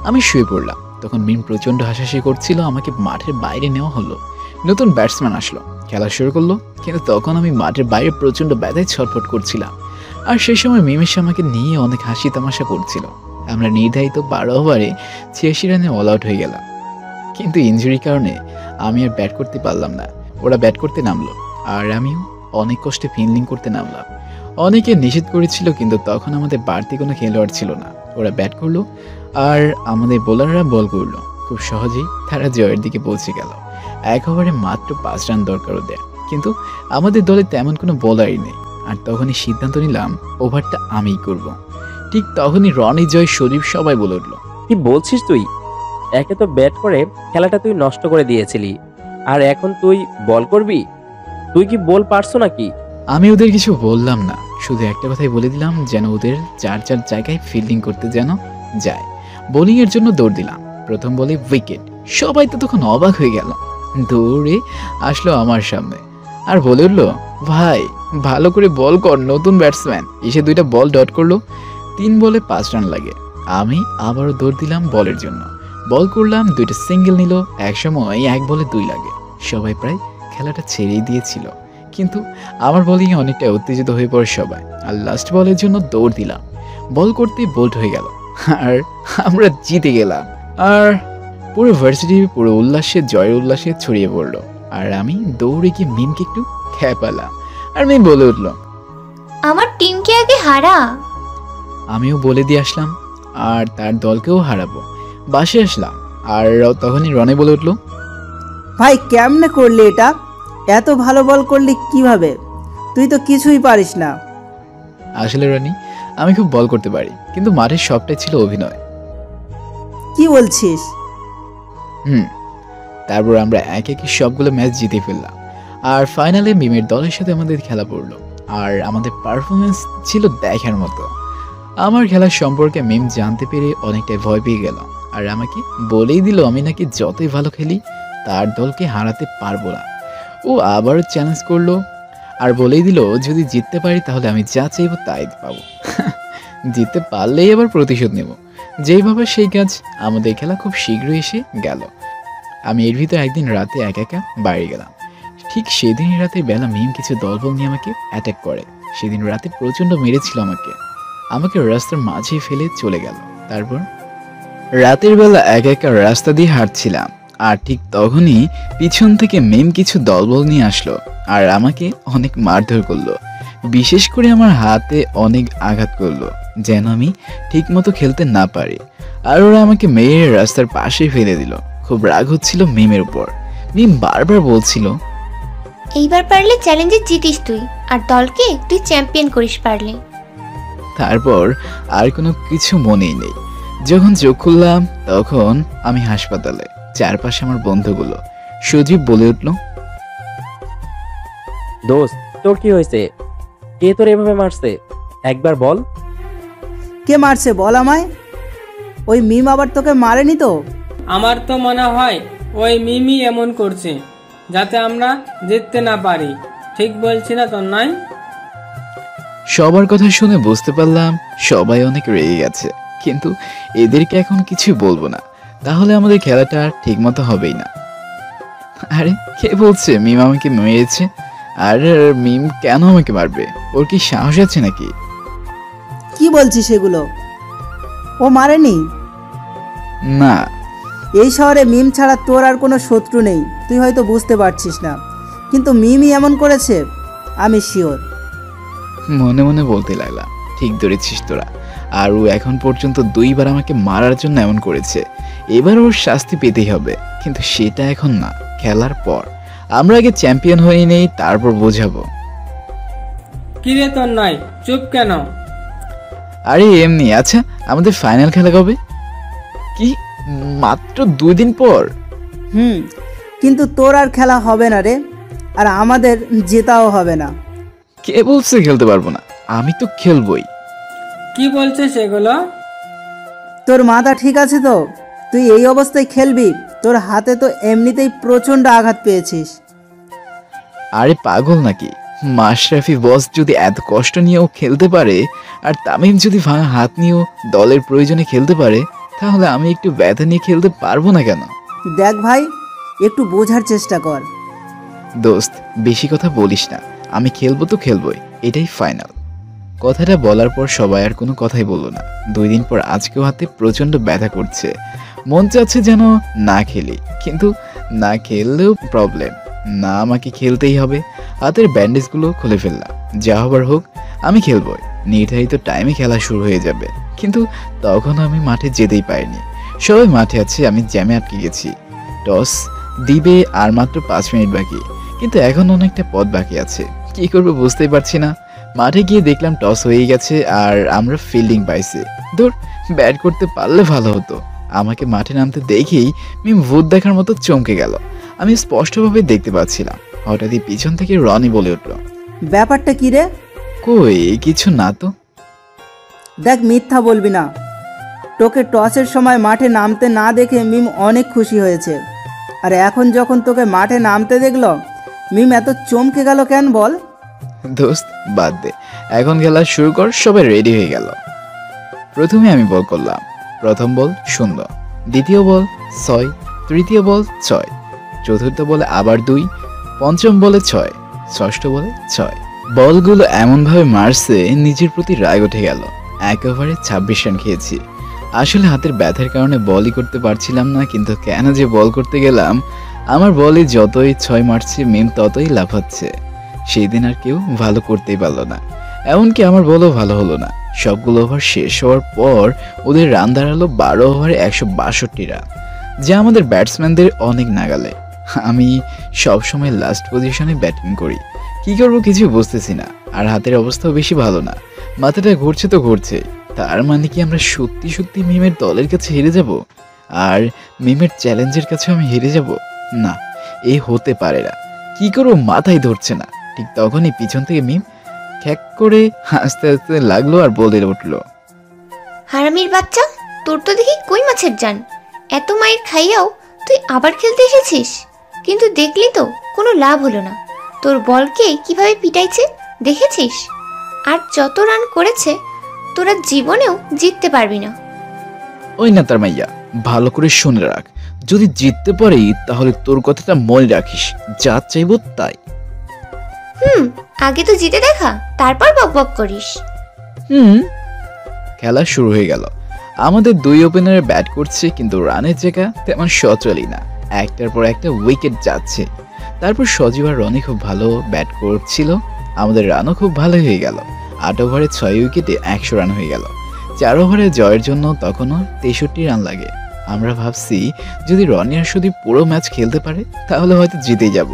Speaker 2: আমি শুয়ে পড়লাম। তখন মিম প্রচণ্ড হাসাহাসি করছিল, আমাকে মাঠের বাইরে নেওয়া হলো। নতুন ব্যাটসম্যান আসলো, খেলা শুরু করলো, কিন্তু তখন আমি মাঠের বাইরে প্রচণ্ড ব্যথায় ছটফট করছিলাম। আর সেই সময় মিমেশ আমাকে নিয়ে অনেক হাসি তামাশা করছিল। আমরা নির্ধারিত 12 ওভারে 86 রানে অল আউট হয়ে গেলাম। কিন্তু ইনজুরির কারণে আমি আর ব্যাট করতে পারলাম না। ওরা ব্যাট করতে নামলো আর আমিও অনেক কষ্টে ফিল্ডিং করতে নামলাম। অনেকে নিষেধ করেছিল কিন্তু তখন আমাদের বাড়তি কোনো খেলোয়াড় ছিল না। ওরা ব্যাট করলো আর আমাদের বোলাররা বল করলো। খুব সহজেই তারা জয়ের দিকে পৌঁছে গেল। 1 ওভারে মাত্র 5 রান দরকার ওদের, কিন্তু আমাদের দলে তেমন কোনো বোলারই নেই। আর তখনই সিদ্ধান্ত নিলাম ওভারটা আমিই করব। ঠিক তখনই রনি, জয়, শরীফ সবাই বলে উঠলো,
Speaker 8: কি বলছিস তুই? একে তো ব্যাট করে খেলাটা তুই নষ্ট করে দিয়েছিলি, আর এখন তুই বল করবি? তুই কি বল পারছো নাকি?
Speaker 2: আমি ওদের কিছু বললাম না, শুধু একটা কথাই বলে দিলাম যেন ওদের যার যার জায়গায় ফিল্ডিং করতে যেন যায়। বোলিং এর জন্য দৌড় দিলাম। প্রথম বলে উইকেট। সবাই তো তখন অবাক হয়ে গেল। দৌড়ে আসলো আমার সামনে আর বলে উঠলো, ভাই ভালো করে বল কর, নতুন ব্যাটসম্যান। এসে 2টা বল ডট করলো। 3 বলে 5 রান লাগে। আমি আবারও দৌড় দিলাম বলের জন্য। বল করলাম, 2টা সিঙ্গেল নিল। একসময় 1 বলে 2 লাগে। সবাই প্রায় খেলাটা ছেড়েই দিয়েছিল, কিন্তু আমার বোলিংয়ে অনেকটা উত্তেজিত হয়ে পড়ে সবাই। আর লাস্ট বলের জন্য দৌড় দিলাম। বল করতেই বোল্ড হয়ে গেল আর আমরা জিতে গেলাম। আর পুরো ভার্সিটি পুরো উল্লাসে, জয়ের উল্লাসে ছড়িয়ে পড়লো। আর আমি দৌড়ে গিয়ে মিমকে একটু খেপালাম আর মিম বলে উঠলো,
Speaker 3: আমার টিমকে আগে হারা।
Speaker 2: আমিও বলে দিয়ে আসলাম আর তার দলকেও হারাবো। বাসে আসলাম আর তখনই রনে বলে উঠলো,
Speaker 6: ভাই কেমনে করলি এটা? এত ভালো বল করলি কিভাবে? তুই তো কিছুই পারিস না।
Speaker 2: আসলে রনি, আমি খুব বল করতে পারি, কিন্তু মাঠের সবটাই ছিল অভিনয়।
Speaker 6: কি বলছিস?
Speaker 2: তারপর আমরা এক এক সবগুলো ম্যাচ জিতে ফেললাম। আর ফাইনালে মিমের দলের সাথে আমাদের খেলা পড়লো। আর আমাদের পারফরমেন্স ছিল দেখার মতো। আমার খেলার সম্পর্কে মিম জানতে পেরে অনেকটাই ভয় পেয়ে গেল আর আমাকে বলেই দিল আমি নাকি যতই ভালো খেলি তার দলকে হারাতে পারবো না। ও আবারও চ্যালেঞ্জ করলো আর বলেই দিল যদি জিততে পারি তাহলে আমি যা চাইবো তাই পাবো। জিততে পারলেই আবার প্রতিশোধ নেব। যেইভাবে সেই কাজ। আমাদের খেলা খুব শীঘ্রই এসে গেল। আমি এর ভিতর একদিন রাতে একা বাইরে গেলাম। ঠিক সেদিনই রাতে বেলা মিম কিছু দলবল নিয়ে আমাকে অ্যাটাক করে। সেদিন রাতে প্রচণ্ড মেরেছিল আমাকে রাস্তার মাঝে ফেলে চলে গেল। তারপর রাতের বেলা একা রাস্তা দিয়ে হাঁটছিলাম আর ঠিক তখনই পিছন থেকে মিম কিছু দলবল নিয়ে আসলো আর আমাকে অনেক মারধর করলো। বিশেষ করে আমার হাতে অনেক আঘাত করলো যেন আমি ঠিক মতো খেলতে না পারি। আর ওরা আমাকে মেয়ের রাস্তার পাশে ফেলে দিল। খুব রাগ হচ্ছিল মিমের উপর। মিম বারবার বলছিল,
Speaker 3: এইবার পারলে চ্যালেঞ্জে জিতিস তুই, আর দলকে তুই চ্যাম্পিয়ন করিস পারলে।
Speaker 2: তারপর আর কোনো কিছু মনেই নেই। যখন চোখ খুললাম তখন আমি হাসপাতালে। চারপাশে আমার বন্ধুগুলো। সজীব বলে উঠল,
Speaker 8: দোস্ত তোর কি হয়েছে? কে তোর এভাবে মারছে? একবার বল।
Speaker 6: কে মারছে বল আমায়। ওই মিম আবার তোকে মারেনি তো?
Speaker 11: আমার তো মনে হয় ওই মিমি এমন করছে যাতে আমরা জিততে না পারি। ঠিক বলছি না তন্ময়?
Speaker 2: সবার কথা শুনে বুঝতে পারলাম সবাই অনেক রেগে গেছে, কিন্তু এদেরকে এখন কিছু বলবো না, তাহলে আমাদের খেলাটা ঠিক মতো হবেই না। আরে কে বলছে মিম আমাকে মেরেছে? আর মিম কেন আমাকে মারবে? ওর কি সাহস আছে নাকি?
Speaker 6: কি বলছিস এগুলো? ও মারেনি?
Speaker 2: না,
Speaker 6: এই শহরে মিম ছাড়া তোর আর কোনো শত্রু নেই। তুই হয়তো বুঝতে পারছিস না, কিন্তু মিমই এমন করেছে আমি শিওর।
Speaker 2: মনে মনে বলতে লাগলাম, ঠিক ধরেছিস তোরা। আর ও এখন পর্যন্ত 2 বার আমাকে মারার জন্য এমন করেছে। এবার ওর শাস্তি পেতেই হবে, কিন্তু সেটা এখন না, খেলার পর। আমরা আগে চ্যাম্পিয়ন হয়ে নেই, তারপর বোঝাবো।
Speaker 11: কিরে তন্ময়, চুপ কেন?
Speaker 2: আরে এমনি। আচ্ছা, আমাদের ফাইনাল খেলা কবে? কি মাত্র 2 দিন পর?
Speaker 6: কিন্তু তোর আর খেলা হবে না রে, আর আমাদের জেতাও হবে না।
Speaker 2: কে বলছে খেলতে পারবো না? আমি তো খেলবই।
Speaker 11: কি বলছে সেগুলো?
Speaker 6: তোর মাথা ঠিক আছে তো? তুই এই অবস্থায় খেলবি? তোর হাতে তো এমনিতেই প্রচন্ড আঘাত পেয়েছিস।
Speaker 2: আরে পাগল নাকি? মাশরাফি বস যদি এত কষ্ট নিয়েও খেলতে পারে, আর তামিম যদি ভাঙা হাত নিয়েও দলের প্রয়োজনে খেলতে পারে, তাহলে আমি একটু ব্যথা নিয়ে খেলতে পারবো না কেন?
Speaker 6: দেখ ভাই, একটু বোঝার চেষ্টা কর।
Speaker 2: দোস্ত বেশি কথা বলিস না, আমি খেলবো তো খেলবোই, এটাই ফাইনাল। কথাটা বলার পর সবাই আর কোনো কথাই বললো না। 2 দিন পর আজকেও হাতে প্রচন্ড ব্যথা করছে। মন চাচ্ছে যেন না খেলি, কিন্তু না খেললেও প্রবলেম। না, আমাকে খেলতেই হবে। হাতের ব্যান্ডেজগুলো খুলে ফেললাম। যা হবার হোক, আমি খেলবই। নির্ধারিত টাইমে খেলা শুরু হয়ে যাবে। কিন্তু তখন আমি মাঠে যেতেই পারিনি। সবাই মাঠে আছে, আমি জ্যামে আটকে গেছি। টস দিবে আর মাত্র 5 মিনিট বাকি, কিন্তু এখন অনেকটা পথ বাকি আছে। কি করবো বুঝতেই পারছি না। মাঠে গিয়ে দেখলাম টস হয়ে গেছে আর আমরা ফিল্ডিং পাইছি। দূর, ব্যাট করতে পারলে ভালো হতো। আমাকে মাঠে নামতে দেখেই মিম ভূত দেখার মতো চমকে গেল। আমি স্পষ্টভাবে দেখতে পাচ্ছিলাম। হঠাৎই পিছন থেকে রনি বলে উঠল,
Speaker 6: ব্যাপারটা কি রে?
Speaker 2: কই কিছু না তো।
Speaker 6: দেখ, মিথ্যা বলবি না। তোকে টসের সময় মাঠে নামতে না দেখে মিম অনেক খুশি হয়েছে, আর এখন যখন তোকে মাঠে নামতে দেখলো, মিম এত চমকে গেল কেন বল?
Speaker 2: দোস্ত বাদ দে, এখন খেলা শুরু কর। সবাই রেডি হয়ে গেল। প্রথমে আমি বল করলাম। প্রথম বল 0, দ্বিতীয় বল 6, তৃতীয় বল 6, চতুর্থ বলে আবার 2, পঞ্চম বলে 6, ষষ্ঠ বলে 6। বলগুলো এমনভাবে মারছে নিজের প্রতি রাগ উঠে গেল। এক ওভারে 26 রান খেয়েছি। আসলে হাতের ব্যথার কারণে বলই করতে পারছিলাম না, কিন্তু কেন যে বল করতে গেলাম। আমার বলে যতই 6 মারছে, মিম ততই লাফাচ্ছে। সেই দিন আর কেউ ভালো করতেই পারলো না, এমনকি আমার বলও ভালো হলো না। সবগুলো ওভার শেষ হওয়ার পর ওদের রান দাঁড়ালো 12 ওভারে 162 রান, যা আমাদের ব্যাটসম্যানদের অনেক নাগালে। আমি সবসময় লাস্ট পজিশনে ব্যাটিং করি। কি করবো কিছু বুঝতেছি না, আর হাতের অবস্থাও বেশি ভালো না। মাথাটা ঘুরছে তো ঘুরছে। তার মানে কি আমরা সত্যি সত্যি মিমের দলের কাছে হেরে যাব, আর মিমের চ্যালেঞ্জের কাছে আমি হেরে যাব? না, এ হতে পারে না। কি করবো মাথায় ধরছে না। ঠিক তখনই পিছন থেকে মিম খ্যাক করে হাসতে হাসতে লাগলো আর বলে উঠলো,
Speaker 3: হারামির বাচ্চা, তোর তো দেখি কই মাছের জান। এত মায়ের খাইয়াও তুই আবার খেলতে এসেছিস, কিন্তু দেখলি তো কোনো লাভ হলো না। তোর বলকে কিভাবে পিটাইছে দেখেছিস? আর যত রান করেছে, তোরা জীবনেও জিততে পারবি না।
Speaker 2: ওই না তার মাইয়া, ভালো করে শুনে রাখ। যদি জিততে পারি তাহলে তোর কথাটা মনে রাখিস, যা চাইবো তাই।
Speaker 3: আগে তো জিতে দেখা, তারপর বকবক করিস।
Speaker 2: খেলা শুরু হয়ে গেল। আমাদের 2 ওপেনারে ব্যাট করছে, কিন্তু রানের জায়গা তেমন সচলই না। একটার পর একটা উইকেট যাচ্ছে। তারপর সজীব আর রনি খুব ভালো ব্যাট করছিল। আমাদের রানও খুব ভালো হয়ে গেল। 8 ওভারে 6 উইকেটে 100 রান হয়ে গেল। 4 ওভারে জয়ের জন্য তখনও 63 রান লাগে। আমরা ভাবছি যদি রনি আর সজীব পুরো ম্যাচ খেলতে পারে তাহলে হয়তো জিতেই যাব।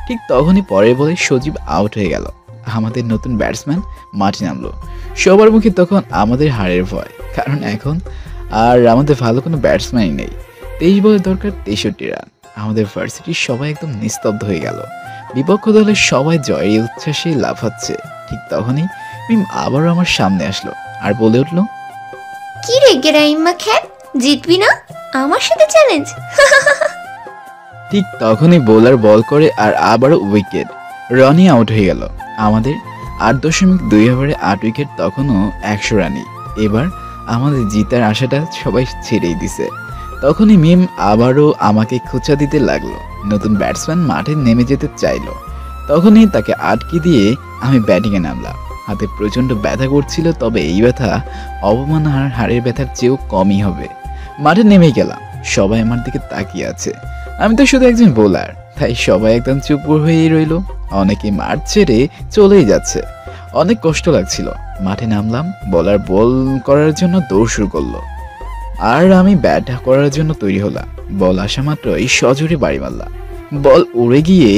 Speaker 2: ঠিক তখনই পরের বলে সজীব আউট হয়ে গেল। আমাদের নতুন ব্যাটসম্যান মাঠে নামলো। সবার মুখে তখন আমাদের হারের ভয়, কারণ এখন আর আমাদের ভালো কোনো ব্যাটসম্যানই নেই। 23 বলে দরকার 63 রান। আমাদের ভার্সিটির সবাই একদম নিস্তব্ধ হয়ে গেল। বিপক্ষ দলের সবাই জয়ের উচ্ছ্বাসে লাফাচ্ছে। ঠিক তখনই মিম আবারও আমার সামনে আসলো আর বলে উঠলো,
Speaker 3: কি রে গেরাইম্মা খ্যাত, জিতবি না আমার সাথে চ্যালেঞ্জ?
Speaker 2: ঠিক তখনই বোলার বল করে আর আবারও উইকেট। রনি আউট হয়ে গেল। আমাদের 8.2 ওভারে 8 উইকেট, তখনও 100 রানই। এবার আমাদের জিতার আশাটা সবাই ছেড়েই দিছে। তখনই মিম আবারও আমাকে খোঁচা দিতে লাগলো। নতুন ব্যাটসম্যান মাঠে নেমে যেতে চাইলো। তখনই তাকে আটকে দিয়ে আমি ব্যাটিংয়ে নামলাম। হাতে প্রচণ্ড ব্যথা করছিল, তবে এই ব্যথা অপমান আর হাড়ের ব্যথার চেয়েও কমই হবে। মাঠে নেমে গেলাম। সবাই আমার দিকে তাকিয়ে আছে। আমি তো শুধু একজন বোলার, তাই সবাই একদম চুপ হয়েই রইল। অনেকে মাঠ ছেড়ে চলেই যাচ্ছে। অনেক কষ্ট লাগছিল। মাঠে নামলাম। বলার বল করার জন্য দৌড় শুরু করলো, আর আমি ব্যাট করার জন্য তৈরি হলাম। বল আসা মাত্রই সজোরে বাড়ি মারলাম। বল উড়ে গিয়ে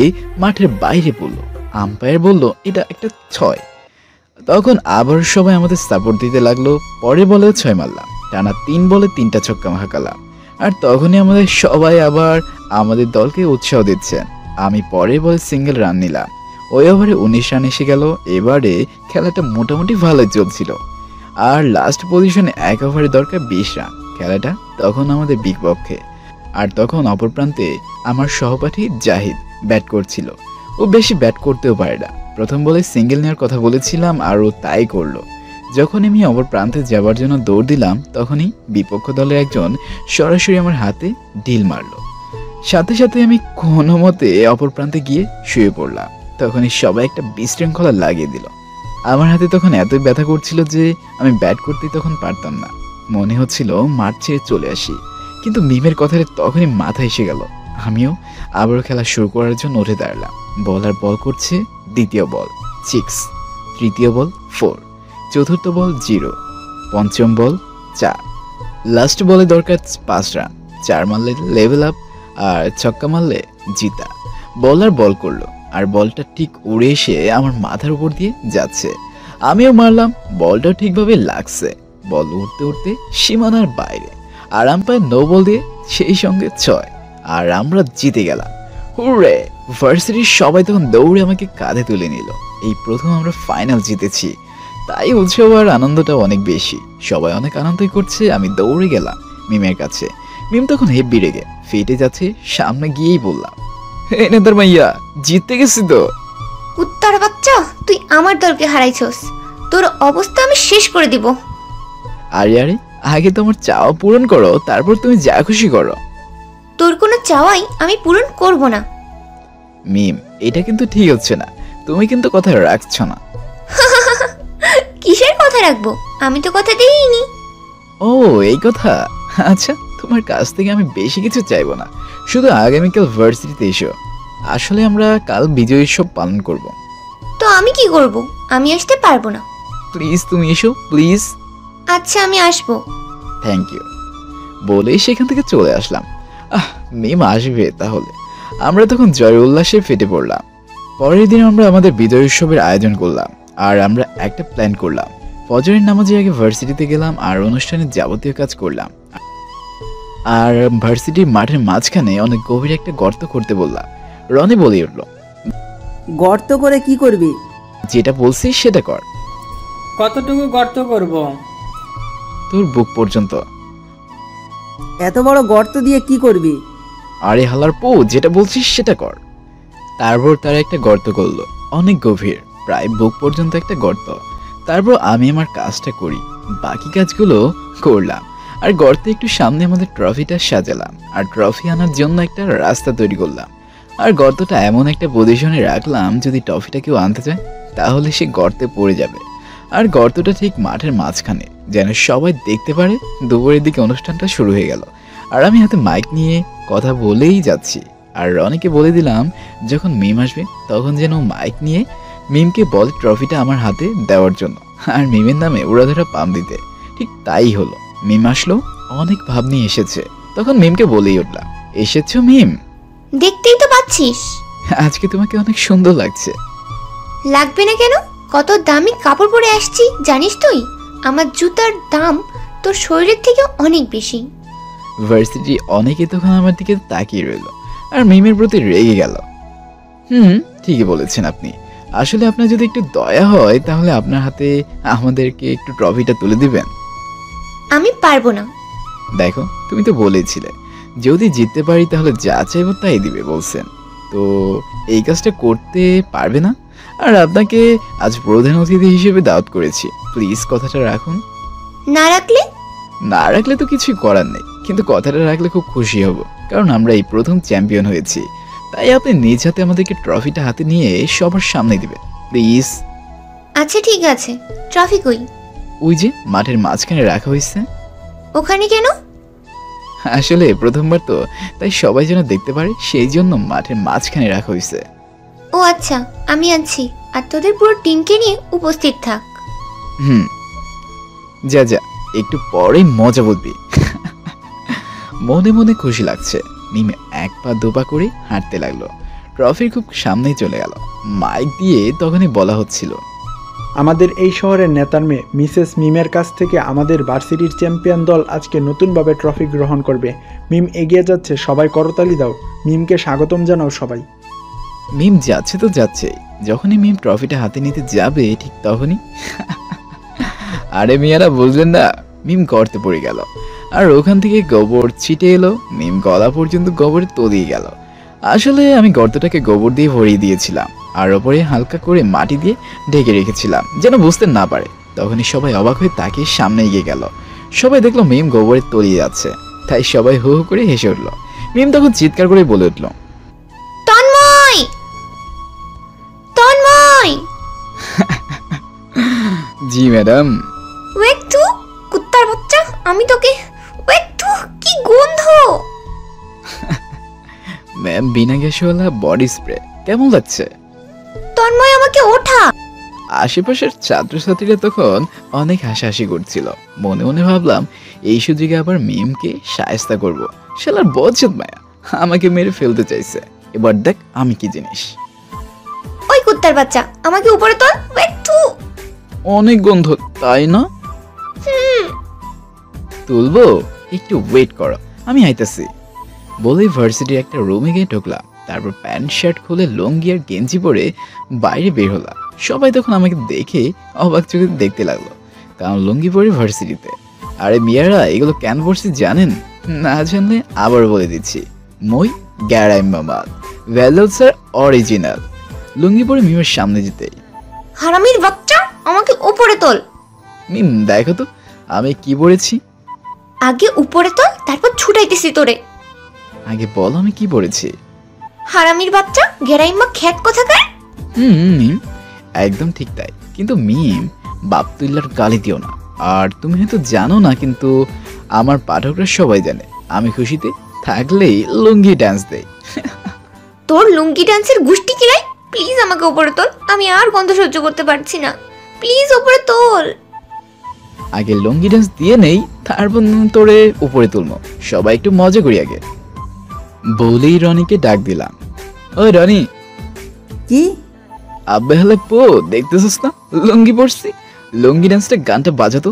Speaker 2: মাঠের বাইরে পড়লো। আম্পায়ার বলল এটা একটা 6। তখন আবার সবাই আমাদের সাপোর্ট দিতে লাগলো। পরে বলেও 6 মারলাম। টানা 3 বলে 3টা ছক্কা হাঁকালাম। আর তখনই আমাদের সবাই আবার আমাদের দলকে উৎসাহ দিচ্ছেন। আমি পরে বলে সিঙ্গেল রান নিলাম। ওই ওভারে 19 রান এসে গেল। এবারে খেলাটা মোটামুটি ভালো চলছিল। আর লাস্ট পজিশনে 1 ওভারে দরকার 20 রান। খেলাটা তখন আমাদের বিপক্ষে। আর তখন অপর প্রান্তে আমার সহপাঠী জাহিদ ব্যাট করছিল। ও বেশি ব্যাট করতেও পারে না। প্রথম বলে সিঙ্গেল নেওয়ার কথা বলেছিলাম আর ও তাই করলো। যখন আমি অপর প্রান্তে যাবার জন্য দৌড় দিলাম, তখনই বিপক্ষ দলের একজন সরাসরি আমার হাতে ঢিল মারলো। সাথে সাথে আমি কোনো মতে অপর প্রান্তে গিয়ে শুয়ে পড়লাম। তখনই সবাই একটা বিশৃঙ্খলা লাগিয়ে দিল। আমার হাতে তখন এতই ব্যথা করছিল যে আমি ব্যাট করতে তখন পারতাম না। মনে হচ্ছিল মাঠ ছেড়ে চলে আসি। কিন্তু মিমের কথাটা তখনই মাথায় এসে গেল। আমিও আবারও খেলা শুরু করার জন্য উঠে দাঁড়ালাম। বল আর বল করছে। দ্বিতীয় বল 6, তৃতীয় বল 4, চতুর্থ বল 0, পঞ্চম বল 4, লাস্ট বলে দরকার 5 রান। 4 মারলে লেভেল আপ, আর ছক্কা মারলে জিতা। বলার বল করলো আর বলটা ঠিক উড়ে এসে আমার মাথার উপর দিয়ে যাচ্ছে। আমিও মারলাম, বলটা ঠিকভাবে লাগছে। বল উঠতে উঠতে সীমানার বাইরে, আর আম্পায়ার নো বল দিয়ে সেই সঙ্গে 6, আর আমরা জিতে গেলাম। হুররে! ভার্সিটির সবাই তখন দৌড়ে আমাকে কাঁধে তুলে নিল। এই প্রথম আমরা ফাইনাল জিতেছি, তাই উৎসব আর আনন্দটা অনেক বেশি। সবাই অনেক আনন্দই করছে। আমি দৌড়ে গেলাম মিমের কাছে। মিম তখন হেব্বি রেগে ফেটে যাচ্ছে। সামনে গিয়েই বললাম, হে নেতার মাইয়া, জিততে গেছি তো।
Speaker 3: কুত্তার বাচ্চা, তুই আমার দলকে হারাইছস। তোর অবস্থা আমি শেষ করে দিব।
Speaker 2: আরে আরে, আগে তোমার চাওয়া পূরণ করো, তারপর তুমি যা খুশি করো।
Speaker 3: তোর কোনো চাওয়াই আমি পূরণ করব না।
Speaker 2: মিম, এটা কিন্তু ঠিক হচ্ছে না। তুমি কিন্তু কথা রাখছো না।
Speaker 3: কিসের কথা রাখবো? আমি তো কথা দিইনি।
Speaker 2: ও, এই কথা। আচ্ছা, তোমার কাছ থেকে আমি বেশি কিছু চাইবো না, শুধু আগামীকাল ভার্সিটিতে এসো। আসলে আমরা কাল বিজয় উৎসব পালন করব।
Speaker 3: তো আমি কি করব? আমি আসতে পারবো না।
Speaker 2: প্লিজ তুমি এসো, প্লিজ।
Speaker 3: আচ্ছা, আমি আসবো।
Speaker 2: থ্যাংক ইউ বলেই সেখান থেকে চলে আসলাম। মিম আসবে তাহলে। আমরা তখন জয় উল্লাসে ফেটে পড়লাম। পরের দিন আমরা আমাদের বিজয় উৎসবের আয়োজন করলাম, আর আমরা একটা প্ল্যান করলাম। ফজরের নামাজের আগে ভার্সিটিতে গেলাম আর অনুষ্ঠানের যাবতীয় কাজ করলাম। আর ভার্সিটির মাঠের মাঝখানে অনেক গভীর একটা গর্ত করতে বললাম। রনি বলে উঠল,
Speaker 6: গর্ত করে কি করবি?
Speaker 2: যেটা বলছিস সেটা কর।
Speaker 11: কতটুকু গর্ত করব?
Speaker 2: তোর বুক পর্যন্ত।
Speaker 6: এত বড় গর্ত দিয়ে কি করবি?
Speaker 2: আরে হালার পো, যেটা বলছিস সেটা কর। তারপর তারা একটা গর্ত করলো, অনেক গভীর, প্রায় বুক পর্যন্ত একটা গর্ত। তারপর আমি আমার কাজটা করি, বাকি কাজগুলো করলাম। আর গর্তে একটু সামনে আমাদের ট্রফিটা সাজালাম, আর ট্রফি আনার জন্য একটা রাস্তা তৈরি করলাম। আর গর্তটা এমন একটা পজিশনে রাখলাম, যদি ট্রফিটা কেউ আনতে চায় তাহলে সে গর্তে পড়ে যাবে। আর গর্তটা ঠিক মাঠের মাঝখানে, যেন সবাই দেখতে পারে। দুপুরের দিকে অনুষ্ঠানটা শুরু হয়ে গেল, আর আমি হাতে মাইক নিয়ে কথা বলেই যাচ্ছি। আর রনিকে বলে দিলাম যখন মিম আসবে তখন যেন মাইক নিয়ে মিমকে বলে ট্রফিটা আমার হাতে দেওয়ার জন্য, আর মিমের নামে উড়াধরা পাম দিতে। ঠিক তাই হলো। মিম আসলো, অনেক ভাব নিয়ে এসেছে। তখন মিমকে বলেই উঠলাম, এসেছো মিম?
Speaker 3: দেখতেই তো পাচ্ছিস
Speaker 2: আজকে তোমাকে অনেক সুন্দর লাগছে।
Speaker 3: লাগবে না কেন? কত দামি কাপড় পরে আসছি জানিস তুই? আমার জুতার দাম তোর শরীরের থেকে অনেক বেশি।
Speaker 2: ভার্সিটি অনেকে তখন আমার দিকে তাকিয়ে রইল, আর মিমের প্রতি রেগে গেল। ঠিকই বলেছেন আপনি। আসলে আপনার যদি একটু দয়া হয় তাহলে আপনার হাতে আমাদেরকে একটু ট্রফিটা তুলে দিবেন।
Speaker 3: আমি পারবো না।
Speaker 2: দেখো, তুমি তো বলেছিলে যদি জিততে পারি তাহলে যা চাইবো তাই দিবে বলছেন, তো এই কাজটা করতে পারবে না? আর আপনাকে আজ প্রধান অতিথি হিসেবে দাওয়াত করেছি, প্লিজ কথাটা রাখুন।
Speaker 3: না রাখলে?
Speaker 2: না রাখলে তো কিছুই করার নেই, কিন্তু কথাটা রাখলে খুব খুশি হব, কারণ আমরা এই প্রথম চ্যাম্পিয়ন হয়েছি। তাই আপনি নিজ হাতে আমাদেরকে ট্রফিটা হাতে নিয়ে সবার সামনে দিবেন, প্লিজ।
Speaker 3: আচ্ছা ঠিক আছে। ট্রফি কই?
Speaker 2: ওই যে মাঠের মাঝখানে রাখা হয়েছে।
Speaker 3: ওখানে কেন?
Speaker 2: আসলে প্রথমবার তো, তাই সবাই যেন দেখতে পারে, সেই জন্য মাঠের মাঝখানে রাখা হয়েছে।
Speaker 3: ও আচ্ছা, আমি আনছি। আর তোদের পুরো টিমকে নিয়ে উপস্থিত থাক।
Speaker 2: যা যা, একটু পরেই মজা বুঝবি। মনে মনে খুশি লাগছে। মিমে এক পা দুপা করে হাঁটতে লাগলো। ট্রফির খুব সামনেই চলে গেল। মাইক দিয়ে তখনই বলা হচ্ছিল,
Speaker 7: আমাদের এই শহরের নেতার মেয়ে মিসেস মিমের কাছ থেকে আমাদের ভার্সিটির চ্যাম্পিয়ন দল আজকে নতুনভাবে ট্রফি গ্রহণ করবে। মিম এগিয়ে যাচ্ছে, সবাই করতালি দাও। মিমকে স্বাগতম জানাও সবাই।
Speaker 2: মিম যাচ্ছে তো যাচ্ছে, যখনই মিম ট্রফিটা হাতে নিতে যাবে ঠিক তখনই আরে মিয়ারা বুঝলেন না, মিম গর্তে পড়ে গেল। আর ওখান থেকে গোবর ছিটে এলো, মিম গলা পর্যন্ত গোবরে তলিয়ে গেল। আসলে আমি গর্তটাকে গোবর দিয়ে ভরিয়ে দিয়েছিলাম, আর ওপরে হালকা করে মাটি দিয়ে ঢেকে রেখেছিলাম যেন বুঝতে না পারে। তখনই সবাই অবাক হয়ে তাকিয়ে সামনে এগিয়ে গেল। সবাই দেখলো মিম গোবরে তলিয়ে যাচ্ছে, তাই সবাই হু হু করে হেসে উঠল। মিম তখন চিৎকার করে বলে উঠল,
Speaker 3: তন্ময়, তন্ময়।
Speaker 2: জি ম্যাডাম।
Speaker 3: একটু কুত্তার বাচ্চা, আমি তোকে একটু কি গন্ধ।
Speaker 2: ম্যাম বিনা গ্যাসওয়ালা বডি স্প্রে কেমন লাগছে?
Speaker 3: তন্ময় আমাকে ওঠা।
Speaker 2: আশেপাশের ছাত্রছাত্রীরা তখন অনেক হাসাহাসি করছিল। মনে মনে ভাবলাম এই সুযোগে আবার মিমকে শায়েস্তা করব। শালার বজ্জাত মায়া আমাকে মেরে ফেলতে চাইছে। এবার দেখ আমি কি জিনিস।
Speaker 3: ওই কুত্তার বাচ্চা আমাকে উপরে তোল।
Speaker 2: অনেক গন্ধ তাই না? তুলবো, একটু ওয়েট করো, আমি আইতাছি। বলে ভার্সিটির একটা রুমে গিয়ে ঢুকলাম। তারপর প্যান্ট শার্ট খুলে লুঙ্গি আর গেঞ্জি পরে বাইরে বের হলাম। সবাই তখন আমাকে দেখে অবাক চোখে দেখতে লাগলো, কারণ লুঙ্গি পরে ভার্সিটিতে। আরে মিয়ারা এগুলো কেন পড়ছি জানেন? না জানলে আবার বলে দিচ্ছি। মই গ্যারাই মামাদ ভ্যালুল স্যার অরিজিনাল। লুঙ্গি পরে মিমের সামনে যেতেই,
Speaker 3: হারামির বাচ্চা আমাকে উপরে তোল।
Speaker 2: মিম দেখো তো আমি কি পড়েছি।
Speaker 3: আগে উপরে তোল, তারপর ছুটাইতেছি তোরে।
Speaker 2: আগে বলো আমি কি পড়েছি।
Speaker 3: হারামির বাচ্চা গেরাইম্মা খ্যাত কোথাকার।
Speaker 2: মিম একদম ঠিক তাই, কিন্তু মিম বাপতুল্লার গালি দিও না। আর তুমি হয়তো জানো না, কিন্তু আমার পাঠকরা সবাই জানে আমি খুশিতে থাকলেই লুঙ্গি ডান্স দেই।
Speaker 3: তোর লুঙ্গি ডান্সের গুষ্টি কিলাই। প্লিজ আমাকে উপরে তোল, আমি আর গন্ধ সহ্য করতে পারছি না। প্লিজ উপরে তোল।
Speaker 2: আগে লুঙ্গি ডান্স দিয়ে নেই, তারপর তোরে উপরে তুলবো। সবাই একটু মজা করি আগে। বলেই রনিকে ডাক দিলাম। ওই রনি।
Speaker 6: কি?
Speaker 2: আব্বে হলে পো দেখতেছিস না লুঙ্গি পরছি। লুঙ্গি ডান্সটা গানটা বাজাতো।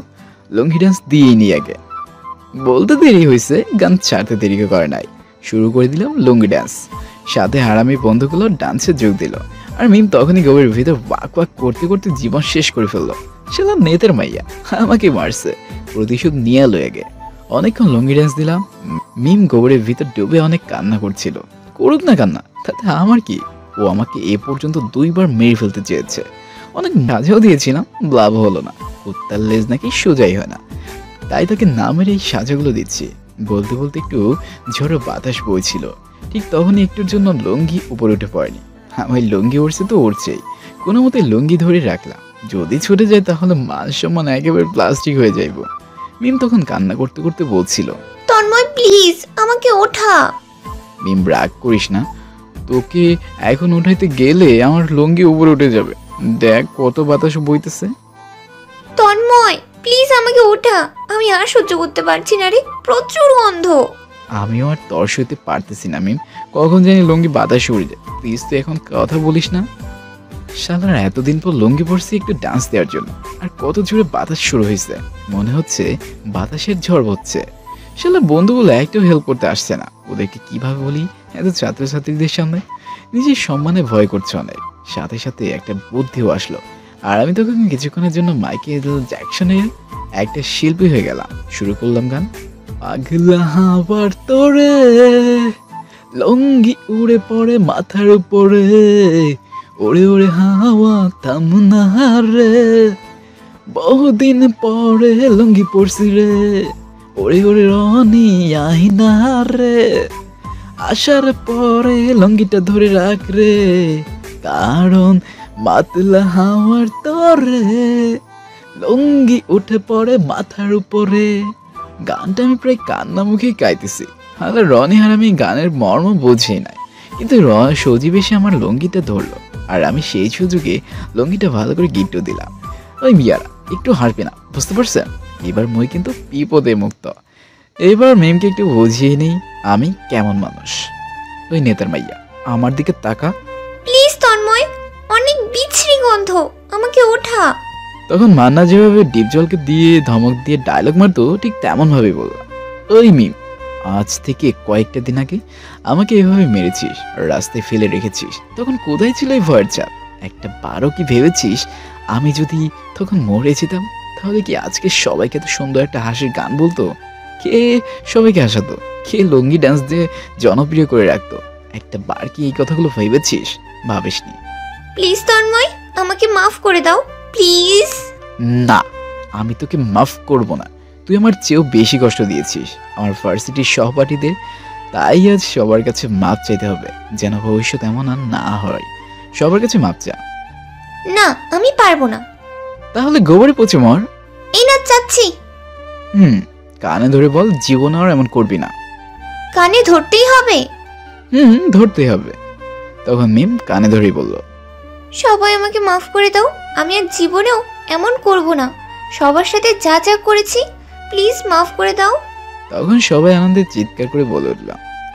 Speaker 2: লুঙ্গি ডান্স দিয়েই নি আগে। বলতে দেরি হয়েছে, গান ছাড়তে দেরি করে নাই। শুরু করে দিলাম লুঙ্গি ডান্স। সাথে হারামি বন্ধুগুলো ডান্সে যোগ দিল। আর মিম তখনই গভীর ভিতর ওয়াক ওয়াক করতে করতে জীবন শেষ করে ফেললো। সেটা নেতের মাইয়া আমাকে মারছে, প্রতিশোধ নিয়ে এলো আগে। অনেকক্ষণ লুঙ্গি ডান্স দিলাম। মিম গোবরের ভিতর ডুবে অনেক কান্না করছিল। করুক না কান্না, তাতে আমার কি। ও আমাকে এ পর্যন্ত 2 বার মেরে ফেলতে চেয়েছে। অনেক সাজাও দিয়েছিলাম, লাভ হলো না। কুত্তার লেজ নাকি সোজাই হয় না, তাই তাকে নামের এই সাজাগুলো দিচ্ছি। বলতে বলতে একটু ঝড়ো বাতাস বইছিল। ঠিক তখনই একটুর জন্য লুঙ্গি উপরে উঠে পড়েনি। আমার লুঙ্গি উঠছে তো উঠছেই, কোনো মতে লুঙ্গি ধরে রাখলাম। যদি ছুটে যায় তাহলে মান সম্মান একেবারে প্লাস্টিক হয়ে যাইব। মিম তখন কান্না করতে করতে বলছিল,
Speaker 3: তন্ময় প্লিজ আমাকে ওঠা।
Speaker 2: মিম রাগ করিস না, তোকে এখন উঠাইতে গেলে আমার লুঙ্গি উপরে উঠে যাবে। দেখ কত বাতাস বইতেছে।
Speaker 3: তন্ময় প্লিজ আমাকে ওঠা, আমি আর সহ্য করতে পারছি না রে, প্রচুর গন্ধ।
Speaker 2: আমিও আর তর সইতে পারতেছি না মিম, কখন জানি লুঙ্গি বাতাসে উড়ে যায়। প্লিজ তুই এখন কথা বলিস না। শালার এতদিন পর লুঙ্গি পরছি একটু ডান্স দেওয়ার জন্য, আর কত জোরে বাতাস শুরু হয়েছে। মনে হচ্ছে বাতাসের ঝড় হচ্ছে। শালা বন্ধুগুলো একটু হেল্প করতে আসছে না। ওদেরকে কিভাবে বলি এত ছাত্রছাত্রীদের সামনে। নিজের সম্মানে ভয় করছে অনেক। সাথে সাথে একটা বুদ্ধিও আসলো। আর আমি তখন কিছুক্ষণের জন্য মাইকেল জ্যাকসনের একটা শিল্পী হয়ে গেলাম। শুরু করলাম গান। পাগলা হাওয়ার তোরে লুঙ্গি উড়ে পড়ে মাথার উপরে, ওরে ওরে হাওয়া থামনা রে, বহুদিন পরে লুঙ্গি পড়ছি রে, ওরে ওরে রনি আইনা রে, আসার পরে লুঙ্গিটা ধরে রাখ রে, কারণ মাতলা হাওয়ার তোরে লুঙ্গি উঠে পড়ে মাথার উপরে। গানটা আমি প্রায় কান্না মুখে গাইতেছি। তাহলে রনি আর আমি গানের মর্ম বুঝেই নাই, কিন্তু সজীব এসে আমার লুঙ্গিটা ধরলো। আর আমি সেই সুযোগে লুঙ্গিটা ভালো করে গিট্টু দিলাম। ওই মিয়ারা একটু হাসবে না, বুঝতে পারছেন? এবার মই কিন্তু বিপদে মুক্ত। এবার মেমকে একটু বুঝিয়ে নেই আমি কেমন মানুষ। ওই নেতার মাইয়া আমার দিকে তাকা
Speaker 3: প্লিজ তন্ময়, অনেক বিচ্ছিরি গন্ধ, আমাকে ওঠা।
Speaker 2: তখন মান্না যেভাবে ডিপ জলকে দিয়ে ধমক দিয়ে ডায়লগ মারতো ঠিক তেমন ভাবে বললাম, ওই মিম আজ থেকে কয়েকটা দিন আগে আমাকে এভাবে মেরেছিস, রাস্তায় ফেলে রেখেছিস। তখন কোথায় ছিল এই ভয়ের চাপ? একটা বারো কি ভেবেছিস আমি যদি তখন মরে যেতাম তাহলে কি আজকে সবাইকে এত সুন্দর একটা হাসির গান বলতো? কে সবাইকে হাসাতো? কে লুঙ্গি ডান্স দিয়ে জনপ্রিয় করে রাখতো? একটা বার কি এই কথাগুলো ভেবেছিস? ভাবিসনি।
Speaker 3: প্লিজ তন্ময় আমাকে মাফ করে দাও প্লিজ।
Speaker 2: না, আমি তোকে মাফ করব না। তুই আমার চেয়েও বেশি কষ্ট দিয়েছিস আমার ভার্সিটির সহপাঠীদের, তাই আজ সবার কাছে মাপ চাইতে হবে, যেন ভবিষ্যৎ এমন আর না হয়। সবার কাছে মাপ চা।
Speaker 3: না আমি পারবো না।
Speaker 2: তাহলে গোবরে পচে মর।
Speaker 3: এই না চাচ্ছি।
Speaker 2: কানে ধরে বল জীবন আর এমন করবি না।
Speaker 3: কানে ধরতেই হবে?
Speaker 2: ধরতে হবে। তখন মিম কানে ধরেই বলল,
Speaker 3: সবাই আমাকে মাফ করে দাও, আমি আর জীবনেও এমন করব না। সবার সাথে যা যা করেছি প্লিজ মাফ করে দাও।
Speaker 2: তখন সবাই আনন্দে চিৎকার করে বলে উঠল,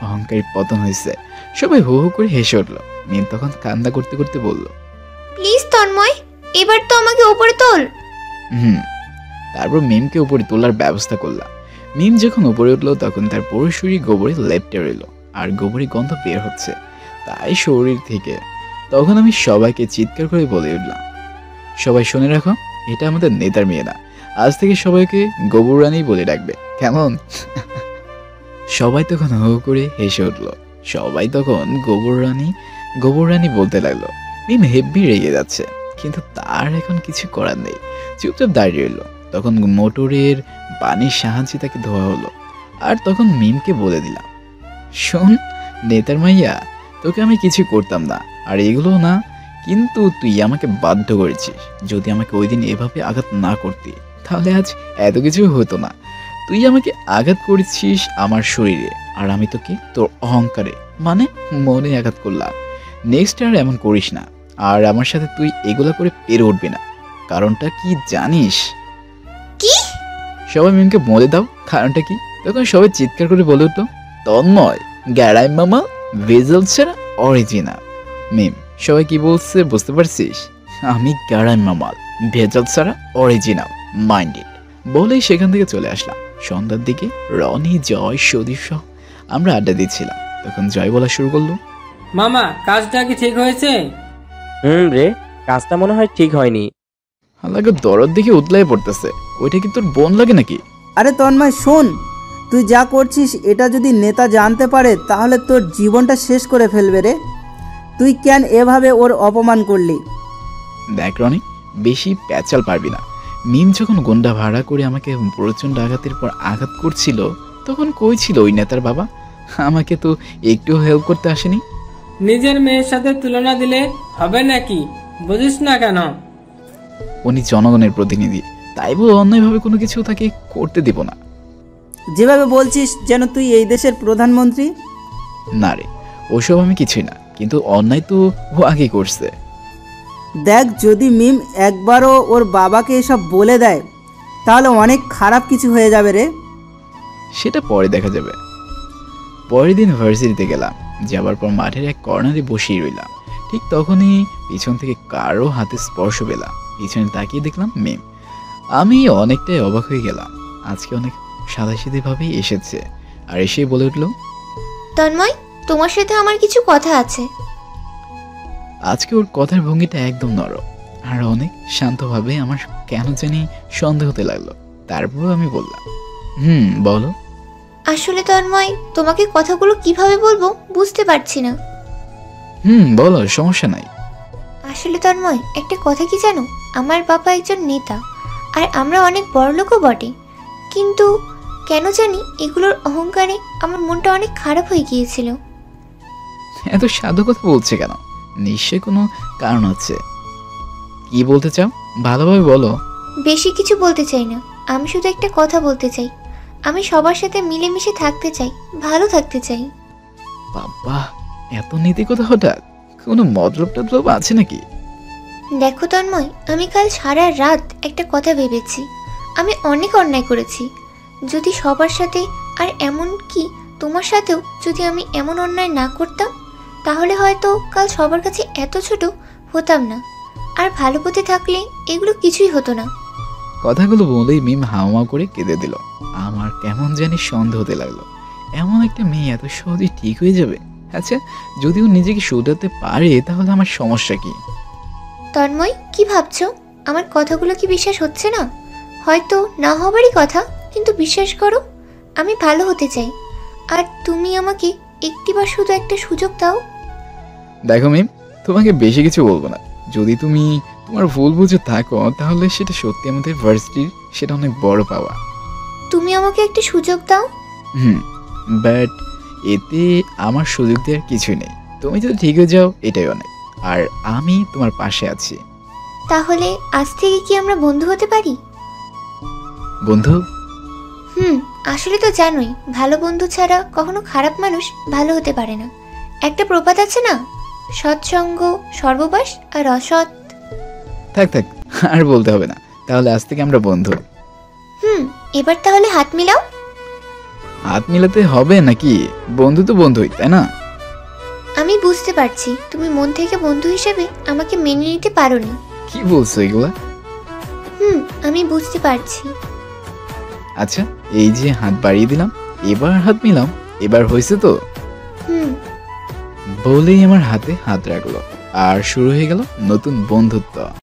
Speaker 2: অহংকারী পতন হয়েছে। সবাই হু হু করে হেসে উঠল। মিম তখন কান্না করতে করতে বলল,
Speaker 3: প্লিজ তন্ময়, এবার তো আমাকে উপরে তোল।
Speaker 2: তারপর মিমকে উপরে তোলার ব্যবস্থা করলাম। মিম যখন উপরে উঠলো তখন তার পুরো শরীর গোবরে লেপ্টে রইল, আর গোবরে গন্ধ বের হচ্ছে তাই শরীর থেকে। তখন আমি সবাইকে চিৎকার করে বলে উঠলাম, সবাই শুনে রাখো, এটা আমাদের নেতার মেয়ে না। আজ থেকে সবাইকে গোবর রানী বলে ডাকবে, কেমন? সবাই তখন হু হু করে হেসে উঠলো। সবাই তখন গোবর রানী বলতে লাগলো। মিম হেব্বি রেগে যাচ্ছে, কিন্তু তার এখন কিছু করার নেই, চুপচাপ দাঁড়িয়ে রইল। তখন মোটরের পানির সাহায্যে তাকে ধোয়া হলো। আর তখন মিমকে বলে দিলাম, শোন নেতার মাইয়া, তোকে আমি কিছু করতাম না, আর এগুলো না, কিন্তু তুই আমাকে বাধ্য করেছিস। যদি আমাকে ওই দিন এভাবে আঘাত না করতি তাহলে আজ এত কিছু হতো না। তুই আমাকে আঘাত করেছিস আমার শরীরে, আর আমি তোকে তোর অহংকারে মানে মনে আঘাত করলাম। নেক্সট আর এমন করিস না, আর আমার সাথে তুই এগুলা করে পেরে উঠবি না। কারণটা কি জানিস?
Speaker 3: কি?
Speaker 2: সবাই মিমকে বলে দাও কারণটা কি। তখন সবাই চিৎকার করে বলে উঠল, তন্ময় গ্যারাই মামা ভেজাল ছাড়া অরিজিনাল। মিম, সবাই কি বলছে বুঝতে পারছিস? আমি গ্যারাই মামাল ভেজাল ছাড়া অরিজিনাল, মাইন্ডেড। বলেই সেখান থেকে চলে আসলাম। সন্ধ্যার দিকে রনি, জয়, সদীপ সহ আমরা আড্ডা দিচ্ছিলাম। তখন জয় বলা শুরু করলো,
Speaker 11: মামা কাজটা কি ঠিক হয়েছে?
Speaker 8: রে, কাজটা মনে হয় ঠিক হয়নি।
Speaker 2: হালাকে দরদ দেখে উতলাই পড়তেছে। ওইটা কি তোর বোন লাগে নাকি?
Speaker 6: আরে তন্ময় শোন, তুই যা করছিস এটা যদি নেতা জানতে পারে তাহলে তোর জীবনটা শেষ করে ফেলবে রে। তুই কেন এভাবে ওর অপমান করলি?
Speaker 2: দেখ রনি, বেশি প্যাচাল পারবি না। মিম যখন গুন্ডা ভাড়া করে আমাকে প্রচণ্ড আঘাতের পর আঘাত করছিল তখন কই ছিল ওই নেতার বাবা? আমাকে তো একটু হেল্প করতে আসেনি।
Speaker 11: নিজের মেয়ের সাথে তুলনা দিলে হবে নাকি? বুঝিস না কেন?
Speaker 2: উনি জনগণের প্রতিনিধি, তাই বলে অন্যায়ভাবে কোনো কিছু তাকে করতে দেব না।
Speaker 6: যেভাবে বলছিস যেন তুই এই দেশের প্রধানমন্ত্রী।
Speaker 2: না রে, ওসব আমি কিছুই না, কিন্তু অন্যায় তো ও আগে করছে।
Speaker 6: দেখ, যদি মিম একবারও ওর বাবাকে এসব বলে দেয় তাহলে অনেক খারাপ কিছু হয়ে যাবে রে।
Speaker 2: সেটা পরে দেখা যাবে। পরের দিন ভার্সিটিতে গেলাম। যাবার পর মাঠের এক কর্নারে বসেই রইলাম। ঠিক তখনই পিছন থেকে কারো হাতে স্পর্শ পেলাম। পিছনে তাকিয়ে দেখলাম মিম। আমি অনেকটাই অবাক হয়ে গেলাম। আজকে অনেক সাদাসিধেভাবেই এসেছে, আর এসে বলে উঠল,
Speaker 3: তন্ময়, তোমার সাথে আমার কিছু কথা আছে।
Speaker 2: আজকে ওর কথার ভঙ্গিটা একদম নরম আর অনেক শান্তভাবে আমার কেন জানি সন্দেহ হতে লাগলো। তারপর আমি বললাম, বলো।
Speaker 3: আসলে তন্ময়, তোমাকে কথাগুলো কিভাবে বলবো বুঝতে পারছি না।
Speaker 2: বলো, সমস্যা নাই।
Speaker 3: আসলে তন্ময়, একটা কথা কি জানো, আমার বাবা একজন নেতা, আর আমরা অনেক বড়লোকও বটে, কিন্তু কেন জানি এগুলোর অহংকারে আমার মনটা অনেক খারাপ হয়ে গিয়েছিল।
Speaker 2: এত সাধু কথা বলছে কেন? নিশ্চয় কোনো কারণ আছে। কি বলতে চাও ভালোভাবে বলো।
Speaker 3: বেশি কিছু বলতে চাই না, আমি শুধু একটা কথা বলতে চাই। আমি সবার সাথে মিলেমিশে থাকতে চাই, ভালো থাকতে চাই।
Speaker 2: বাবা, এত নীতি কথা হঠাৎ? কোনো মতলব টতলব আছে নাকি?
Speaker 3: দেখো তন্ময়, আমি কাল সারা রাত একটা কথা ভেবেছি। আমি অনেক অন্যায় করেছি। যদি সবার সাথে, আর এমন কি তোমার সাথেও, যদি আমি এমন অন্যায় না করতাম তাহলে হয়তো কাল সবার কাছে এত ছোট হতাম না, আর ভালো পথে থাকলে এগুলো কিছুই হতো না।
Speaker 2: কথাগুলো বলেই মিম হাওয়া করে কেঁদে দিল। আমার কেমন জানি সন্দেহ হতে লাগলো, এমন একটা মেয়ে এত সহজে ঠিক হয়ে যাবে। আচ্ছা, যদি ও নিজেকে শুধরাতে পারে তাহলে আমার সমস্যা কি?
Speaker 3: তন্ময়, কি ভাবছো? আমার কথাগুলো কি বিশ্বাস হচ্ছে না? হয়তো না হবারই কথা, কিন্তু বিশ্বাস করো, আমি ভালো হতে চাই, আর তুমি আমাকে একটিবার শুধু একটা সুযোগ দাও।
Speaker 2: দেখো মিম, তোমাকে বেশি কিছু বলবো না। যদি তুমি তোমার ভুল বুঝে থাকো তাহলে সেটা সত্যি আমাদের ভার্সিটির সেটা অনেক বড় পাওয়া।
Speaker 3: তুমি আমাকে একটা সুযোগ দাও।
Speaker 2: বাট এতে আমার সুযোগ দেওয়ার কিছুই নেই। তুমি যদি ঠিক হয়ে যাও এটাই অনেক, আর আমি তোমার পাশে আছি।
Speaker 3: তাহলে আজ থেকে কি আমরা বন্ধু হতে পারি?
Speaker 2: বন্ধু?
Speaker 3: আসলে তো জানোই, ভালো বন্ধু ছাড়া কখনো খারাপ মানুষ ভালো হতে পারে না। একটা প্রবাদ আছে না, সৎসঙ্গ সর্ববাস আর অসৎ।
Speaker 2: থাক থাক, আর বলতে হবে না, তাহলে আজ থেকে আমরা বন্ধু।
Speaker 3: এবার তাহলে হাত মিলাও।
Speaker 2: হাত মিলাতে হবে নাকি? বন্ধু তো বন্ধুই, তাই না?
Speaker 3: আমি বুঝতে পারছি তুমি মন থেকে বন্ধু হিসেবে আমাকে মেনে নিতে পারোনি।
Speaker 2: কি বলছো এগুলা?
Speaker 3: আমি বুঝতে পারছি।
Speaker 2: আচ্ছা, এই যে হাত বাড়িয়ে দিলাম, এবার হাত মিলাম, এবার হয়েছে তো? বলেই আমার হাতে হাত রাখলো আর শুরু হয়ে গেল নতুন বন্ধুত্ব।